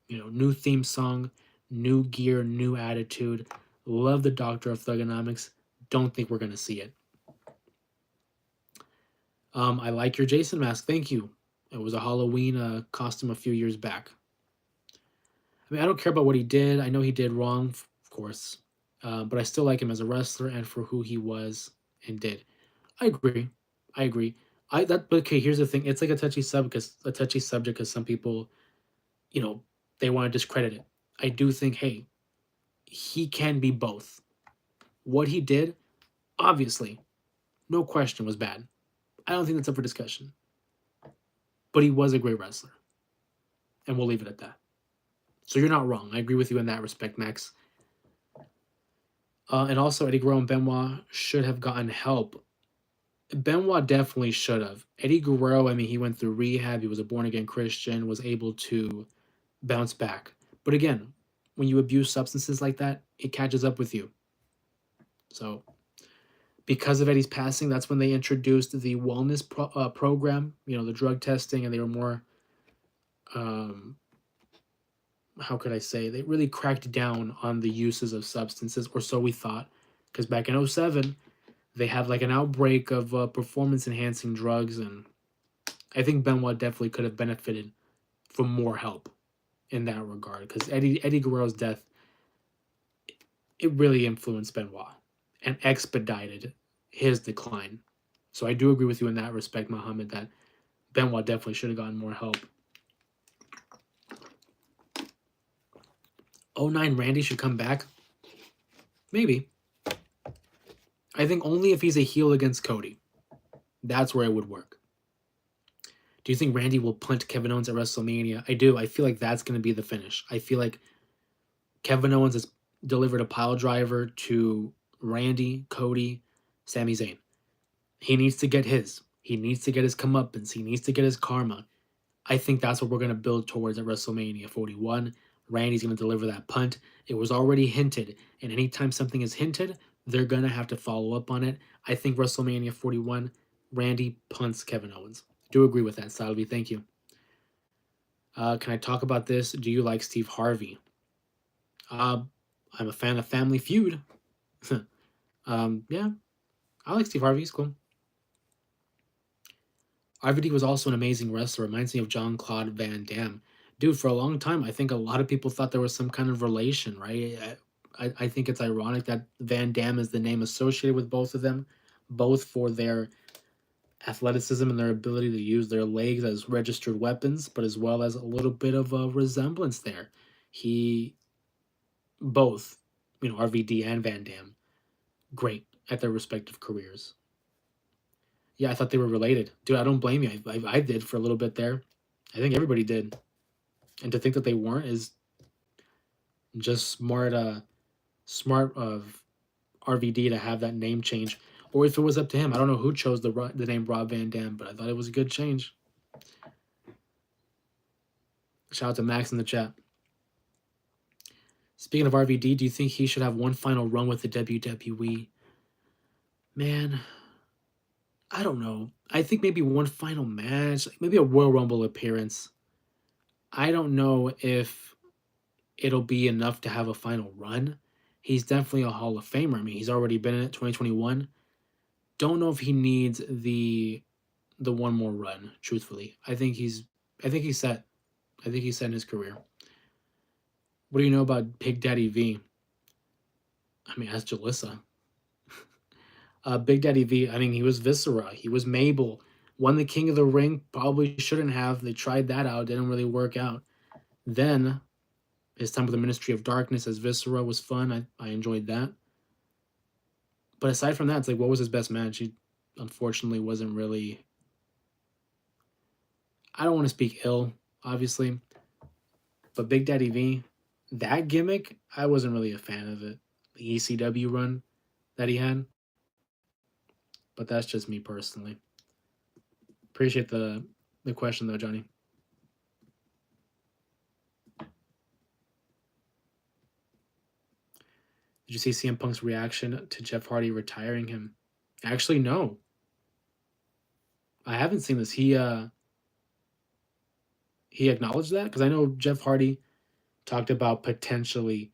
[SPEAKER 1] New theme song, new gear, new attitude. Love the Doctor of Thugonomics. Don't think we're going to see it. I like your Jason mask. Thank you. It was a Halloween costume a few years back. I mean, I don't care about what he did. I know he did wrong, of course. But I still like him as a wrestler and for who he was and did. I agree. I agree. But okay, here's the thing. It's like a touchy subject because some people, they want to discredit it. I do think, hey, he can be both. What he did, obviously, no question, was bad. I don't think that's up for discussion. But he was a great wrestler. And we'll leave it at that. So you're not wrong. I agree with you in that respect, Max. And also, Eddie Guerrero and Benoit should have gotten help. Benoit definitely should have. Eddie Guerrero, I mean, he went through rehab. He was a born-again Christian, was able to bounce back. But again, when you abuse substances like that, it catches up with you. So because of Eddie's passing, that's when they introduced the wellness program, the drug testing, and they were more, how could I say, they really cracked down on the uses of substances, or so we thought. Because back in 07, they had like an outbreak of performance-enhancing drugs, and I think Benoit definitely could have benefited from more help in that regard. Because Eddie Guerrero's death, it really influenced Benoit and expedited his decline. So I do agree with you in that respect, Muhammad, that Benoit definitely should have gotten more help. 09 Randy should come back. Maybe. I think only if he's a heel against Cody. That's where it would work. Do you think Randy will punt Kevin Owens at WrestleMania? I do. I feel like that's going to be the finish. I feel like Kevin Owens has delivered a pile driver to Randy, Cody, Sami Zayn. He needs to get his. He needs to get his comeuppance. He needs to get his karma. I think that's what we're going to build towards at WrestleMania 41. Randy's going to deliver that punt. It was already hinted, and anytime something is hinted, they're going to have to follow up on it. I think WrestleMania 41, Randy punts Kevin Owens. Do agree with that, Salvi. Thank you. Can I talk about this? Do you like Steve Harvey? I'm a fan of Family Feud. Yeah, I like Steve Harvey. He's cool. RVD was also an amazing wrestler. Reminds me of Jean-Claude Van Damme. Dude, for a long time, I think a lot of people thought there was some kind of relation, right? I think it's ironic that Van Damme is the name associated with both of them, both for their athleticism and their ability to use their legs as registered weapons, but as well as a little bit of a resemblance there. Both, RVD and Van Damme, great at their respective careers. Yeah, I thought they were related. Dude, I don't blame you. I did for a little bit there. I think everybody did. And to think that they weren't is just smart of RVD to have that name change. Or if it was up to him. I don't know who chose the name Rob Van Dam, but I thought it was a good change. Shout out to Max in the chat. Speaking of RVD, do you think he should have one final run with the WWE? Man, I don't know. I think maybe one final match, maybe a Royal Rumble appearance. I don't know if it'll be enough to have a final run. He's definitely a Hall of Famer. I mean, he's already been in it 2021. Don't know if he needs the one more run, truthfully. I think he's set. I think he's set in his career. What do you know about Big Daddy V? I mean, ask Jalissa. Big Daddy V, I mean, he was Viscera. He was Mabel. Won the King of the Ring. Probably shouldn't have. They tried that out. Didn't really work out. Then, his time with the Ministry of Darkness as Viscera was fun. I enjoyed that. But aside from that, it's like, what was his best match? He unfortunately wasn't really... I don't want to speak ill, obviously, but Big Daddy V, that gimmick, I wasn't really a fan of it. The ECW run that he had, but that's just me personally. Appreciate the question though, Johnny. Did you see CM Punk's reaction to Jeff Hardy retiring him? Actually, no. I haven't seen this. He acknowledged that because I know Jeff Hardy talked about potentially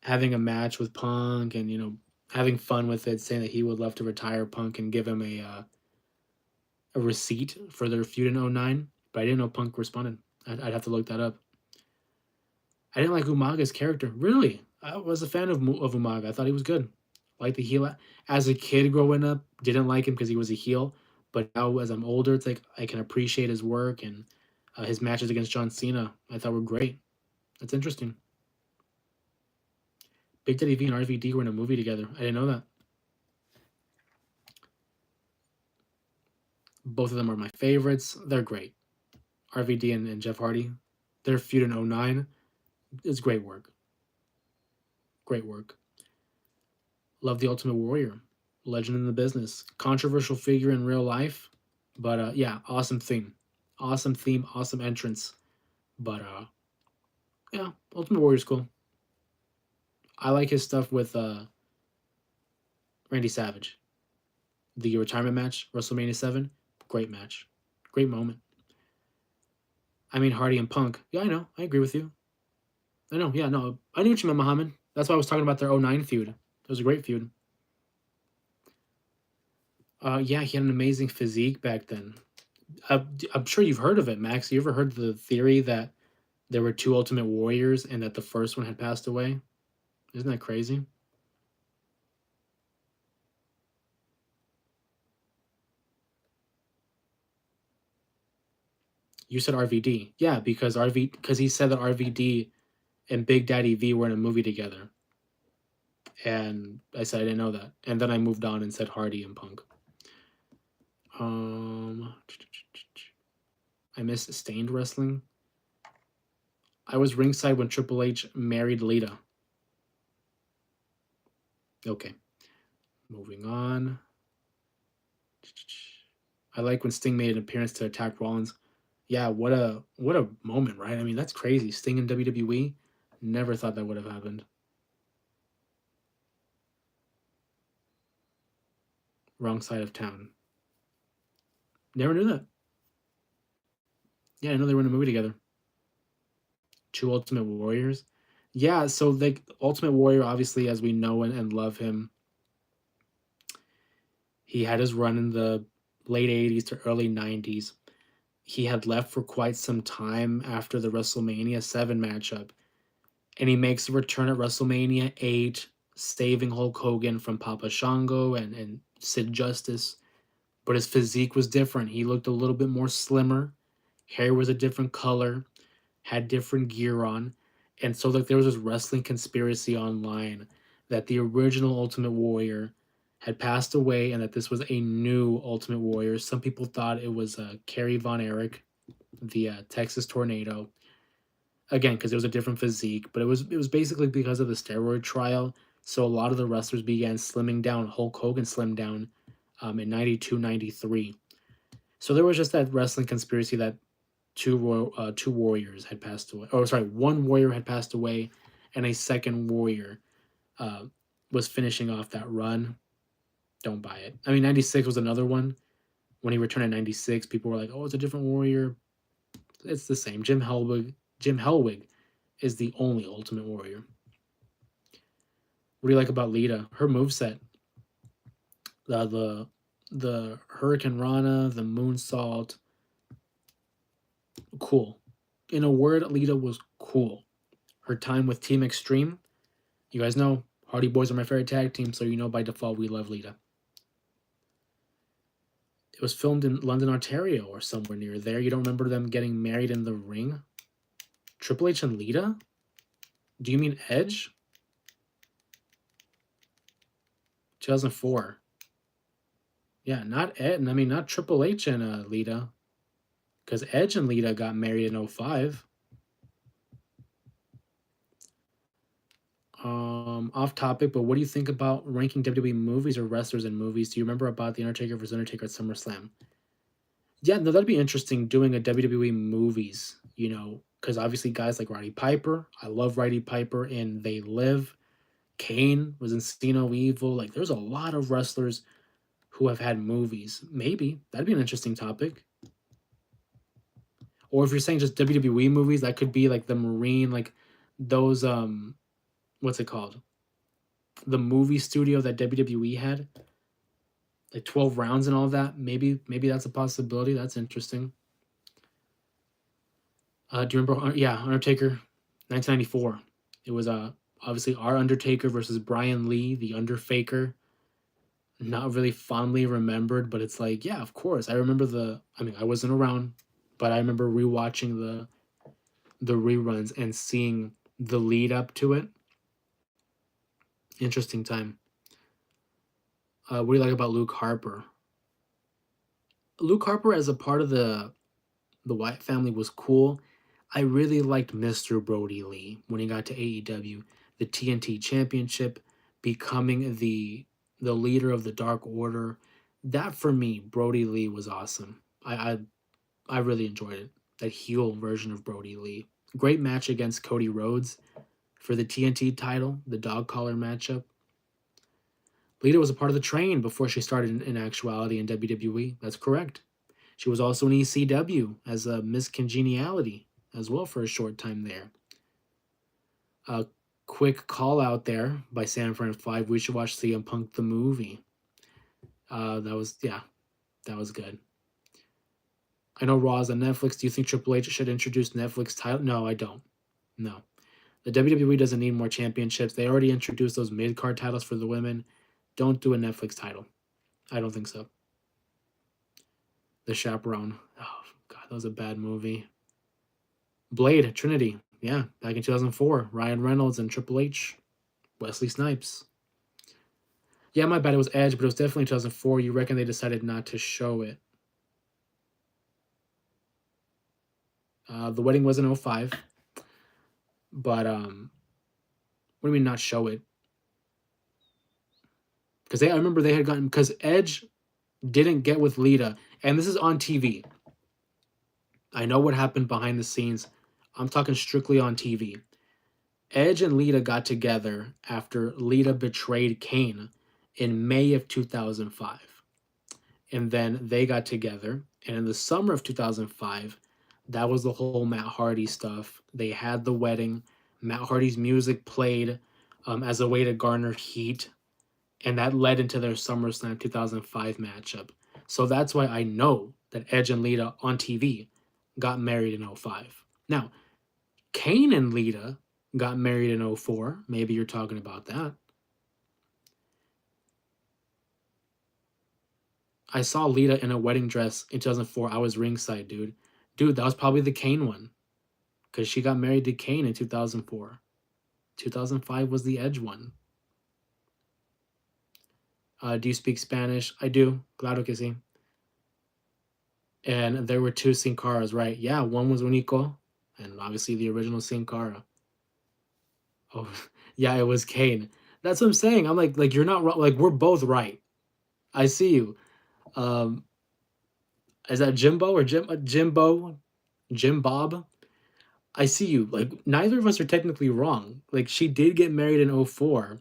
[SPEAKER 1] having a match with Punk and having fun with it, saying that he would love to retire Punk and give him a receipt for their feud in '09. But I didn't know Punk responded. I'd have to look that up. I didn't like Umaga's character. Really, I was a fan of Umaga. I thought he was good. Like the heel as a kid growing up, didn't like him because he was a heel. But now as I'm older, it's like I can appreciate his work and his matches against John Cena. I thought were great. That's interesting. Big Daddy V and RVD were in a movie together. I didn't know that. Both of them are my favorites. They're great. RVD and Jeff Hardy. Their feud in '09 is great work. Great work. Love the Ultimate Warrior. Legend in the business. Controversial figure in real life. But yeah, awesome theme. Awesome theme, awesome entrance. But yeah, Ultimate Warrior's cool. I like his stuff with Randy Savage. The retirement match, WrestleMania 7. Great match. Great moment. I mean, Hardy and Punk. Yeah, I know. I agree with you. I know. Yeah, no. I knew what you meant, Muhammad. That's why I was talking about their '09 feud. It was a great feud. Yeah, he had an amazing physique back then. I'm sure you've heard of it, Max. You ever heard the theory that there were two Ultimate Warriors and that the first one had passed away? Isn't that crazy? You said RVD. Yeah, because he said that RVD and Big Daddy V were in a movie together. And I said I didn't know that. And then I moved on and said Hardy and Punk. Um I miss Stained Wrestling. I was ringside when Triple H married Lita. Okay. Moving on. I like when Sting made an appearance to attack Rollins. Yeah, what a moment, right? I mean, that's crazy. Sting in WWE. Never thought that would have happened. Wrong side of town. Never knew that. Yeah, I know they were in a movie together. Two Ultimate Warriors. Yeah, so like Ultimate Warrior, obviously, as we know and love him, he had his run in the late '80s to early '90s. He had left for quite some time after the WrestleMania 7 matchup, and he makes a return at WrestleMania 8, saving Hulk Hogan from Papa Shango and Sid Justice. But his physique was different. He looked a little bit more slimmer. Hair was a different color, had different gear on. And so like there was this wrestling conspiracy online that the original Ultimate Warrior had passed away and that this was a new Ultimate Warrior. Some people thought it was Kerry Von Erich, the Texas Tornado. Again, because it was a different physique, but it was basically because of the steroid trial. So a lot of the wrestlers began slimming down. Hulk Hogan slimmed down in 92, 93. So there was just that wrestling conspiracy that two warriors had passed away. Oh, sorry, one warrior had passed away, and a second warrior uh, was finishing off that run. Don't buy it. I mean, 96 was another one. When he returned in 96, people were like, "Oh, it's a different warrior." It's the same. Jim Hellwig is the only Ultimate Warrior. What do you like about Lita? Her moveset, the Hurricane Rana, the moonsault, cool. In a word, Lita was cool. Her time with Team Extreme, you guys know Hardy Boys are my favorite tag team, so you know by default we love Lita. It was filmed in London, Ontario, or somewhere near there. You don't remember them getting married in the ring? Triple H and Lita? Do you mean Edge? 2004. Yeah, not Ed. I mean, not Triple H and Lita. because Edge and Lita got married in 05. Off topic, but what do you think about ranking WWE movies or wrestlers in movies? Do you remember about The Undertaker versus Undertaker at SummerSlam? Yeah, no, that'd be interesting doing a WWE movies, because obviously guys like Roddy Piper, I love Roddy Piper in They Live. Kane was in See No Evil. Like, there's a lot of wrestlers who have had movies. Maybe that'd be an interesting topic. Or if you're saying just WWE movies, that could be like the Marine, like those what's it called? The movie studio that WWE had, like 12 rounds and all that. Maybe that's a possibility. That's interesting. Do you remember? Yeah, Undertaker, 1994. It was obviously our Undertaker versus Brian Lee, the Underfaker. Not really fondly remembered, but it's like, yeah, of course. I remember I mean, I wasn't around, but I remember rewatching the reruns and seeing the lead up to it. Interesting time. What do you like about Luke Harper? Luke Harper as a part of the Wyatt family was cool. I really liked Mr. Brody Lee when he got to AEW, the TNT Championship, becoming the leader of the Dark Order. That for me, Brody Lee was awesome. I really enjoyed it. That heel version of Brody Lee. Great match against Cody Rhodes for the TNT title, the dog collar matchup. Lita was a part of the train before she started in actuality in WWE. That's correct. She was also in ECW as a Miss Congeniality as well for a short time there. A quick call out there by Sanford 5. We should watch CM Punk the movie. That was good. I know Raw is on Netflix. Do you think Triple H should introduce Netflix title? No, I don't. No. The WWE doesn't need more championships. They already introduced those mid-card titles for the women. Don't do a Netflix title. I don't think so. The Chaperone. Oh, God, that was a bad movie. Blade, Trinity. Yeah, back in 2004. Ryan Reynolds and Triple H. Wesley Snipes. Yeah, my bad. It was Edge, but it was definitely 2004. You reckon they decided not to show it? The wedding was in 05. But, what do you mean not show it? Because I remember they had gotten, because Edge didn't get with Lita, and this is on TV. I know what happened behind the scenes. I'm talking strictly on TV. Edge and Lita got together after Lita betrayed Kane in May of 2005. And then they got together, and in the summer of 2005, that was the whole Matt Hardy stuff. They had the wedding. Matt Hardy's music played as a way to garner heat, and that led into their SummerSlam 2005 matchup. So that's why I know that Edge and Lita on TV got married in 05. Now, Kane and Lita got married in 04. Maybe you're talking about that. I saw Lita in a wedding dress in 2004. I was ringside, dude. Dude, that was probably the Kane one. Because she got married to Kane in 2004. 2005 was the Edge one. Do you speak Spanish? I do. Claro que sí. And there were two Sin Caras, right? Yeah, one was Unico, and obviously the original Sin Cara. Oh, yeah, it was Kane. That's what I'm saying. I'm like you're not wrong. Like, we're both right. I see you. Um, is that Jimbo or Jimbo? Jim Bob? I see you. Like, neither of us are technically wrong. Like, she did get married in 04,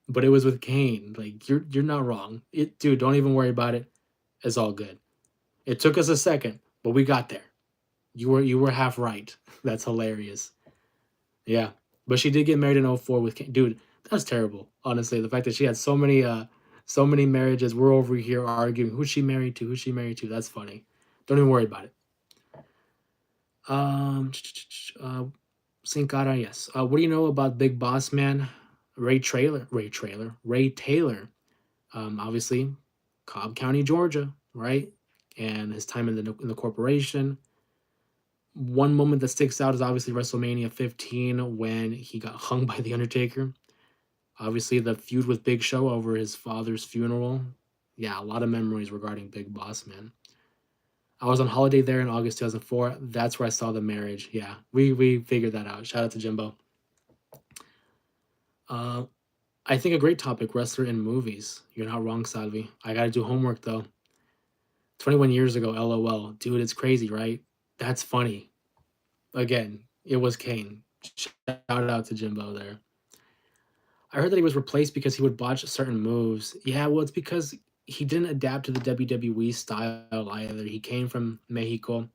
[SPEAKER 1] but it was with Kane. Like, you're not wrong. Dude, don't even worry about it. It's all good. It took us a second, but we got there. You were half right. That's hilarious. Yeah. But she did get married in 04 with Kane. Dude, that's terrible. Honestly, the fact that she had so many marriages, we're over here arguing who's she married to, who's she married to. That's funny. Don't even worry about it. Sin Cara, yes. What do you know about Big Boss Man? Ray Taylor. Obviously, Cobb County, Georgia, right? And his time in the corporation. One moment that sticks out is obviously WrestleMania 15 when he got hung by The Undertaker. Obviously, the feud with Big Show over his father's funeral. Yeah, a lot of memories regarding Big Boss Man. I was on holiday there in August 2004. That's where I saw the marriage. Yeah, we figured that out. Shout out to Jimbo. Uh, I think a great topic, wrestler in movies. You're not wrong, Salvi. I gotta do homework though. 21 years ago, LOL. Dude, it's crazy, right? That's funny. Again, it was Kane. Shout out to Jimbo there. I heard that he was replaced because he would botch certain moves. Yeah, well, it's because he didn't adapt to the WWE style either. He came from Mexico,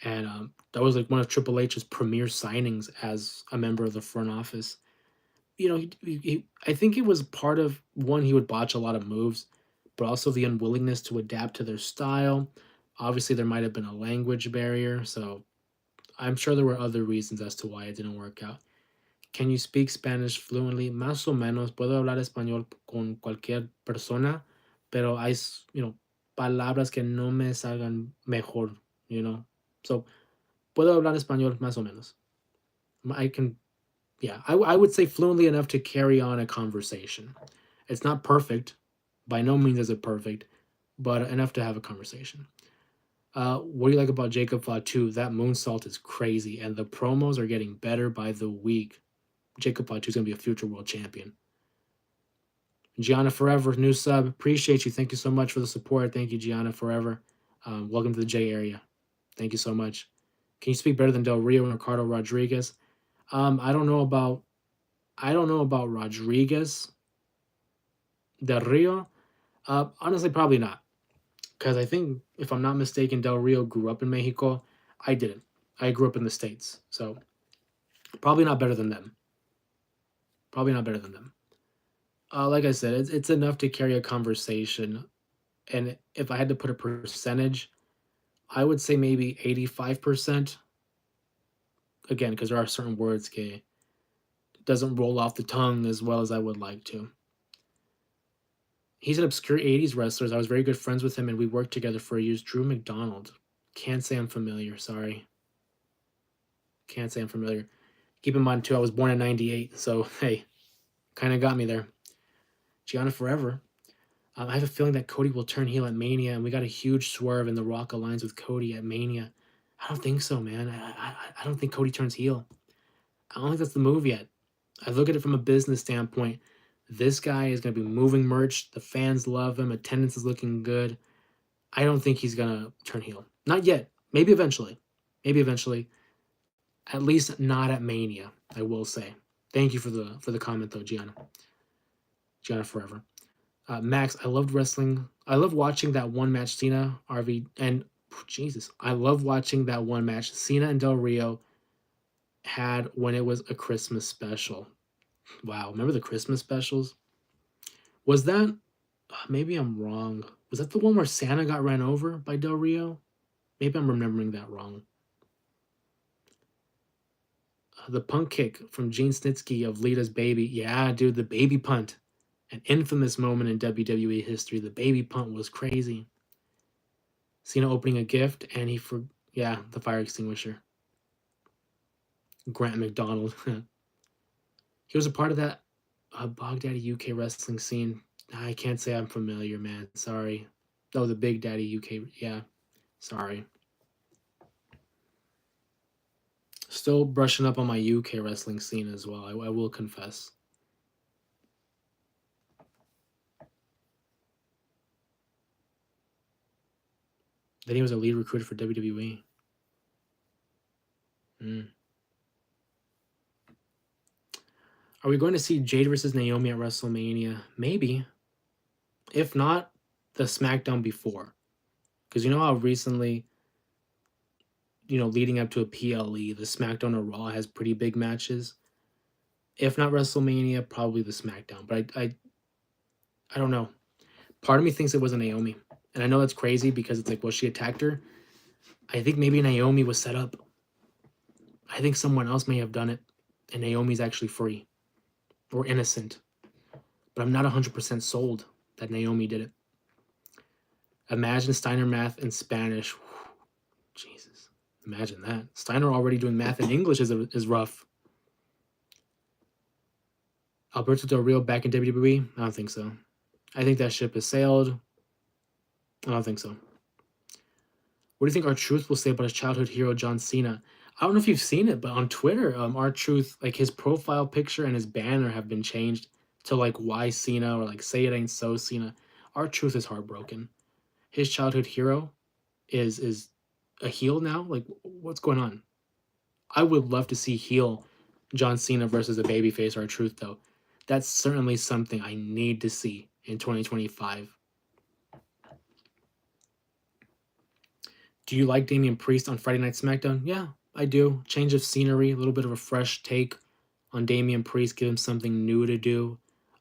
[SPEAKER 1] and that was like one of Triple H's premier signings as a member of the front office. You know, I think it was part of one, he would botch a lot of moves, but also the unwillingness to adapt to their style. Obviously, there might have been a language barrier, so I'm sure there were other reasons as to why it didn't work out. Can you speak Spanish fluently? Más o menos. Puedo hablar español con cualquier persona, pero hay, palabras que no me salgan mejor, you know. So, puedo hablar español más o menos. I can, yeah, I would say fluently enough to carry on a conversation. It's not perfect. By no means is it perfect, but enough to have a conversation. What do you like about Jacob Fatu? That moonsault is crazy, and the promos are getting better by the week. Jacob Fatu is going to be a future world champion. Gianna Forever, new sub. Appreciate you. Thank you so much for the support. Thank you, Gianna Forever. Welcome to the J area. Thank you so much. Can you speak better than Del Rio and Ricardo Rodriguez? I don't know about Rodriguez. Del Rio. Honestly, probably not. Because I think, if I'm not mistaken, Del Rio grew up in Mexico. I didn't. I grew up in the States. So probably not better than them. Probably not better than them. Like I said, it's enough to carry a conversation. And if I had to put a percentage, I would say maybe 85%. Again, because there are certain words that doesn't roll off the tongue as well as I would like to. He's an obscure 80s wrestler. I was very good friends with him, and we worked together for years. Drew McDonald. Can't say I'm familiar. Sorry. Can't say I'm familiar. Keep in mind, too, I was born in 98. So, hey, kind of got me there. Gianna Forever. I have a feeling that Cody will turn heel at Mania, and we got a huge swerve, and The Rock aligns with Cody at Mania. I don't think so, man. I don't think Cody turns heel. I don't think that's the move yet. I look at it from a business standpoint. This guy is going to be moving merch. The fans love him. Attendance is looking good. I don't think he's going to turn heel. Not yet. Maybe eventually. Maybe eventually. At least not at Mania, I will say. Thank you for the comment, though, Gianna. Gianna Forever. Max, I loved wrestling. I love watching that one match, Cena, RV, and Jesus, I love watching that one match Cena and Del Rio had when it was a Christmas special. Wow, remember the Christmas specials? Was that, maybe I'm wrong. Was that the one where Santa got ran over by Del Rio? Maybe I'm remembering that wrong. The punt kick from Gene Snitsky of Lita's baby. Yeah, dude, the baby punt. An infamous moment in WWE history. The baby punt was crazy. Cena opening a gift, and the fire extinguisher. Grant McDonald. He was a part of that Bog Daddy UK wrestling scene. I can't say I'm familiar, man. Sorry. Oh, the Big Daddy UK. Yeah. Sorry. Still brushing up on my UK wrestling scene as well. I will confess. Then he was a lead recruiter for WWE. Are we going to see Jade versus Naomi at WrestleMania? Maybe. If not, the SmackDown before. Because you know how recently, leading up to a PLE, the SmackDown or Raw has pretty big matches. If not WrestleMania, probably the SmackDown. But I don't know. Part of me thinks it was a Naomi. And I know that's crazy because it's like, well, she attacked her. I think maybe Naomi was set up. I think someone else may have done it. And Naomi's actually free. Or innocent. But I'm not 100% sold that Naomi did it. Imagine Steiner math in Spanish. Jesus. Imagine that. Steiner already doing math in English is rough. Alberto Del Rio back in WWE? I don't think so. I think that ship has sailed. I don't think so. What do you think our Truth will say about his childhood hero John Cena? I don't know if you've seen it, but on Twitter, our Truth, like his profile picture and his banner have been changed to like why Cena or like say it ain't so Cena. Our Truth is heartbroken. His childhood hero is a heel now. Like what's going on? I would love to see heel John Cena versus a babyface or a Truth though. That's certainly something I need to see in 2025. Do you like Damian Priest on Friday Night SmackDown? Yeah, I do. Change of scenery, a little bit of a fresh take on Damian Priest, give him something new to do.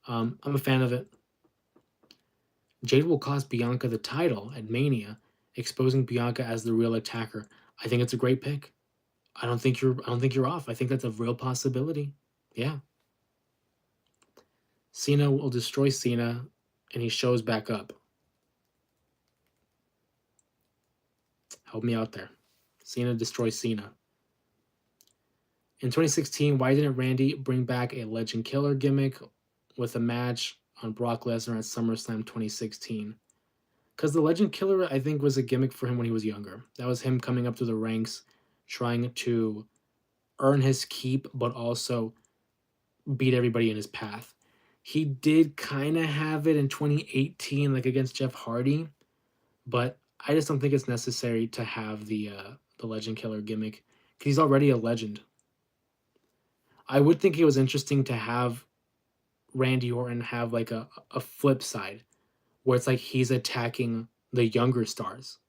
[SPEAKER 1] I'm a fan of it. Jade will cost Bianca the title at Mania, exposing Bianca as the real attacker. I think it's a great pick. I don't think you're off. I think that's a real possibility. Yeah. Cena will destroy Cena and he shows back up. Help me out there. Cena destroys Cena. In 2016, why didn't Randy bring back a Legend Killer gimmick with a match on Brock Lesnar at SummerSlam 2016? Because the Legend Killer, I think, was a gimmick for him when he was younger. That was him coming up through the ranks, trying to earn his keep, but also beat everybody in his path. He did kind of have it in 2018, like against Jeff Hardy, but I just don't think it's necessary to have the Legend Killer gimmick because he's already a legend. I would think it was interesting to have Randy Orton have like a flip side where it's like he's attacking the younger stars.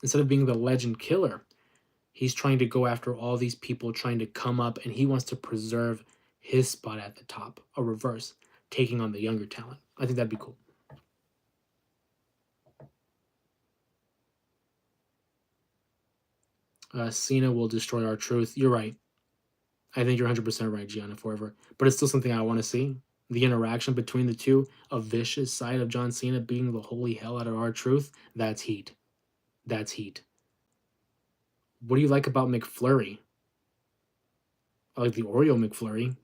[SPEAKER 1] Instead of being the legend killer, he's trying to go after all these people trying to come up and he wants to preserve his spot at the top, a reverse, taking on the younger talent. I think that'd be cool. Cena will destroy our truth. You're right. I think you're 100% right, Gianna Forever. But it's still something I want to see. The interaction between the two, a vicious side of John Cena being the holy hell out of our truth, that's heat. That's heat. What do you like about McFlurry? I like the Oreo McFlurry.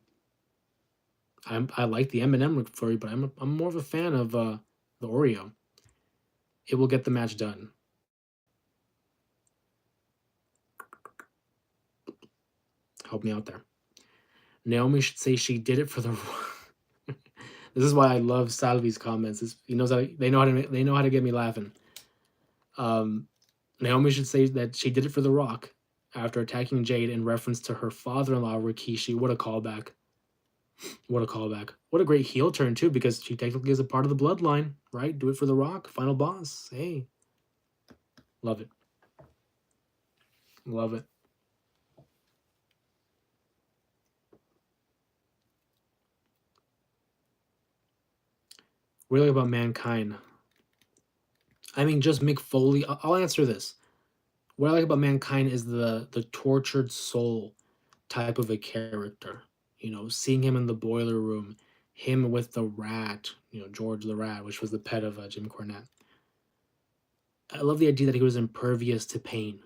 [SPEAKER 1] I like the M&M McFlurry, but I'm more of a fan of the Oreo. It will get the match done. Help me out there. Naomi should say she did it for the. This is why I love Salvi's comments. He knows how they know how to get me laughing. Naomi should say that she did it for The Rock after attacking Jade in reference to her father-in-law Rikishi. What a callback! What a callback! What a great heel turn too, because she technically is a part of the bloodline, right? Do it for The Rock, final boss. Hey, love it, love it. Really about Mankind. I mean, just Mick Foley. I'll answer this. What I like about Mankind is the tortured soul type of a character. You know, seeing him in the boiler room, him with the rat, you know, George the Rat, which was the pet of Jim Cornette. I love the idea that he was impervious to pain,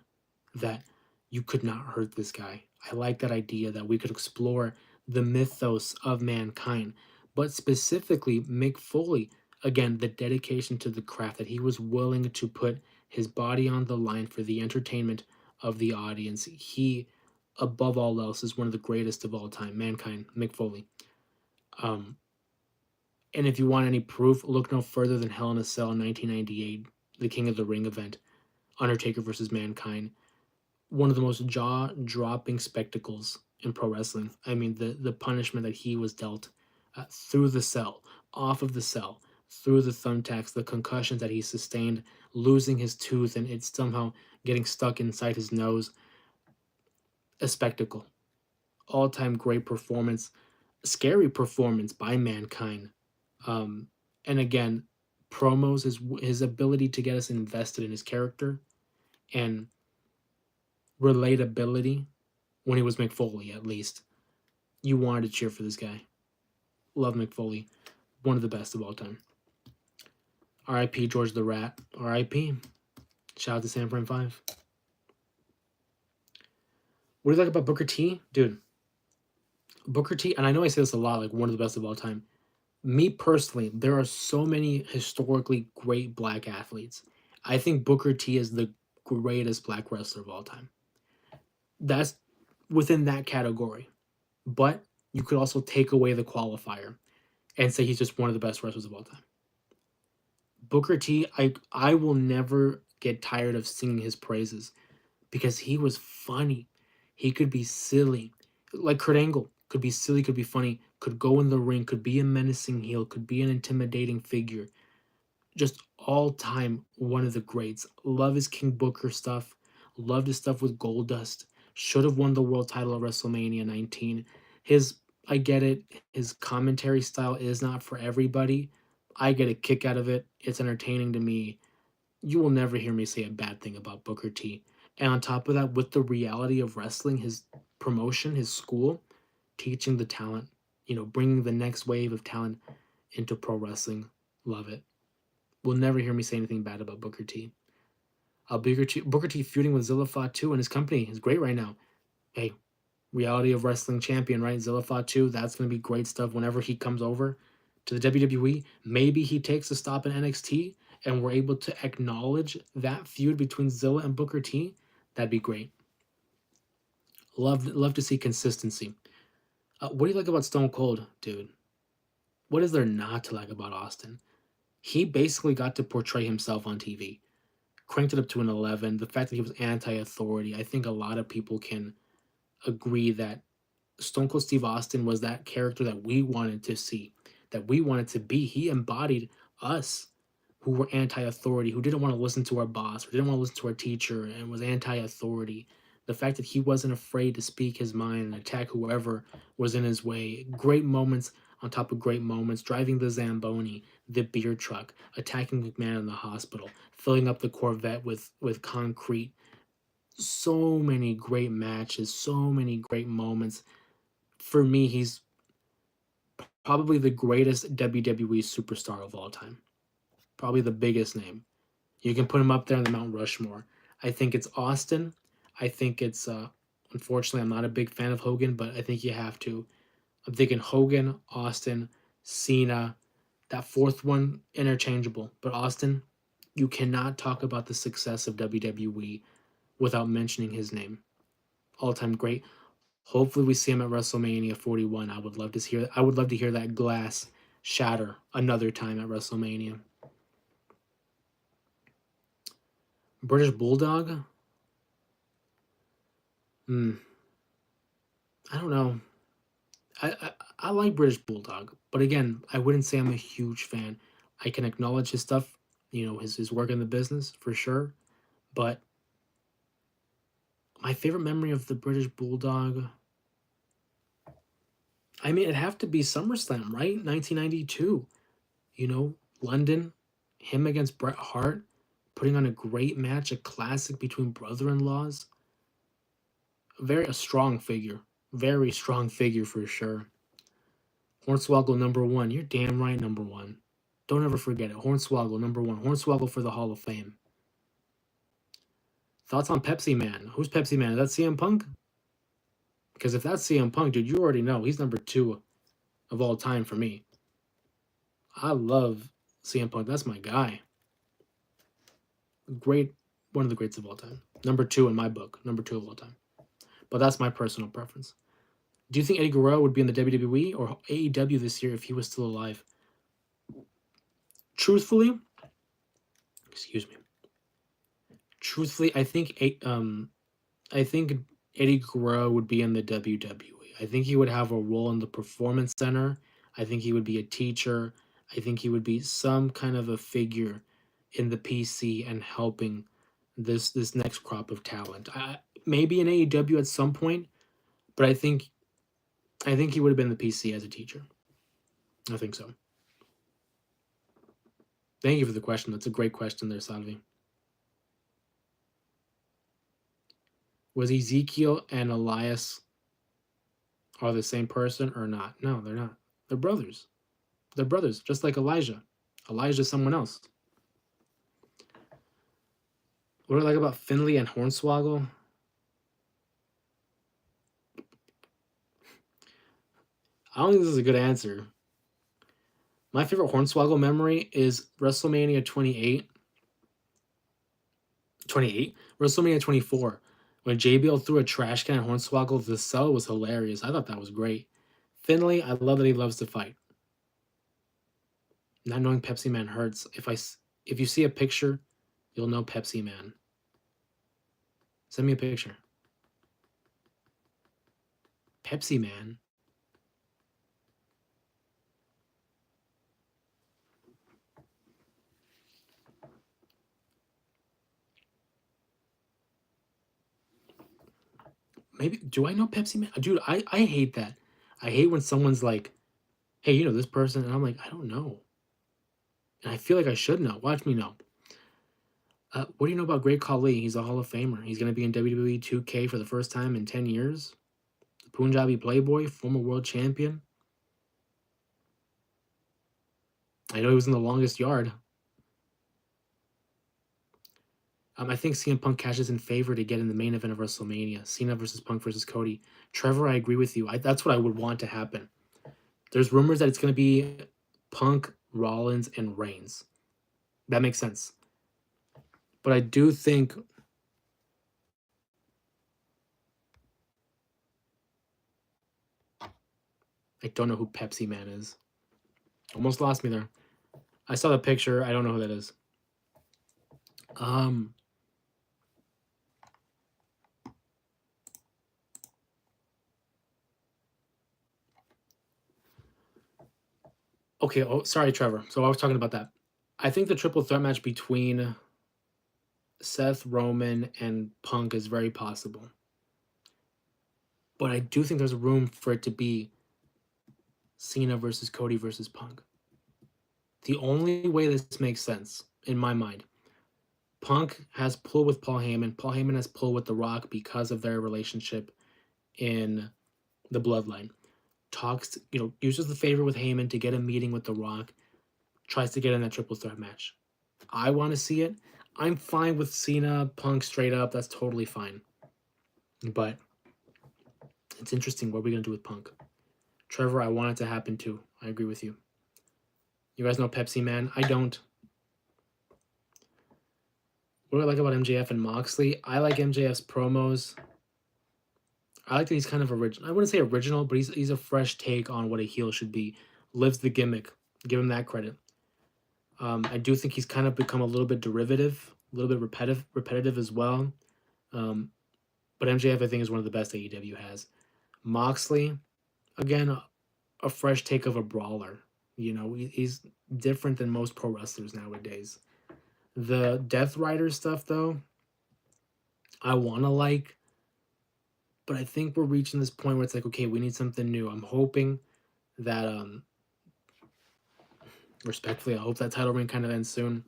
[SPEAKER 1] that you could not hurt this guy. I like that idea that we could explore the mythos of Mankind, but specifically Mick Foley. Again, the dedication to the craft that he was willing to put his body on the line for the entertainment of the audience. He, above all else, is one of the greatest of all time. Mankind, Mick Foley. Um, and if you want any proof, look no further than Hell in a Cell in 1998, the King of the Ring event, Undertaker versus Mankind. One of the most jaw-dropping spectacles in pro wrestling. I mean, the punishment that he was dealt through the cell, off of the cell, through the thumbtacks, the concussions that he sustained, losing his tooth, and it somehow getting stuck inside his nose. A spectacle. All-time great performance. Scary performance by Mankind. And again, promos, his ability to get us invested in his character, and relatability when he was Mick Foley, at least. You wanted to cheer for this guy. Love Mick Foley. One of the best of all time. R.I.P. George the Rat. R.I.P. Shout out to San Fran 5. What do you like about Booker T? Dude, Booker T, and I know I say this a lot, like one of the best of all time. Me personally, there are so many historically great black athletes. I think Booker T is the greatest black wrestler of all time. That's within that category. But you could also take away the qualifier and say he's just one of the best wrestlers of all time. Booker T, I will never get tired of singing his praises because he was funny. He could be silly. Like Kurt Angle, could be silly, could be funny, could go in the ring, could be a menacing heel, could be an intimidating figure. Just all time one of the greats. Love his King Booker stuff. Loved his stuff with Goldust. Should have won the world title at WrestleMania 19. His I get it. His commentary style is not for everybody. I get a kick out of it. It's entertaining to me. You will never hear me say a bad thing about Booker T. And on top of that, with the reality of wrestling, his promotion, his school, teaching the talent, bringing the next wave of talent into pro wrestling. Love it. Will never hear me say anything bad about Booker T. Booker T feuding with Zilla Fatu and his company is great right now. Hey, reality of wrestling champion, right? Zilla Fatu, that's going to be great stuff whenever he comes over to the WWE. Maybe he takes a stop in NXT and we're able to acknowledge that feud between Zilla and Booker T. That'd be great. Love to see consistency. What do you like about Stone Cold, dude? What is there not to like about Austin? He basically got to portray himself on TV. Cranked it up to an 11. The fact that he was anti-authority, I think a lot of people can agree that Stone Cold Steve Austin was that character that we wanted to see, that we wanted to be. He embodied us who were anti-authority, who didn't want to listen to our boss, or didn't want to listen to our teacher, and was anti-authority. The fact that he wasn't afraid to speak his mind and attack whoever was in his way. Great moments on top of great moments, driving the Zamboni, the beer truck, attacking McMahon in the hospital, filling up the Corvette with concrete. So many great matches, so many great moments. For me, he's probably the greatest WWE superstar of all time. Probably the biggest name. You can put him up there on the Mount Rushmore. I think it's Austin. I think it's, unfortunately, I'm not a big fan of Hogan, but I think you have to. I'm thinking Hogan, Austin, Cena. That fourth one, interchangeable. But Austin, you cannot talk about the success of WWE without mentioning his name. All-time great. Hopefully we see him at WrestleMania 41. I would love to hear that glass shatter another time at WrestleMania. British Bulldog? I don't know. I like British Bulldog, but again, I wouldn't say I'm a huge fan. I can acknowledge his stuff, his work in the business for sure, but my favorite memory of the British Bulldog, I mean, it'd have to be SummerSlam, right? 1992. London, him against Bret Hart, putting on a great match, a classic between brother-in-laws. A strong figure. Very strong figure for sure. Hornswoggle number one. You're damn right, number one. Don't ever forget it. Hornswoggle number one. Hornswoggle for the Hall of Fame. Thoughts on Pepsi Man? Who's Pepsi Man? Is that CM Punk? Because if that's CM Punk, dude, you already know he's number 2 of all time for me. I love CM Punk. That's my guy. Great, one of the greats of all time. Number 2 in my book. Number 2 of all time. But that's my personal preference. Do you think Eddie Guerrero would be in the WWE or AEW this year if he was still alive? Truthfully, I think Eddie Guerrero would be in the WWE. I think he would have a role in the Performance Center. I think he would be a teacher. I think he would be some kind of a figure in the PC and helping this next crop of talent. Maybe in AEW at some point, but I think he would have been the PC as a teacher. I think so. Thank you for the question. That's a great question there, Salvi. Was Ezekiel and Elias are the same person or not? No, they're not. They're brothers. They're brothers, just like Elijah. Elijah's someone else. What do I like about Finley and Hornswoggle? I don't think this is a good answer. My favorite Hornswoggle memory is WrestleMania 28. 28? WrestleMania 24. When JBL threw a trash can at Hornswoggle, the cell was hilarious. I thought that was great. Finley, I love that he loves to fight. Not knowing Pepsi Man hurts. If you see a picture, you'll know Pepsi Man. Send me a picture. Pepsi Man. Maybe, do I know Pepsi Man? Dude, I hate that. I hate when someone's like, hey, you know this person? And I'm like, I don't know. And I feel like I should know. Watch me know. What do you know about Great Khali? He's a Hall of Famer. He's going to be in WWE 2K for the first time in 10 years. The Punjabi Playboy, former world champion. I know he was in the longest yard. I think CM Punk cashes in favor to get in the main event of WrestleMania. Cena versus Punk versus Cody. Trevor, I agree with you. That's what I would want to happen. There's rumors that it's going to be Punk, Rollins, and Reigns. That makes sense. But I do think I don't know who Pepsi Man is. Almost lost me there. I saw the picture. I don't know who that is. Okay. Oh, sorry, Trevor. So I was talking about that. I think the triple threat match between Seth, Roman, and Punk is very possible. But I do think there's room for it to be Cena versus Cody versus Punk. The only way this makes sense, in my mind, Punk has pull with Paul Heyman. Paul Heyman has pull with The Rock because of their relationship in the Bloodline. Talks, uses the favor with Heyman to get a meeting with The Rock. Tries to get in that triple threat match. I want to see it. I'm fine with Cena, Punk straight up. That's totally fine. But it's interesting what we're going to do with Punk. Trevor, I want it to happen too. I agree with you. You guys know Pepsi Man? I don't. What do I like about MJF and Moxley? I like MJF's promos. I like that he's kind of original. I wouldn't say original, but he's a fresh take on what a heel should be. Lives the gimmick. Give him that credit. I do think he's kind of become a little bit derivative, a little bit repetitive as well. But MJF, I think, is one of the best AEW has. Moxley, again, a fresh take of a brawler. He's different than most pro wrestlers nowadays. The Death Rider stuff, though, I want to like, but I think we're reaching this point where it's like, okay, we need something new. I'm hoping that, respectfully, I hope that title reign kind of ends soon.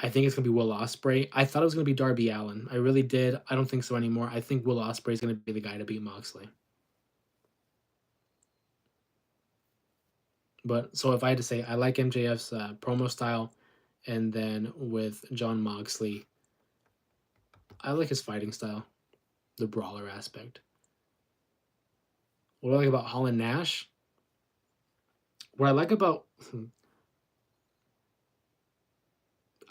[SPEAKER 1] I think it's going to be Will Ospreay. I thought it was going to be Darby Allin. I really did. I don't think so anymore. I think Will Ospreay is going to be the guy to beat Moxley. But so if I had to say, I like MJF's promo style, and then with Jon Moxley, I like his fighting style, the brawler aspect. What I like about Holland Nash? What I like about...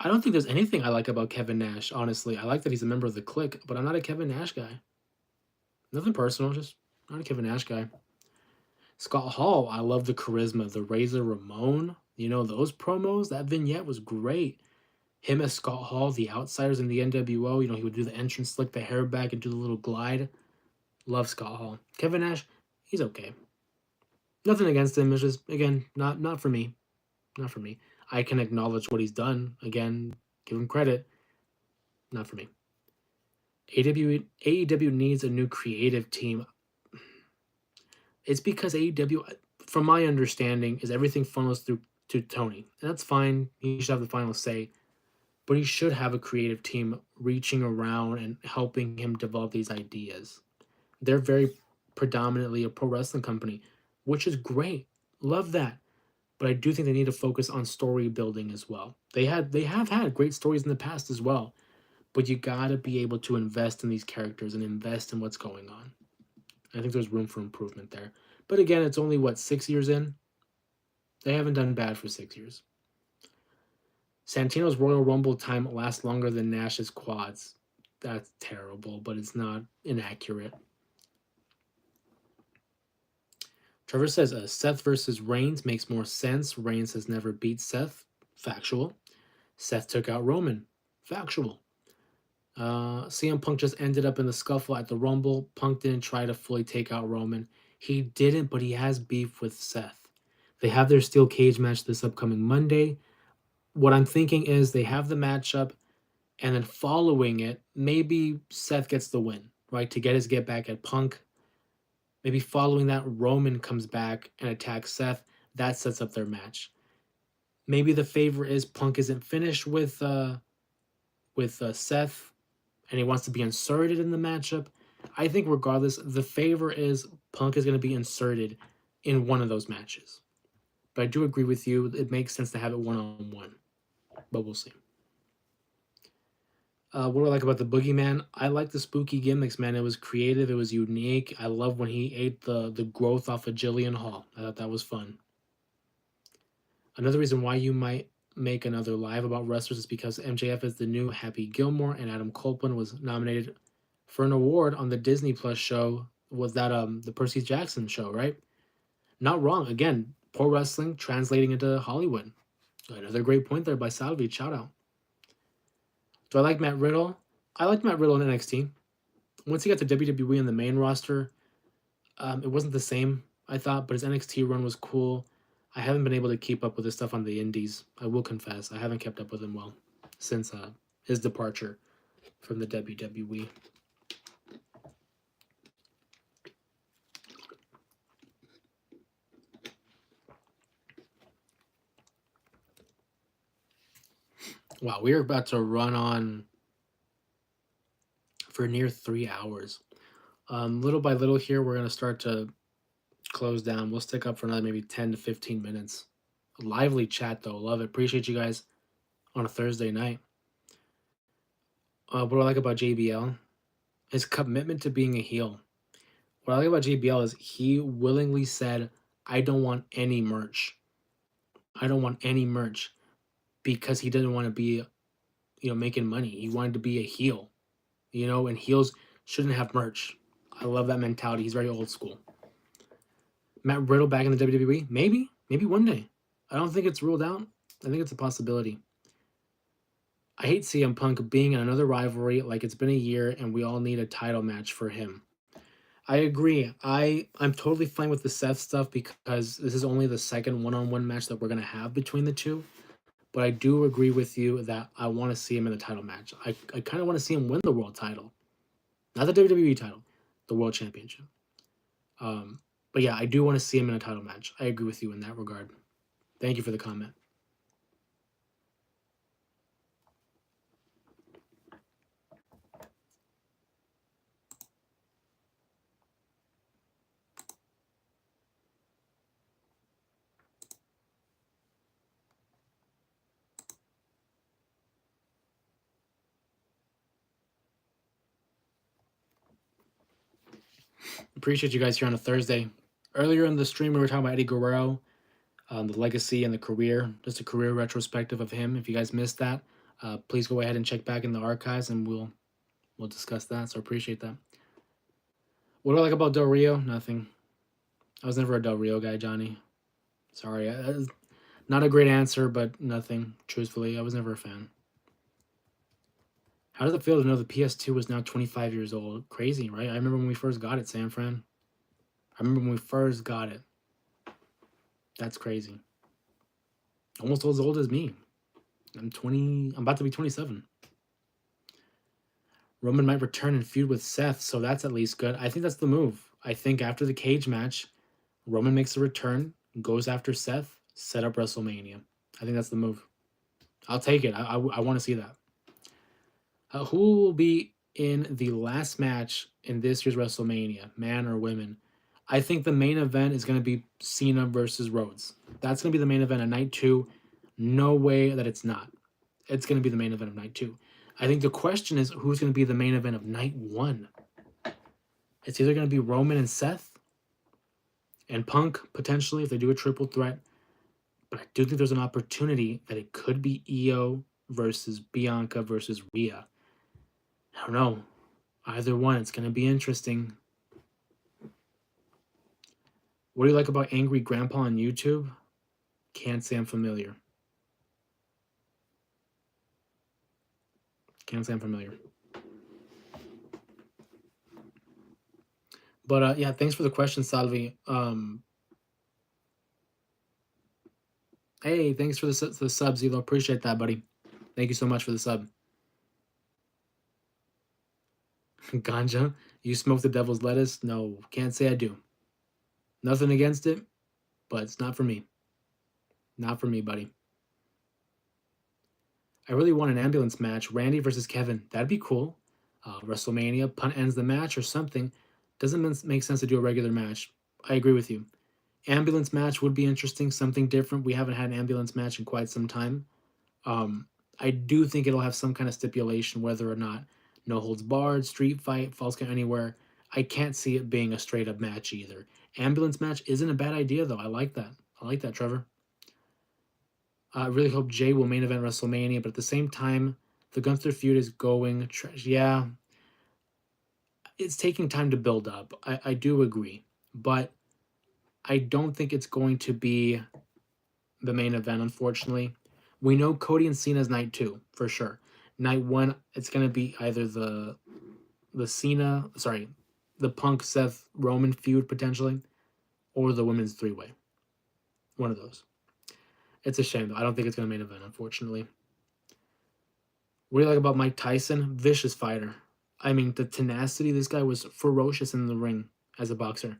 [SPEAKER 1] I don't think there's anything I like about Kevin Nash, honestly. I like that he's a member of the Clique, but I'm not a Kevin Nash guy. Nothing personal, just not a Kevin Nash guy. Scott Hall, I love the charisma. The Razor Ramon, those promos, that vignette was great. Him as Scott Hall, the Outsiders in the NWO, he would do the entrance, slick the hair back, and do the little glide. Love Scott Hall. Kevin Nash, he's okay. Nothing against him. It's just, again, not for me. Not for me. I can acknowledge what he's done. Again, give him credit. Not for me. AEW needs a new creative team. It's because AEW, from my understanding, is everything funnels through to Tony. And that's fine. He should have the final say. But he should have a creative team reaching around and helping him develop these ideas. They're very predominantly a pro wrestling company, which is great. Love that. But I do think they need to focus on story building as well. They have had great stories in the past as well. But you gotta be able to invest in these characters and invest in what's going on. I think there's room for improvement there. But again, it's only 6 years in? They haven't done bad for 6 years. Santino's Royal Rumble time lasts longer than Nash's quads. That's terrible, but it's not inaccurate. Trevor says Seth versus Reigns makes more sense. Reigns has never beat Seth. Factual. Seth took out Roman. Factual. CM Punk just ended up in the scuffle at the Rumble. Punk didn't try to fully take out Roman. He didn't, but he has beef with Seth. They have their steel cage match this upcoming Monday. What I'm thinking is they have the matchup, and then following it, maybe Seth gets the win, right? To get his get back at Punk. Maybe following that, Roman comes back and attacks Seth. That sets up their match. Maybe the favor is Punk isn't finished with Seth, and he wants to be inserted in the matchup. I think regardless, the favor is Punk is going to be inserted in one of those matches. But I do agree with you; it makes sense to have it one-on-one. But we'll see. What do I like about the Boogeyman? I like the spooky gimmicks, man. It was creative. It was unique. I love when he ate the growth off of Jillian Hall. I thought that was fun. Another reason why you might make another live about wrestlers is because MJF is the new Happy Gilmore, and Adam Copeland was nominated for an award on the Disney Plus show. Was that the Percy Jackson show, right? Not wrong. Again, pro wrestling translating into Hollywood. Another great point there by Salvi. Shout out. Do I like Matt Riddle? I liked Matt Riddle in NXT. Once he got to WWE in the main roster, it wasn't the same, I thought, but his NXT run was cool. I haven't been able to keep up with his stuff on the indies. I will confess. I haven't kept up with him well since his departure from the WWE. Wow, we are about to run on for near 3 hours. Little by little here, we're going to start to close down. We'll stick up for another maybe 10 to 15 minutes. A lively chat, though. Love it. Appreciate you guys on a Thursday night. What do I like about JBL? His commitment to being a heel. What I like about JBL is he willingly said, I don't want any merch. I don't want any merch because he didn't want to be, making money. He wanted to be a heel, and heels shouldn't have merch. I love that mentality. He's very old school. Matt Riddle back in the WWE? Maybe one day. I don't think it's ruled out. I think it's a possibility. I hate CM Punk being in another rivalry like it's been a year and we all need a title match for him. I agree. I'm totally fine with the Seth stuff because this is only the second one-on-one match that we're going to have between the two. But I do agree with you that I want to see him in the title match. I kind of want to see him win the world title. Not the WWE title, the world championship. But yeah, I do want to see him in a title match. I agree with you in that regard. Thank you for the comment. Appreciate you guys here on a Thursday. Earlier in the stream, we were talking about Eddie Guerrero, the legacy and the career, just a career retrospective of him. If you guys missed that, please go ahead and check back in the archives, and we'll discuss that. So appreciate that. What do I like about Del Rio? Nothing. I was never a Del Rio guy, Johnny. Sorry, not a great answer, but nothing. Truthfully, I was never a fan. How does it feel to know the PS2 is now 25 years old? Crazy, right? I remember when we first got it, San Fran. I remember when we first got it. That's crazy. Almost as old as me. I'm about to be 27. Roman might return and feud with Seth, so that's at least good. I think that's the move. I think after the cage match, Roman makes a return, goes after Seth, set up WrestleMania. I think that's the move. I'll take it. I want to see that. Who will be in the last match in this year's WrestleMania, man or women? I think the main event is going to be Cena versus Rhodes. That's going to be the main event of night 2. No way that it's not. It's going to be the main event of night 2. I think the question is who's going to be the main event of night 1. It's either going to be Roman and Seth and Punk, potentially, if they do a triple threat. But I do think there's an opportunity that it could be Io versus Bianca versus Rhea. I don't know. Either one, it's going to be interesting. What do you like about Angry Grandpa on YouTube? Can't say I'm familiar. Can't say I'm familiar. But yeah, thanks for the question, Salvi. Hey, thanks for the sub, Zelo. Appreciate that, buddy. Thank you so much for the sub. Ganja, you smoke the devil's lettuce? No, can't say I do. Nothing against it, but it's not for me. Not for me, buddy. I really want an ambulance match. Randy versus Kevin. That'd be cool. WrestleMania, punt ends the match or something. Doesn't make sense to do a regular match. I agree with you. Ambulance match would be interesting. Something different. We haven't had an ambulance match in quite some time. I do think it'll have some kind of stipulation, whether or not no holds barred, street fight, falls count anywhere. I can't see it being a straight up match either. Ambulance match isn't a bad idea though. I like that. I like that, Trevor. I really hope Jay will main event WrestleMania, but at the same time, the Gunther feud is going. Yeah, it's taking time to build up. I do agree, but I don't think it's going to be the main event. Unfortunately, we know Cody and Cena's night 2 for sure. Night 1, it's going to be either the Punk Seth Roman feud potentially, or the women's 3-way. One of those. It's a shame though. I don't think it's going to main event, unfortunately. What do you like about Mike Tyson? Vicious fighter. I mean, the tenacity. This guy was ferocious in the ring as a boxer.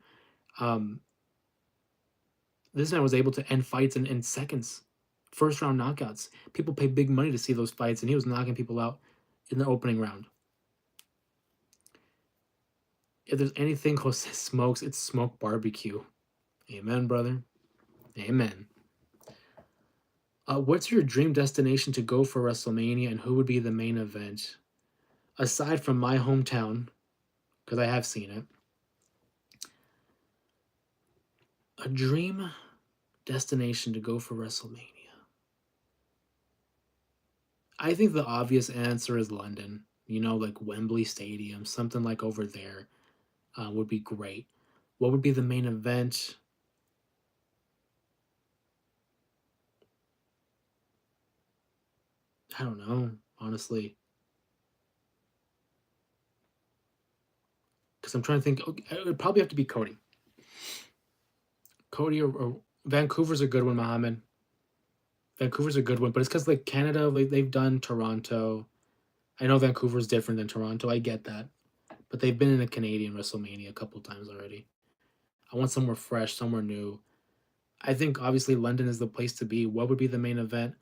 [SPEAKER 1] This man was able to end fights in seconds. First round knockouts. People pay big money to see those fights, and he was knocking people out in the opening round. If there's anything Jose smokes, it's smoked barbecue. Amen, brother. Amen. What's your dream destination to go for WrestleMania, and who would be the main event? Aside from my hometown, because I have seen it, a dream destination to go for WrestleMania. I think the obvious answer is London. You know, like Wembley Stadium, something like over there would be great. What would be the main event? I don't know, honestly. Because I'm trying to think. Okay, it would probably have to be Cody. Cody or Vancouver's a good one, Mohammed. Vancouver's a good one, but it's because like Canada, they've done Toronto. I know Vancouver's different than Toronto. I get that, but they've been in a Canadian WrestleMania a couple times already. I want somewhere fresh, somewhere new. I think obviously London is the place to be. What would be the main event?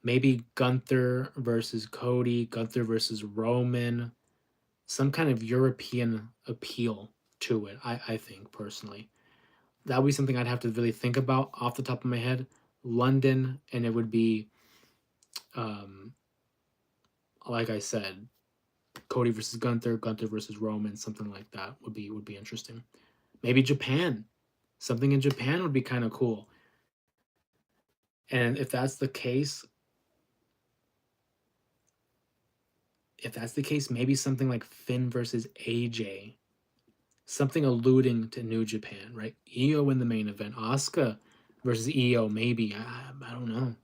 [SPEAKER 1] Maybe Gunther versus Cody, Gunther versus Roman, some kind of European appeal to it. I think personally that would be something I'd have to really think about off the top of my head. London, and it would be, like I said, Cody versus Gunther, Gunther versus Roman, something like that would be interesting. Maybe Japan, something in Japan would be kind of cool. And if that's the case, maybe something like Finn versus AJ, something alluding to New Japan, right? Io in the main event, Asuka versus Io, maybe. I don't know.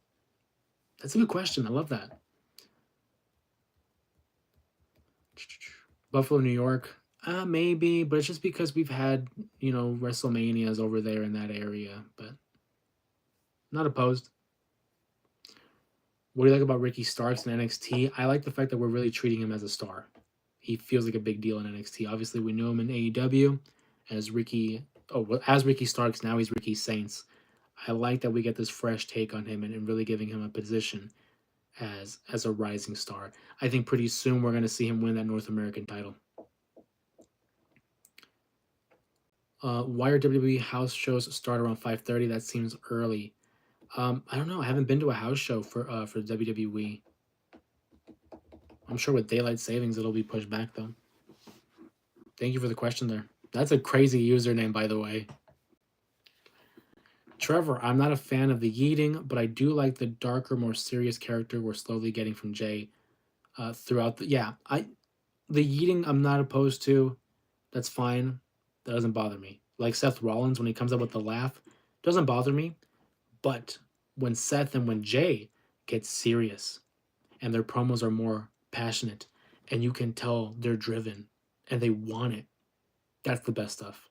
[SPEAKER 1] That's a good question. I love that. Buffalo, New York, maybe, but it's just because we've had WrestleManias over there in that area, but not opposed. What do you like about Ricky Starks in NXT? I like the fact that we're really treating him as a star. He feels like a big deal in NXT. Obviously, we knew him in AEW as Ricky Starks. Now he's Ricky Saints. I like that we get this fresh take on him and really giving him a position as a rising star. I think pretty soon we're going to see him win that North American title. Why are WWE house shows start around 5:30? That seems early. I don't know. I haven't been to a house show for WWE. I'm sure with daylight savings it'll be pushed back though. Thank you for the question there. That's a crazy username, by the way. Trevor, I'm not a fan of the yeeting, but I do like the darker, more serious character we're slowly getting from Jay throughout the. Yeah, the yeeting I'm not opposed to. That's fine. That doesn't bother me. Like Seth Rollins when he comes up with the laugh, doesn't bother me. But when Seth and when Jay get serious and their promos are more passionate and you can tell they're driven and they want it, that's the best stuff.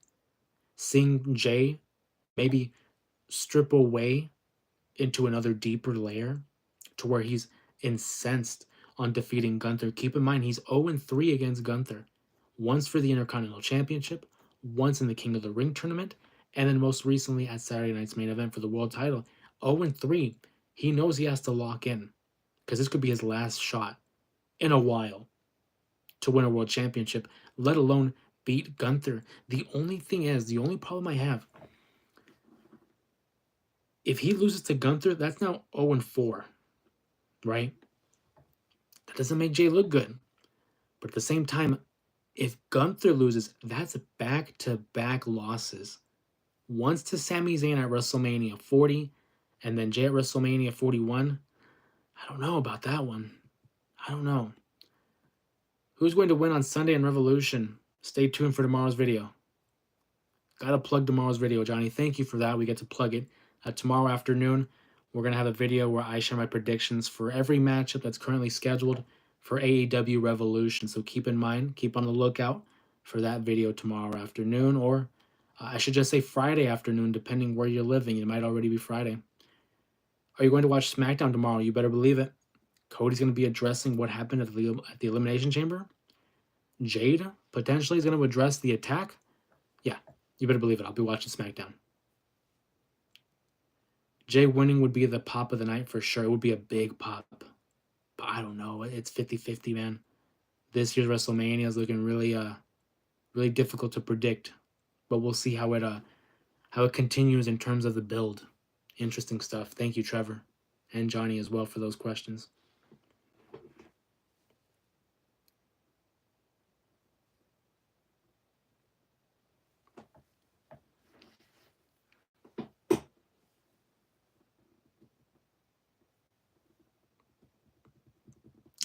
[SPEAKER 1] Seeing Jay maybe strip away into another deeper layer to where he's incensed on defeating Gunther. Keep in mind, he's 0-3 against Gunther. Once for the Intercontinental Championship, once in the King of the Ring tournament, and then most recently at Saturday night's main event for the world title. 0-3, he knows he has to lock in because this could be his last shot in a while to win a world championship, let alone beat Gunther. The only thing is, the only problem I have, if he loses to Gunther, that's now 0-4, right? That doesn't make Jay look good. But at the same time, if Gunther loses, that's back-to-back losses. Once to Sami Zayn at WrestleMania 40, and then Jay at WrestleMania 41. I don't know about that one. I don't know. Who's going to win on Sunday in Revolution? Stay tuned for tomorrow's video. Gotta plug tomorrow's video, Johnny. Thank you for that. We get to plug it. Tomorrow afternoon, we're going to have a video where I share my predictions for every matchup that's currently scheduled for AEW Revolution. So keep in mind, keep on the lookout for that video tomorrow afternoon, or I should just say Friday afternoon, depending where you're living. It might already be Friday. Are you going to watch SmackDown tomorrow? You better believe it. Cody's going to be addressing what happened at the Elimination Chamber. Jade potentially is going to address the attack. Yeah, you better believe it. I'll be watching SmackDown. Jay winning would be the pop of the night for sure. It would be a big pop. But I don't know. It's 50-50, man. This year's WrestleMania is looking really difficult to predict. But we'll see how it continues in terms of the build. Interesting stuff. Thank you, Trevor. And Johnny as well for those questions.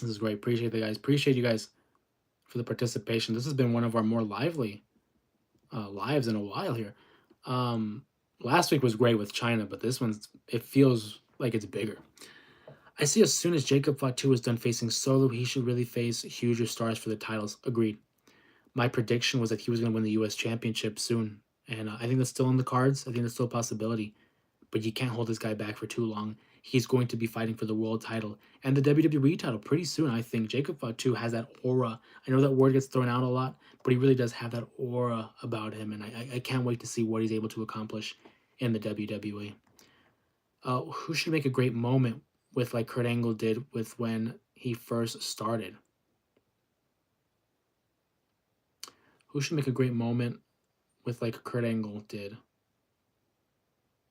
[SPEAKER 1] This is great. Appreciate you guys for the participation. This has been one of our more lively lives in a while here. Last week was great with China, but this one's, it feels like it's bigger. I see as soon as Jacob Fatu is done facing Solo, he should really face huger stars for the titles. Agreed. My prediction was that he was going to win the U.S. Championship soon, and I think that's still in the cards. I think that's still a possibility. But you can't hold this guy back for too long. He's going to be fighting for the world title and the WWE title pretty soon, I think. Jacob Fatu has that aura. I know that word gets thrown out a lot, but he really does have that aura about him, and I can't wait to see what he's able to accomplish in the WWE. Who should make a great moment with like Kurt Angle did with when he first started? Who should make a great moment with like Kurt Angle did?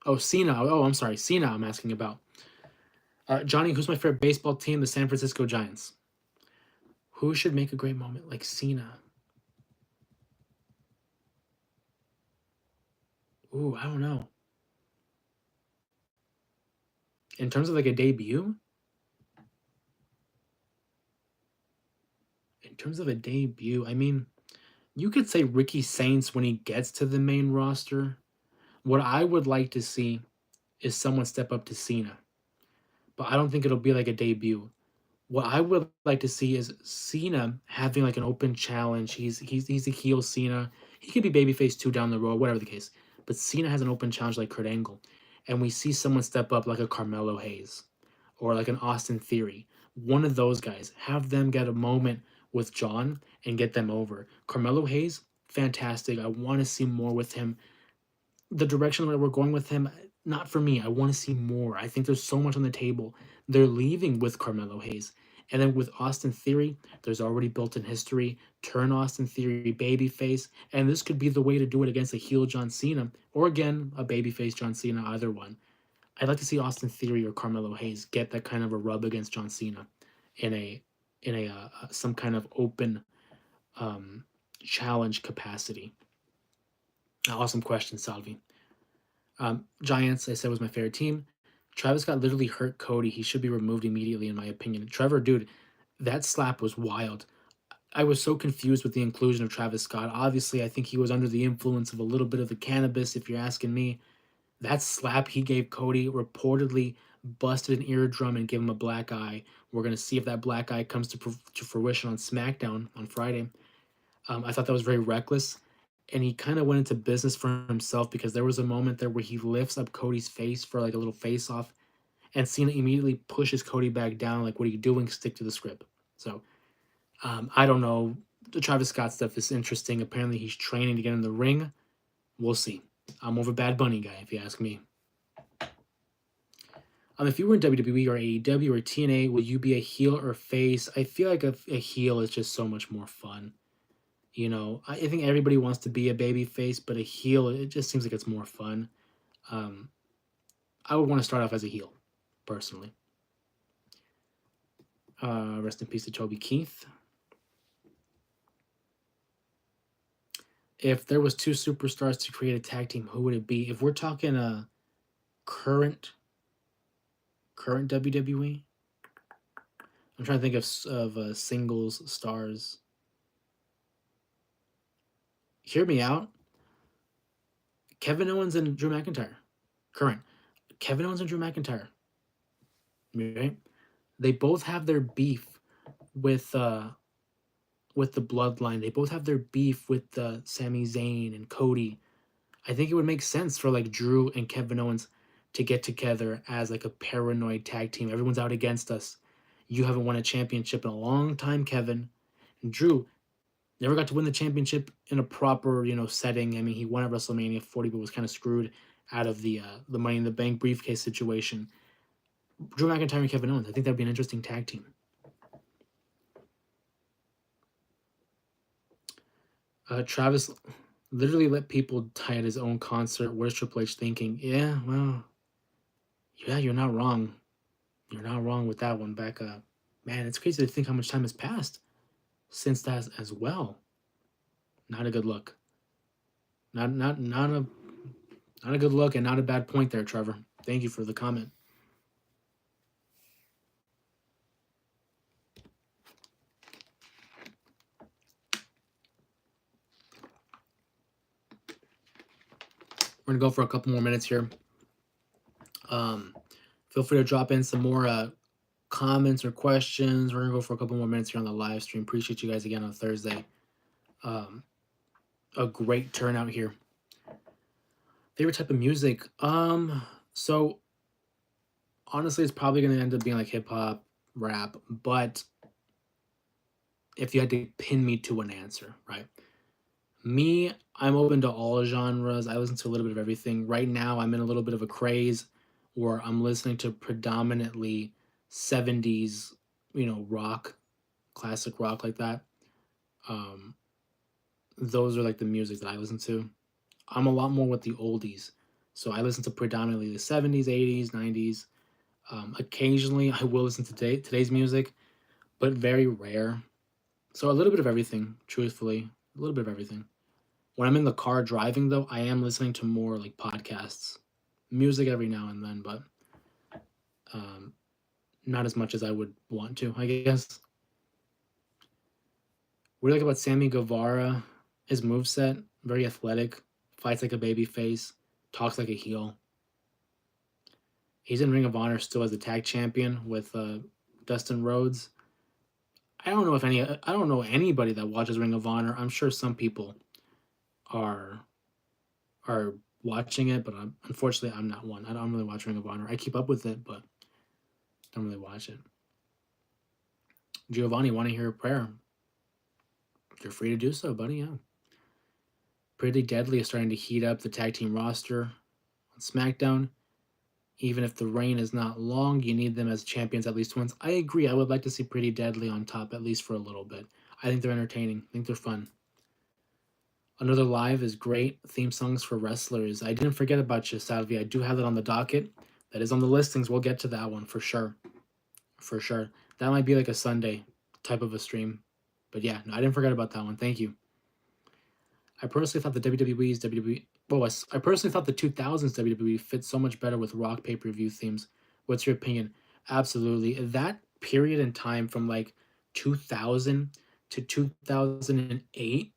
[SPEAKER 1] Oh, Cena. Oh, I'm sorry. Cena I'm asking about. Johnny, who's my favorite baseball team? The San Francisco Giants. Who should make a great moment like Cena? Ooh, I don't know. In terms of like a debut? In terms of a debut, I mean, you could say Ricky Saints when he gets to the main roster. What I would like to see is someone step up to Cena. But I don't think it'll be like a debut. What I would like to see is Cena having like an open challenge. He's a heel Cena. He could be babyface 2 down the road, whatever the case. But Cena has an open challenge like Kurt Angle. And we see someone step up like a Carmelo Hayes or like an Austin Theory. One of those guys. Have them get a moment with John and get them over. Carmelo Hayes, fantastic. I want to see more with him. The direction that we're going with him, not for me. I want to see more. I think there's so much on the table. They're leaving with Carmelo Hayes. And then with Austin Theory, there's already built-in history. Turn Austin Theory babyface. And this could be the way to do it against a heel John Cena. Or again, a babyface John Cena, either one. I'd like to see Austin Theory or Carmelo Hayes get that kind of a rub against John Cena in a some kind of open challenge capacity. Awesome question, Salvi. Giants, I said, was my favorite team. Travis Scott literally hurt Cody. He should be removed immediately, in my opinion. Trevor, dude, that slap was wild. I was so confused with the inclusion of Travis Scott. Obviously, I think he was under the influence of a little bit of the cannabis, if you're asking me. That slap he gave Cody reportedly busted an eardrum and gave him a black eye. We're going to see if that black eye comes to fruition on SmackDown on Friday. I thought that was very reckless. And he kind of went into business for himself because there was a moment there where he lifts up Cody's face for like a little face off, and Cena immediately pushes Cody back down. Like, what are you doing? Stick to the script. So I don't know. The Travis Scott stuff is interesting. Apparently, he's training to get in the ring. We'll see. I'm over Bad Bunny guy, if you ask me. If you were in WWE or AEW or TNA, would you be a heel or face? I feel like a heel is just so much more fun. You know, I think everybody wants to be a baby face, but a heel, it just seems like it's more fun. Um, I would want to start off as a heel, personally. Rest in peace to Toby Keith. If there was two superstars to create a tag team, who would it be? If we're talking current WWE, I'm trying to think of singles stars. Hear me out. Kevin Owens and Drew McIntyre. Current. Kevin Owens and Drew McIntyre. Right? They both have their beef with the bloodline. They both have their beef with Sami Zayn and Cody. I think it would make sense for like Drew and Kevin Owens to get together as like a paranoid tag team. Everyone's out against us. You haven't won a championship in a long time, Kevin. And Drew never got to win the championship in a proper, setting. I mean, he won at WrestleMania 40, but was kind of screwed out of the Money in the Bank briefcase situation. Drew McIntyre and Kevin Owens. I think that'd be an interesting tag team. Travis literally let people die at his own concert. Where's Triple H thinking? Yeah, well, yeah, you're not wrong. You're not wrong with that one. Back up, man. It's crazy to think how much time has passed since that as well. Not a good look. Not a good look, and not a bad point there, Trevor. Thank you for the comment. We're gonna go for a couple more minutes here. Feel free to drop in some more comments or questions. We're gonna go for a couple more minutes here on the live stream. Appreciate you guys again on Thursday. A great turnout here. Favorite type of music? So honestly, it's probably gonna end up being like hip hop, rap, but if you had to pin me to an answer, right? Me, I'm open to all genres. I listen to a little bit of everything. Right now, I'm in a little bit of a craze where I'm listening to predominantly 70s, rock, classic rock like that. Those are like the music that I listen to. I'm a lot more with the oldies. So I listen to predominantly the 70s, 80s, 90s. Occasionally, I will listen to today's music, but very rare. So a little bit of everything, truthfully. A little bit of everything. When I'm in the car driving, though, I am listening to more like podcasts. Music every now and then, but not as much as I would want to, I guess. What do you like about Sammy Guevara? His moveset, very athletic, fights like a baby face, talks like a heel. He's in Ring of Honor still as the tag champion with Dustin Rhodes. I don't know anybody that watches Ring of Honor. I'm sure some people are watching it, but unfortunately I'm not one. I don't really watch Ring of Honor. I keep up with it, but don't really watch it. Giovanni, want to hear a prayer? You're free to do so, buddy. Yeah. Pretty Deadly is starting to heat up the tag team roster on SmackDown. Even if the reign is not long, you need them as champions at least once. I agree. I would like to see Pretty Deadly on top at least for a little bit. I think they're entertaining. I think they're fun. Another Live is great. Theme songs for wrestlers. I didn't forget about you, Salvi. I do have that on the docket. That is on the listings. We'll get to that one for sure. For sure. That might be like a Sunday type of a stream. But yeah, no, I didn't forget about that one. Thank you. I personally thought the WWE's WWE Well, I personally thought the 2000s WWE fit so much better with Rock pay-per-view themes. What's your opinion? Absolutely. That period in time from like 2000 to 2008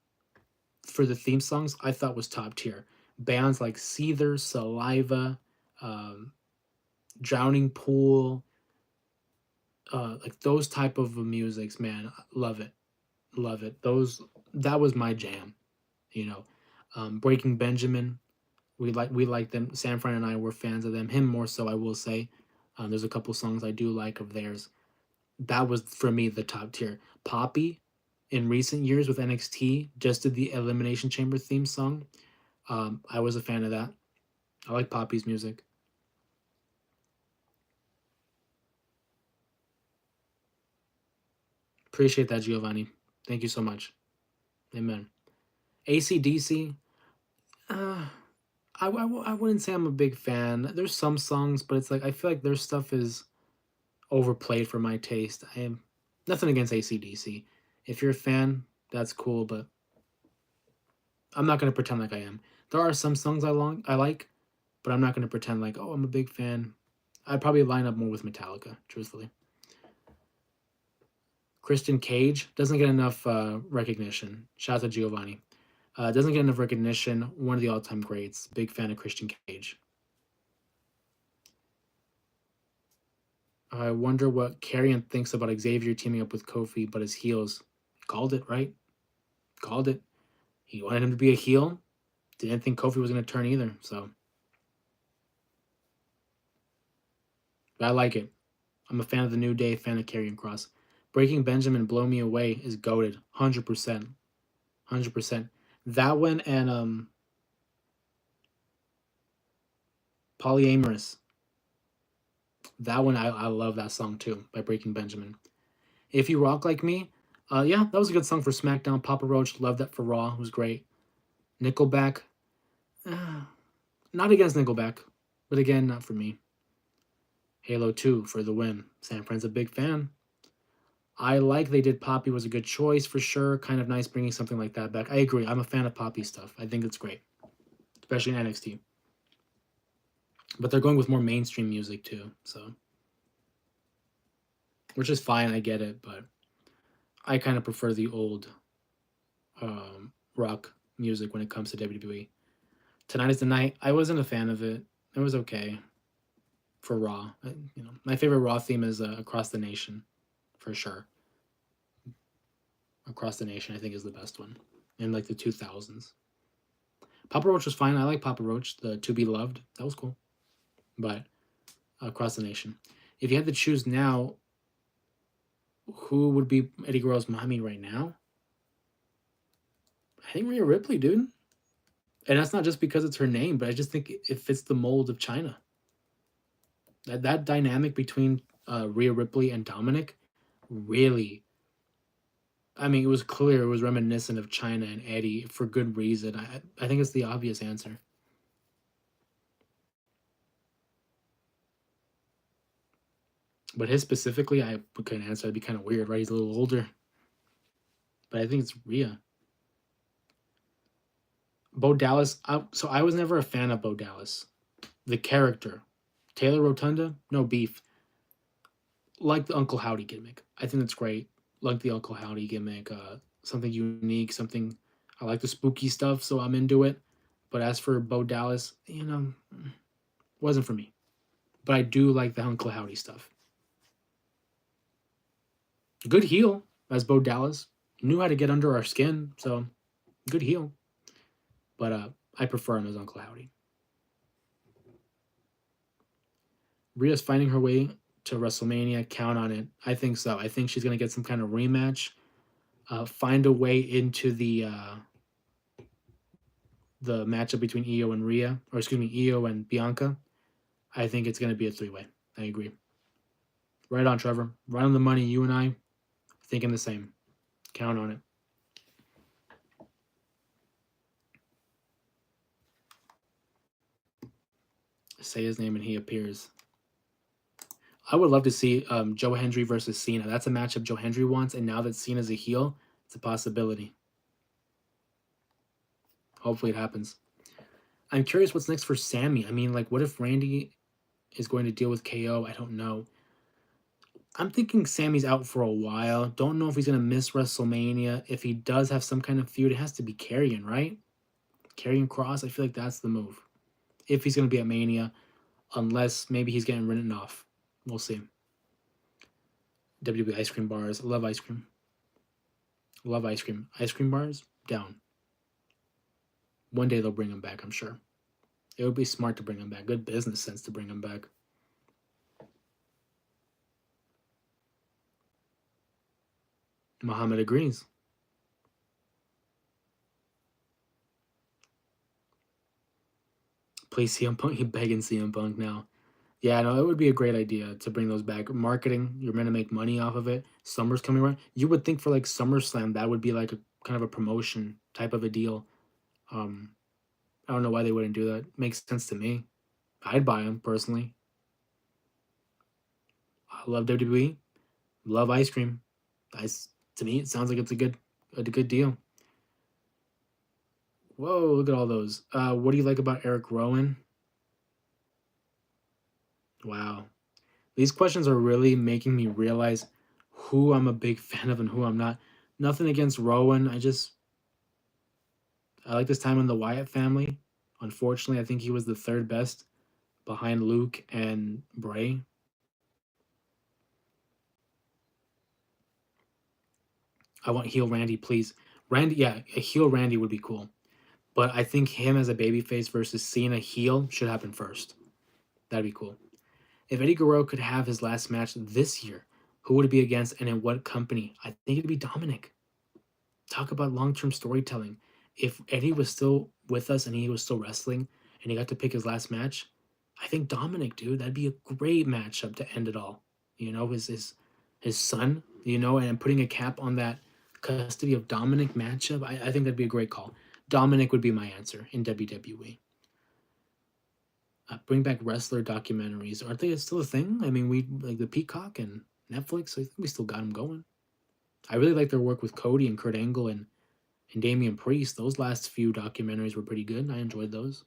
[SPEAKER 1] for the theme songs, I thought was top tier. Bands like Seether, Saliva, um, Drowning Pool, like those type of musics, man, love it, love it. Those that was my jam, you know. Breaking Benjamin, we like them. San Fran and I were fans of them. Him more so, I will say. There's a couple songs I do like of theirs. That was for me the top tier. Poppy, in recent years with NXT, just did the Elimination Chamber theme song. I was a fan of that. I like Poppy's music. Appreciate that, Giovanni. Thank you so much. Amen. ACDC, uh, I wouldn't say I'm a big fan. There's some songs, but it's like I feel like their stuff is overplayed for my taste. I am nothing against ACDC. If you're a fan, that's cool, but I'm not gonna pretend like I am. There are some songs I like, but I'm not gonna pretend like, oh, I'm a big fan. I'd probably line up more with Metallica, truthfully. Christian Cage doesn't get enough recognition. Shout out to Giovanni. Doesn't get enough recognition. One of the all-time greats. Big fan of Christian Cage. I wonder what Carrion thinks about Xavier teaming up with Kofi, but his heels. Called it, right? Called it. He wanted him to be a heel. Didn't think Kofi was going to turn either, so. But I like it. I'm a fan of the New Day, fan of Karrion Kross. Breaking Benjamin, Blow Me Away is goated. 100%. 100%. That one and Polyamorous. That one, I love that song too, by Breaking Benjamin. If You Rock Like Me, yeah, that was a good song for SmackDown. Papa Roach, loved that for Raw. It was great. Nickelback, not against Nickelback, but again, not for me. Halo 2 for the win. San Fran's a big fan. I like they did Poppy was a good choice for sure. Kind of nice bringing something like that back. I agree. I'm a fan of Poppy stuff. I think it's great, especially in NXT. But they're going with more mainstream music too, so which is fine. I get it, but I kind of prefer the old rock music when it comes to WWE. Tonight is the Night. I wasn't a fan of it. It was okay for Raw. My favorite Raw theme is Across the Nation, for sure. Across the Nation, I think, is the best one in like the 2000s. Papa Roach was fine. I like Papa Roach. The To Be Loved, that was cool. But Across the Nation. If you had to choose now, who would be Eddie Guerrero's mommy right now? I think Rhea Ripley, dude. And that's not just because it's her name, but I just think it fits the mold of China. That dynamic between Rhea Ripley and Dominic really, I mean, it was clear it was reminiscent of China and Eddie for good reason. I think it's the obvious answer. But his specifically, I couldn't answer. It'd be kind of weird, right? He's a little older. But I think it's Rhea. Bo Dallas. So I was never a fan of Bo Dallas. The character. Taylor Rotunda, no beef. Like the Uncle Howdy gimmick. I think that's great. Like the Uncle Howdy gimmick. Something unique, something. I like the spooky stuff, so I'm into it. But as for Bo Dallas, wasn't for me. But I do like the Uncle Howdy stuff. Good heel as Bo Dallas. Knew how to get under our skin, so good heel. But I prefer him as Uncle Howdy. Rhea's finding her way to WrestleMania. Count on it. I think so. I think she's going to get some kind of rematch. Find a way into the matchup between Io and Rhea, or excuse me, Io and Bianca. I think it's going to be a 3-way. I agree. Right on, Trevor. Right on the money. You and I thinking the same. Count on it. Say his name and he appears. I would love to see Joe Hendry versus Cena. That's a matchup Joe Hendry wants, and now that Cena's a heel, it's a possibility. Hopefully it happens. I'm curious what's next for Sammy. I mean, like, what if Randy is going to deal with KO? I don't know. I'm thinking Sammy's out for a while. Don't know if he's gonna miss WrestleMania. If he does have some kind of feud, it has to be Karrion, right? Karrion Cross. I feel like that's the move. If he's gonna be at Mania, unless maybe he's getting written off. We'll see. WWE ice cream bars. Love ice cream. Love ice cream. Ice cream bars down. One day they'll bring him back. I'm sure. It would be smart to bring him back. Good business sense to bring him back. Muhammad agrees. Please CM Punk. He begging CM Punk now. Yeah, no, it would be a great idea to bring those back. Marketing, you're gonna make money off of it. Summer's coming around. You would think for like SummerSlam that would be like a kind of a promotion type of a deal. Um, I don't know why they wouldn't do that. Makes sense to me. I'd buy them personally. I love WWE. Love ice cream. To me, it sounds like it's a good deal. Whoa, look at all those. What do you like about Eric Rowan? Wow. These questions are really making me realize who I'm a big fan of and who I'm not. Nothing against Rowan. I like this time in the Wyatt family. Unfortunately, I think he was the third best behind Luke and Bray. I want heel Randy, please. Randy, yeah, a heel Randy would be cool. But I think him as a babyface versus Cena heel should happen first. That'd be cool. If Eddie Guerrero could have his last match this year, who would it be against and in what company? I think it'd be Dominic. Talk about long-term storytelling. If Eddie was still with us and he was still wrestling and he got to pick his last match, I think Dominic, dude, that'd be a great matchup to end it all. His son, and putting a cap on that custody of Dominic matchup, I think that'd be a great call. Dominic would be my answer in WWE. Bring back wrestler documentaries. Aren't they still a thing? I mean, we like the Peacock and Netflix. I think we still got them going. I really like their work with Cody and Kurt Angle and Damian Priest. Those last few documentaries were pretty good. I enjoyed those.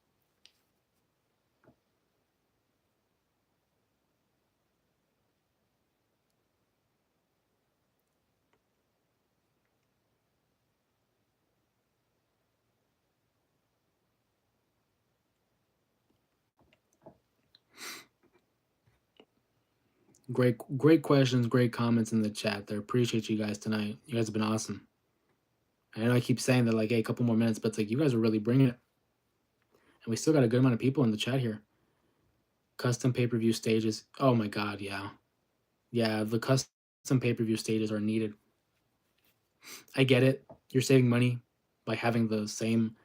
[SPEAKER 1] Great questions, great comments in the chat there. Appreciate you guys tonight. You guys have been awesome. I know I keep saying that, like, hey, a couple more minutes, but it's like you guys are really bringing it. And we still got a good amount of people in the chat here. Custom pay-per-view stages. Oh my god, yeah. Yeah, the custom pay-per-view stages are needed. I get it. You're saving money by having the same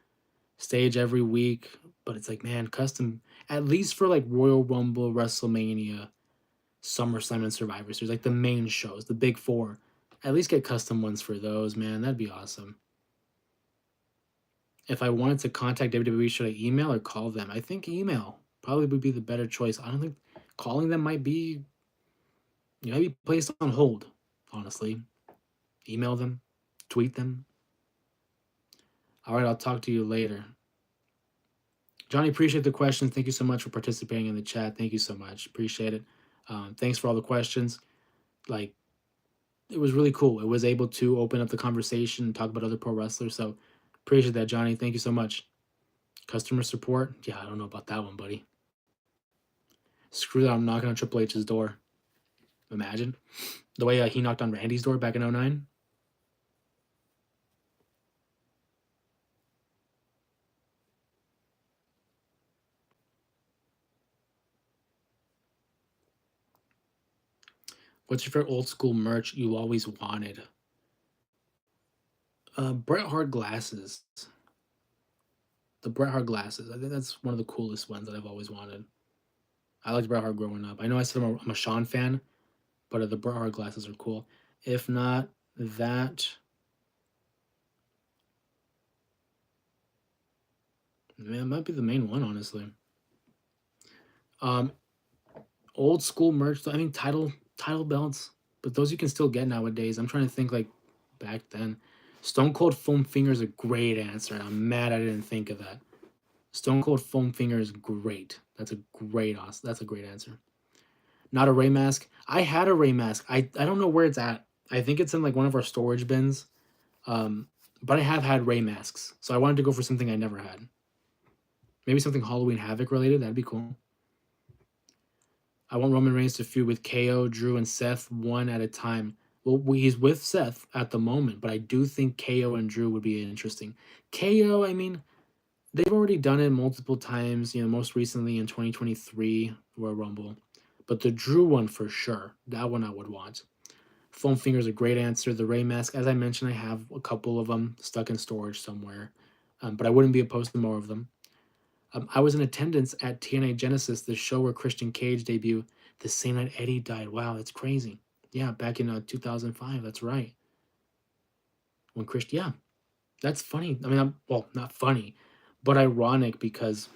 [SPEAKER 1] stage every week, but it's like, man, custom, at least for like Royal Rumble, WrestleMania, SummerSlam, and Survivor Series, like the main shows, the big four. At least get custom ones for those, man. That'd be awesome. If I wanted to contact WWE, should I email or call them? I think email probably would be the better choice. I don't think calling them might be, maybe placed on hold, honestly. Email them, tweet them. All right, I'll talk to you later. Johnny, appreciate the questions. Thank you so much for participating in the chat. Thank you so much. Appreciate it. Thanks for all the questions. Like, it was really cool. It was able to open up the conversation and talk about other pro wrestlers. So appreciate that, Johnny. Thank you so much. Customer support? Yeah, I don't know about that one, buddy. Screw that. I'm knocking on Triple H's door. Imagine the way he knocked on Randy's door back in 09. What's your favorite old school merch you always wanted? Bret Hart glasses. The Bret Hart glasses. I think that's one of the coolest ones that I've always wanted. I liked Bret Hart growing up. I know I said I'm a Shawn fan, but the Bret Hart glasses are cool. If not that, man, it might be the main one, honestly. Um, Old school merch. I mean, title belts, but those you can still get nowadays. I'm trying to think like back then. Stone Cold Foam Finger is a great answer, and I'm mad I didn't think of that. Stone Cold Foam Finger is great. That's a great answer. Not a Ray mask. I had a Ray mask. I don't know where it's at. I think it's in like one of our storage bins. Um, but I have had Ray masks, so I wanted to go for something I never had. Maybe something Halloween Havoc related. That'd be cool. I want Roman Reigns to feud with KO, Drew, and Seth one at a time. Well, he's with Seth at the moment, but I do think KO and Drew would be interesting. KO, I mean, they've already done it multiple times, most recently in 2023 Royal Rumble. But the Drew one for sure, that one I would want. Foam Finger is a great answer. The Ray Mask, as I mentioned, I have a couple of them stuck in storage somewhere, but I wouldn't be opposed to more of them. I was in attendance at TNA Genesis, the show where Christian Cage debuted the same night Eddie died. Wow, that's crazy. Yeah, back in 2005. That's right. When Christian, yeah, that's funny. I mean, well, not funny, but ironic because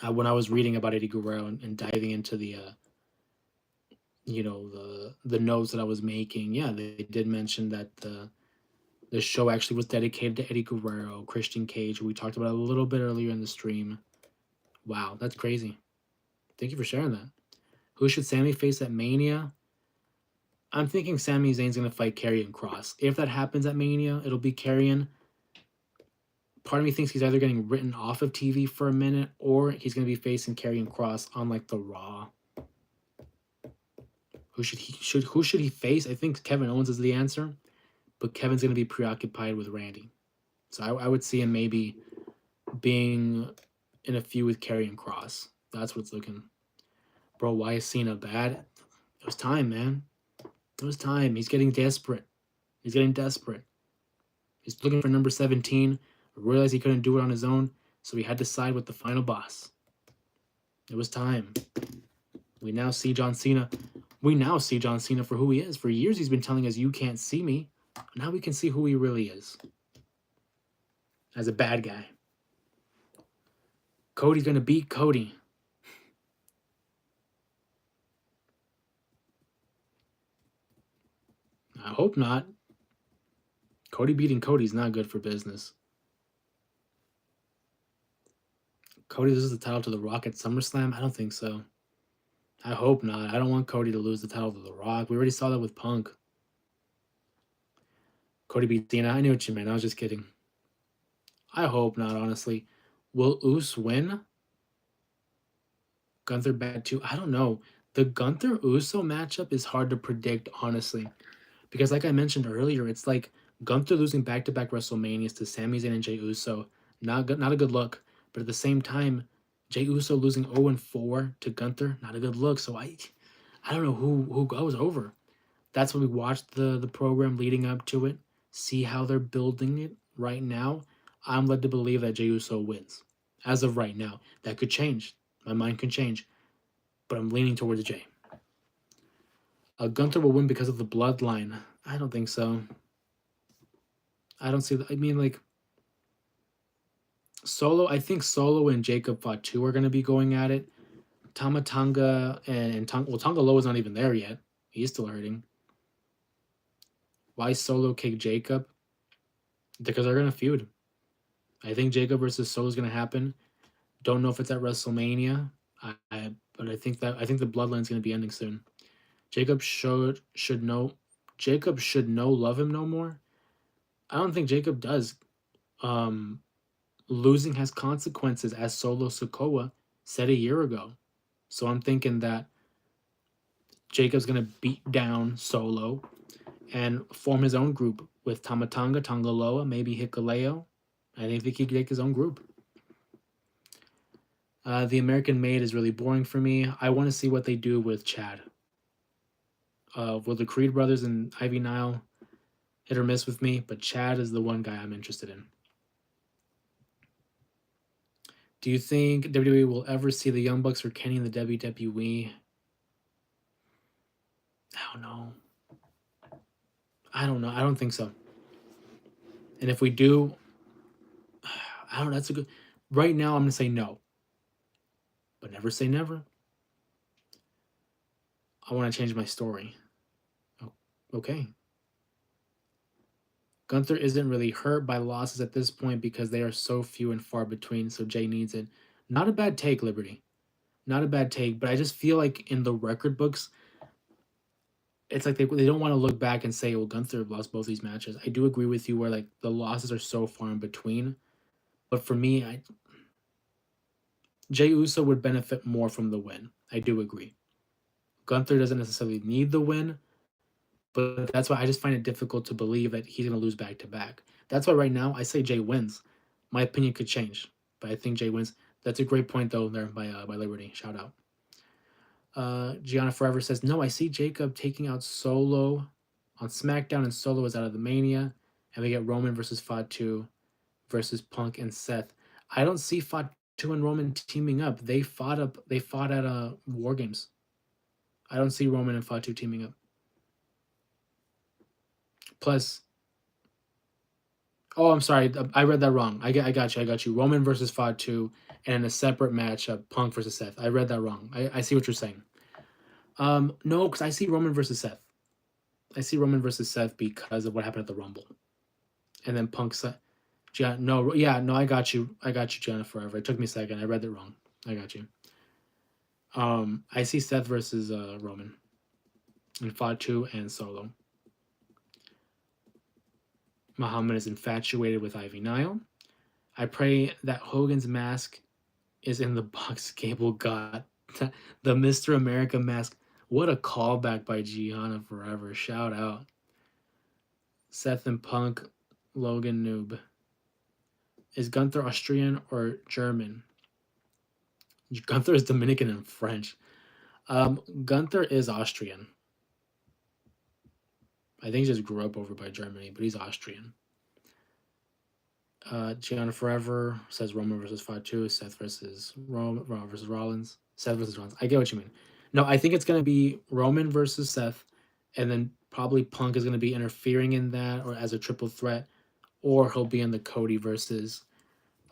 [SPEAKER 1] when I was reading about Eddie Guerrero and diving into the notes that I was making, yeah, they did mention that the show actually was dedicated to Eddie Guerrero, Christian Cage, who we talked about a little bit earlier in the stream. Wow, that's crazy. Thank you for sharing that. Who should Sammy face at Mania? I'm thinking Sami Zayn's going to fight Karrion Kross. If that happens at Mania, it'll be Karrion. Part of me thinks he's either getting written off of TV for a minute or he's going to be facing Karrion Kross on like the Raw. Who should he face? I think Kevin Owens is the answer, but Kevin's going to be preoccupied with Randy. So I would see him maybe being in a feud with Karrion Kross. That's what's looking. Bro, why is Cena bad? It was time, man. It was time. He's getting desperate. He's looking for number 17. Realized he couldn't do it on his own, so he had to side with the final boss. It was time. We now see John Cena for who he is. For years he's been telling us, you can't see me. Now we can see who he really is. As a bad guy. Cody's going to beat Cody. I hope not. Cody beating Cody's not good for business. Cody loses the title to The Rock at SummerSlam? I don't think so. I hope not. I don't want Cody to lose the title to The Rock. We already saw that with Punk. Cody beat Cena. I knew what you meant. I was just kidding. I hope not, honestly. Will Uso win? Gunther bad too? I don't know. The Gunther Uso matchup is hard to predict, honestly. Because like I mentioned earlier, it's like Gunther losing back-to-back WrestleManias to Sami Zayn and Jey Uso. Not a good look. But at the same time, Jey Uso losing 0-4 to Gunther, not a good look. So I don't know who goes over. That's when we watched the program leading up to it. See how they're building it right now. I'm led to believe that Jey Uso wins. As of right now. That could change. My mind can change. But I'm leaning towards Jey. Gunther will win because of the bloodline. I don't think so. I don't see that. I mean, like, Solo, I think Solo and Jacob Fatu are going to be going at it. Tama Tonga and Tonga Loa is not even there yet. He's still hurting. Why Solo kick Jacob? Because they're going to feud. I think Jacob versus Solo is going to happen. Don't know if it's at WrestleMania. But I think the bloodline's going to be ending soon. Jacob should know love him no more. I don't think Jacob does. Losing has consequences, as Solo Sikoa said a year ago. So I'm thinking that Jacob's going to beat down Solo and form his own group with Tamatanga, Tongaloa, maybe Hikuleo. I think he could make his own group. The American Maid is really boring for me. I want to see what they do with Chad. Will the Creed brothers and Ivy Nile hit or miss with me? But Chad is the one guy I'm interested in. Do you think WWE will ever see the Young Bucks or Kenny in the WWE? I don't know. I don't think so. And if we do, I don't know. That's a good. Right now, I'm going to say no. But never say never. I want to change my story. Oh, okay. Gunther isn't really hurt by losses at this point because they are so few and far between, so Jay needs it. Not a bad take, Liberty. Not a bad take, but I just feel like in the record books, it's like they don't want to look back and say, well, Gunther lost both these matches. I do agree with you where like the losses are so far in between. But for me, Jey Uso would benefit more from the win. I do agree. Gunther doesn't necessarily need the win, but that's why I just find it difficult to believe that he's going to lose back to back. That's why right now I say Jay wins. My opinion could change, but I think Jay wins. That's a great point though there by Liberty. Shout out. Gianna Forever says, no, I see Jacob taking out Solo on SmackDown, and Solo is out of the Mania, and we get Roman versus Fatu versus Punk and Seth. I don't see Fatu and Roman teaming up. They fought at War Games. I don't see Roman and Fatu teaming up. Plus, oh, I'm sorry, I read that wrong. I got you. Roman versus Fatu, and in a separate match, Punk versus Seth. I read that wrong. I see what you're saying. No, because I see Roman versus Seth. I see Roman versus Seth because of what happened at the Rumble, and then Punk Seth. No, I got you. Gianna Forever. It took me a second. I read it wrong. I got you. I see Seth versus Roman, and Fatu and Solo. Muhammad is infatuated with Ivy Nile. I pray that Hogan's mask is in the box Gable got. The Mr. America mask. What a callback by Gianna Forever. Shout out. Seth and Punk, Logan Noob. Is Gunther Austrian or German? Gunther is Dominican and French. Gunther is Austrian. I think he just grew up over by Germany, but he's Austrian. Gianna Forever says Roman versus Fatu, Seth versus Rollins, Seth versus Rollins. I get what you mean. No, I think it's going to be Roman versus Seth, and then probably Punk is going to be interfering in that or as a triple threat, or he'll be in the Cody versus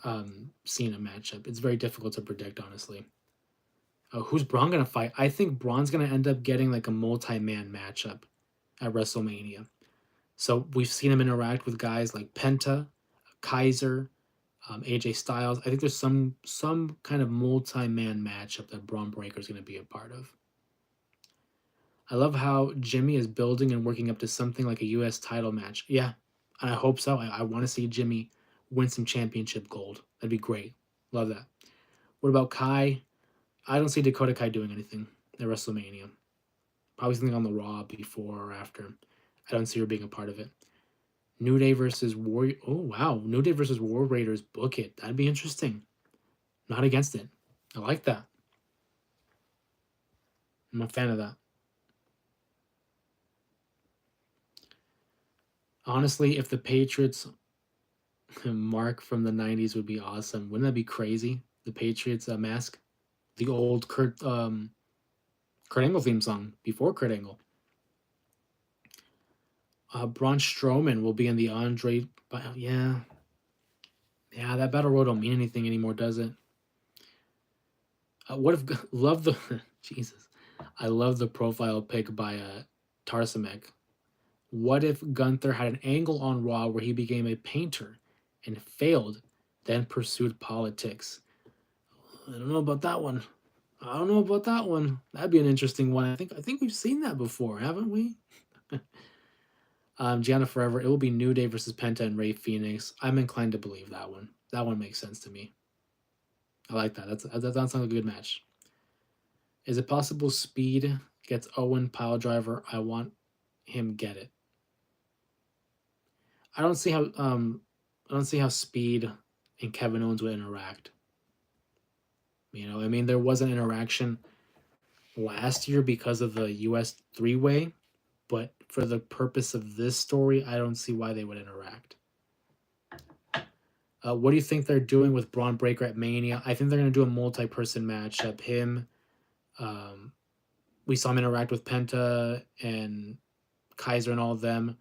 [SPEAKER 1] Cena matchup. It's very difficult to predict, honestly. Who's Braun going to fight? I think Braun's going to end up getting like a multi-man matchup at WrestleMania. So we've seen him interact with guys like Penta, Kaiser, AJ Styles. I think there's some kind of multi-man matchup that Braun Breaker is going to be a part of. I love how Jimmy is building and working up to something like a U.S. title match. Yeah, and I hope so. I want to see Jimmy win some championship gold. That'd be great. Love that. What about Kai? I don't see Dakota Kai doing anything at WrestleMania. Probably something on the Raw before or after. I don't see her being a part of it. New Day versus War. Oh, wow. New Day versus War Raiders. Book it. That'd be interesting. Not against it. I like that. I'm a fan of that. Honestly, if the Patriots mark from the 90s would be awesome. Wouldn't that be crazy? The Patriots mask. The old Kurt Angle theme song before Kurt Angle. Braun Strowman will be in the Andre. Yeah, that battle royal don't mean anything anymore, does it? What if love the Jesus? I love the profile pic by Tarsamek. What if Gunther had an angle on Raw where he became a painter and failed, then pursued politics? I don't know about that one. That'd be an interesting one. I think we've seen that before, haven't we? Gianna Forever. It will be New Day versus Penta and Rey Fenix. I'm inclined to believe that one. That one makes sense to me. I like that. That sounds like a good match. Is it possible Speed gets Owen pile driver? I want him get it. I don't see how Speed and Kevin Owens would interact. I mean, there was an interaction last year because of the US three-way, but for the purpose of this story, I don't see why they would interact. What do you think they're doing with Braun Breaker at Mania? I think they're going to do a multi-person matchup. We saw him interact with Penta and Kaiser and all of them.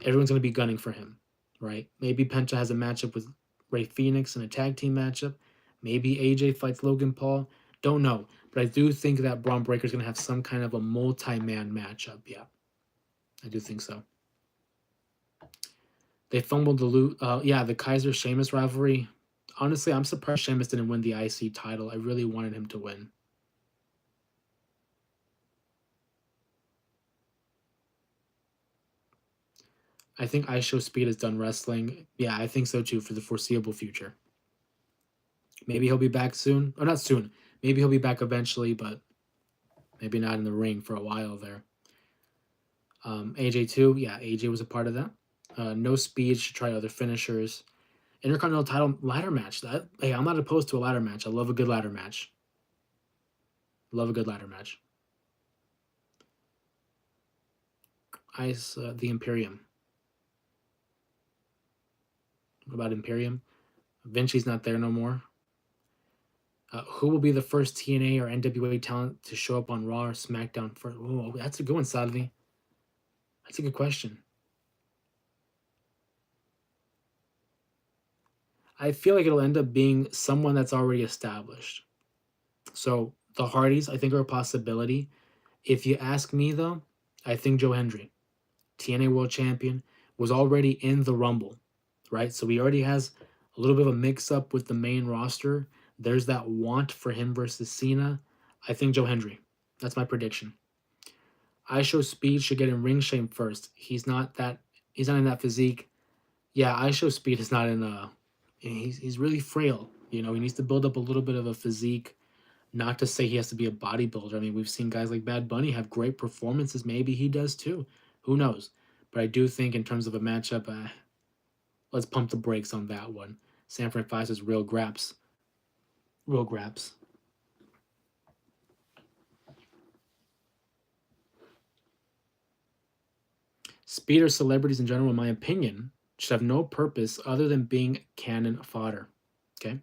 [SPEAKER 1] Everyone's going to be gunning for him, right? Maybe Penta has a matchup with Rey Fenix in a tag team matchup. Maybe AJ fights Logan Paul. Don't know. But I do think that Braun Breaker is going to have some kind of a multi-man matchup. Yeah, I do think so. They fumbled the loot. Yeah, the Kaiser Sheamus rivalry. Honestly, I'm surprised Sheamus didn't win the IC title. I really wanted him to win. I think IShow Speed is done wrestling. Yeah, I think so too for the foreseeable future. Maybe he'll be back soon. Or not soon. Maybe he'll be back eventually, but maybe not in the ring for a while there. AJ too. Yeah, AJ was a part of that. No Speed should try other finishers. Intercontinental title ladder match. That hey, I'm not opposed to a ladder match. I love a good ladder match. Love a good ladder match. Ice the Imperium. What about Imperium? Vinci's not there no more. Who will be the first TNA or NWA talent to show up on Raw or SmackDown first? Oh, that's a good one, Salvi. That's a good question. I feel like it'll end up being someone that's already established. So the Hardys, I think, are a possibility. If you ask me, though, I think Joe Hendry, TNA World Champion, was already in the Rumble, right? So he already has a little bit of a mix up with the main roster. There's that want for him versus Cena. I think Joe Hendry. That's my prediction. IShow Speed should get in ring shape first. He's not that. He's not in that physique. Yeah, IShow Speed is not in a. He's really frail. You know, he needs to build up a little bit of a physique. Not to say he has to be a bodybuilder. I mean, we've seen guys like Bad Bunny have great performances. Maybe he does too. Who knows? But I do think in terms of a matchup, let's pump the brakes on that one. San Fran Fives real graps. Real graps. Speed or celebrities in general, in my opinion, should have no purpose other than being cannon fodder. Okay?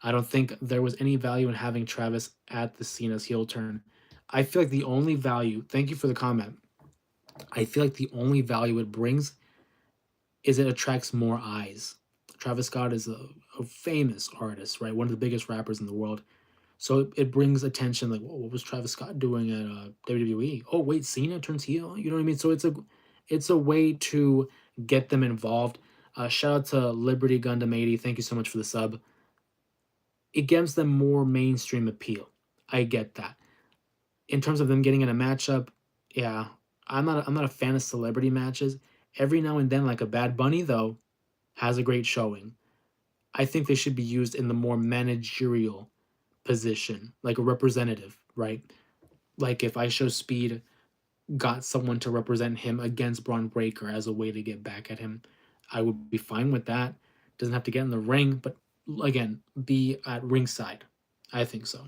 [SPEAKER 1] I don't think there was any value in having Travis at the Cena's heel turn. I feel like the only value, thank you for the comment. I feel like the only value it brings is it attracts more eyes. Travis Scott is a famous artist, right? One of the biggest rappers in the world. So it brings attention. Like, whoa, what was Travis Scott doing at WWE? Oh, wait, Cena turns heel. You know what I mean? So it's a way to get them involved. Shout out to Liberty Gundam 80. Thank you so much for the sub. It gives them more mainstream appeal. I get that. In terms of them getting in a matchup, yeah, I'm not a fan of celebrity matches. Every now and then, like a Bad Bunny though, has a great showing. I think they should be used in the more managerial position, like a representative, right? Like if IShow Speed got someone to represent him against Braun Breaker as a way to get back at him, I would be fine with that. Doesn't have to get in the ring, but again, be at ringside. I think so.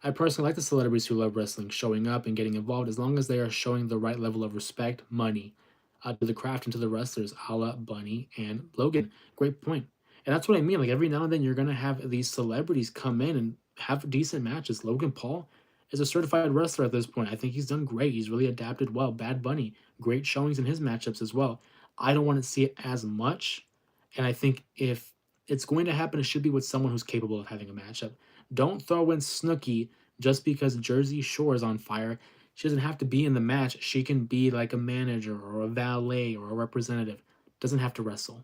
[SPEAKER 1] I personally like the celebrities who love wrestling showing up and getting involved as long as they are showing the right level of respect, money, to the craft and to the wrestlers, a la Bunny and Logan. Great point. And that's what I mean. Like every now and then, you're gonna have these celebrities come in and have decent matches. Logan Paul is a certified wrestler at this point. I think he's done great. He's really adapted well. Bad Bunny, great showings in his matchups as well. I don't want to see it as much, and I think if it's going to happen, it should be with someone who's capable of having a matchup. Don't throw in Snooki just because Jersey Shore is on fire. She doesn't have to be in the match. She can be like a manager or a valet or a representative. Doesn't have to wrestle.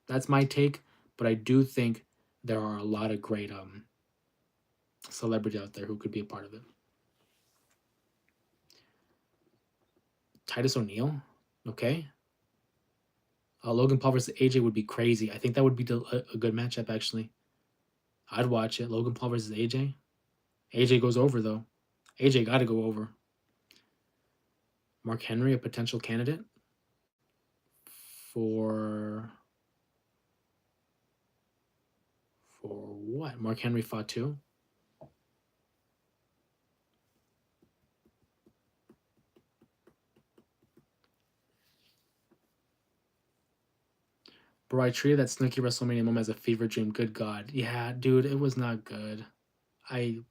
[SPEAKER 1] That's my take, but I do think there are a lot of great celebrities out there who could be a part of it. Titus O'Neil, okay. Logan Paul versus AJ would be crazy. I think that would be a good matchup actually. I'd watch it. Logan Paul versus AJ. AJ goes over though. AJ got to go over. Mark Henry, a potential candidate for what? Mark Henry fought too. Bro, I treated that Snooki WrestleMania moment as a fever dream. Good God, yeah, dude, it was not good. I'd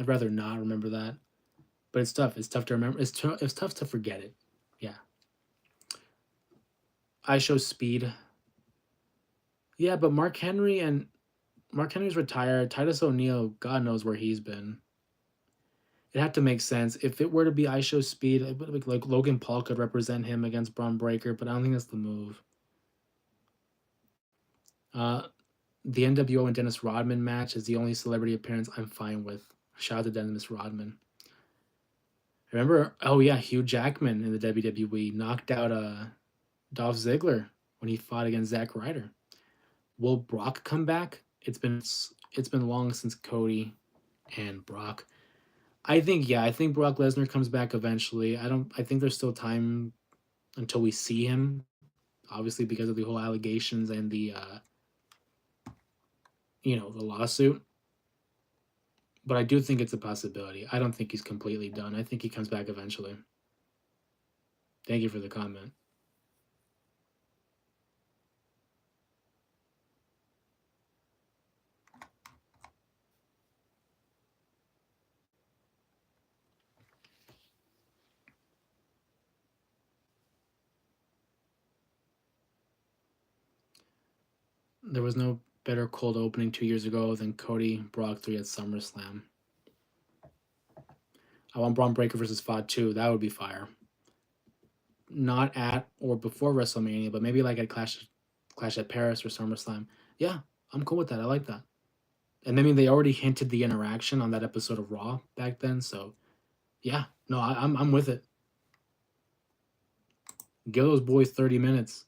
[SPEAKER 1] rather not remember that, but it's tough. It's tough to remember. It's tough to forget it. Yeah. IShow Speed. Yeah, but Mark Henry's retired. Titus O'Neil, God knows where he's been. it had to make sense. If it were to be ISHO speed, like Logan Paul could represent him against Braun Breaker, but I don't think that's the move. The NWO and Dennis Rodman match is the only celebrity appearance I'm fine with. Shout out to Dennis Rodman. Remember, oh yeah, Hugh Jackman in the WWE knocked out Dolph Ziggler when he fought against Zack Ryder. Will Brock come back? It's been long since Cody and Brock. I think Brock Lesnar comes back eventually. I think there's still time until we see him, obviously because of the whole allegations and the the lawsuit. But I do think it's a possibility. I don't think he's completely done. I think he comes back eventually. Thank you for the comment. There was no better cold opening 2 years ago than Cody Brock 3 at SummerSlam. I want Braun Breaker versus Fought 2. That would be fire. Not at or before WrestleMania, but maybe like at Clash at Paris or SummerSlam. Yeah, I'm cool with that. I like that. And I mean, they already hinted the interaction on that episode of Raw back then, so yeah, no, I'm with it. Give those boys 30 minutes.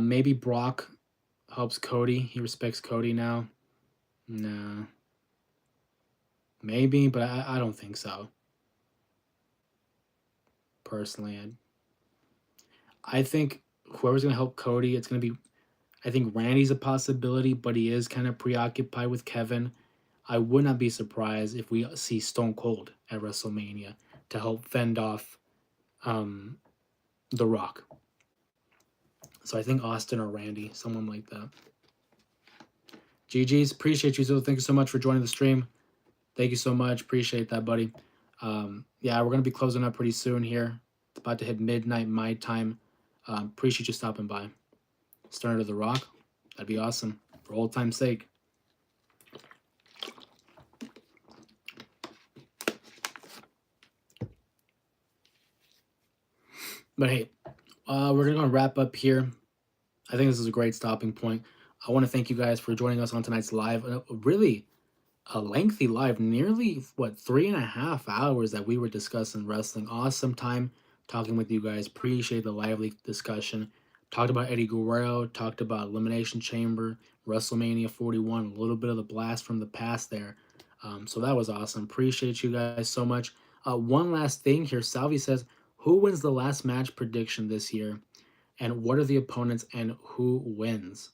[SPEAKER 1] Maybe Brock helps Cody. He respects Cody now. Nah. Maybe, but I don't think so. Personally, I think whoever's going to help Cody, it's going to be. I think Randy's a possibility, but he is kind of preoccupied with Kevin. I would not be surprised if we see Stone Cold at WrestleMania to help fend off The Rock. So I think Austin or Randy, someone like that. GG's, appreciate you. So thank you so much for joining the stream. Thank you so much. Appreciate that, buddy. Yeah, we're going to be closing up pretty soon here. It's about to hit midnight my time. Appreciate you stopping by. Starting to The Rock. That'd be awesome. For old time's sake. But hey, we're going to wrap up here. I think this is a great stopping point. I want to thank you guys for joining us on tonight's live. Really a lengthy live, nearly 3.5 hours that we were discussing wrestling. Awesome time talking with you guys. Appreciate the lively discussion. Talked about Eddie Guerrero, talked about Elimination Chamber, WrestleMania 41, a little bit of the blast from the past there. So that was awesome. Appreciate you guys so much. One last thing here. Salvi says, who wins the last match prediction this year? And what are the opponents and who wins?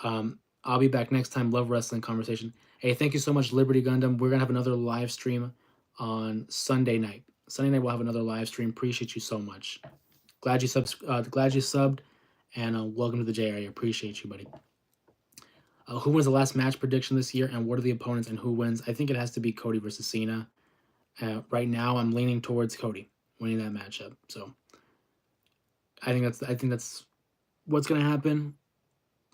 [SPEAKER 1] I'll be back next time. Love wrestling conversation. Hey, thank you so much, Liberty Gundam. We're gonna have another live stream on Sunday night. Sunday night we'll have another live stream. Appreciate you so much. Glad you subbed, and welcome to the J area. Appreciate you, buddy. Who wins the last match prediction this year, and what are the opponents and who wins? I think it has to be Cody versus Cena. Right now, I'm leaning towards Cody winning that matchup. So I think that's what's gonna happen.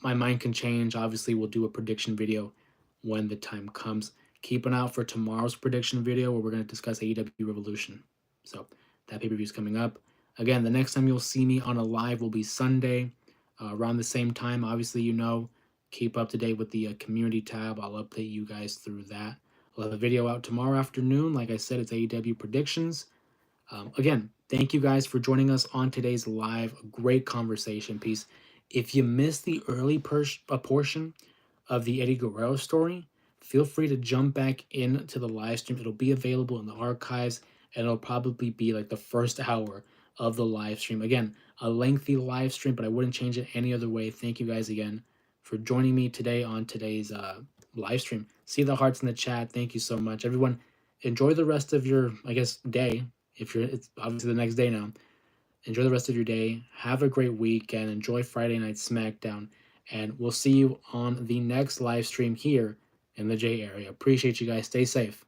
[SPEAKER 1] My mind can change. Obviously, we'll do a prediction video when the time comes. Keep an eye out for tomorrow's prediction video where we're going to discuss AEW Revolution. So that pay-per-view is coming up. Again, the next time you'll see me on a live will be Sunday around the same time. Obviously, keep up to date with the community tab. I'll update you guys through that. I'll have a video out tomorrow afternoon. Like I said, it's AEW predictions. Again, thank you guys for joining us on today's live. Great conversation piece. If you missed the early portion of the Eddie Guerrero story, feel free to jump back into the live stream. It'll be available in the archives, and it'll probably be like the first hour of the live stream. Again, a lengthy live stream, but I wouldn't change it any other way. Thank you guys again for joining me today on today's live stream. See the hearts in the chat. Thank you so much. Everyone, enjoy the rest of your, day. It's obviously the next day now. Enjoy the rest of your day. Have a great week and enjoy Friday Night SmackDown. And we'll see you on the next live stream here in the J area. Appreciate you guys. Stay safe.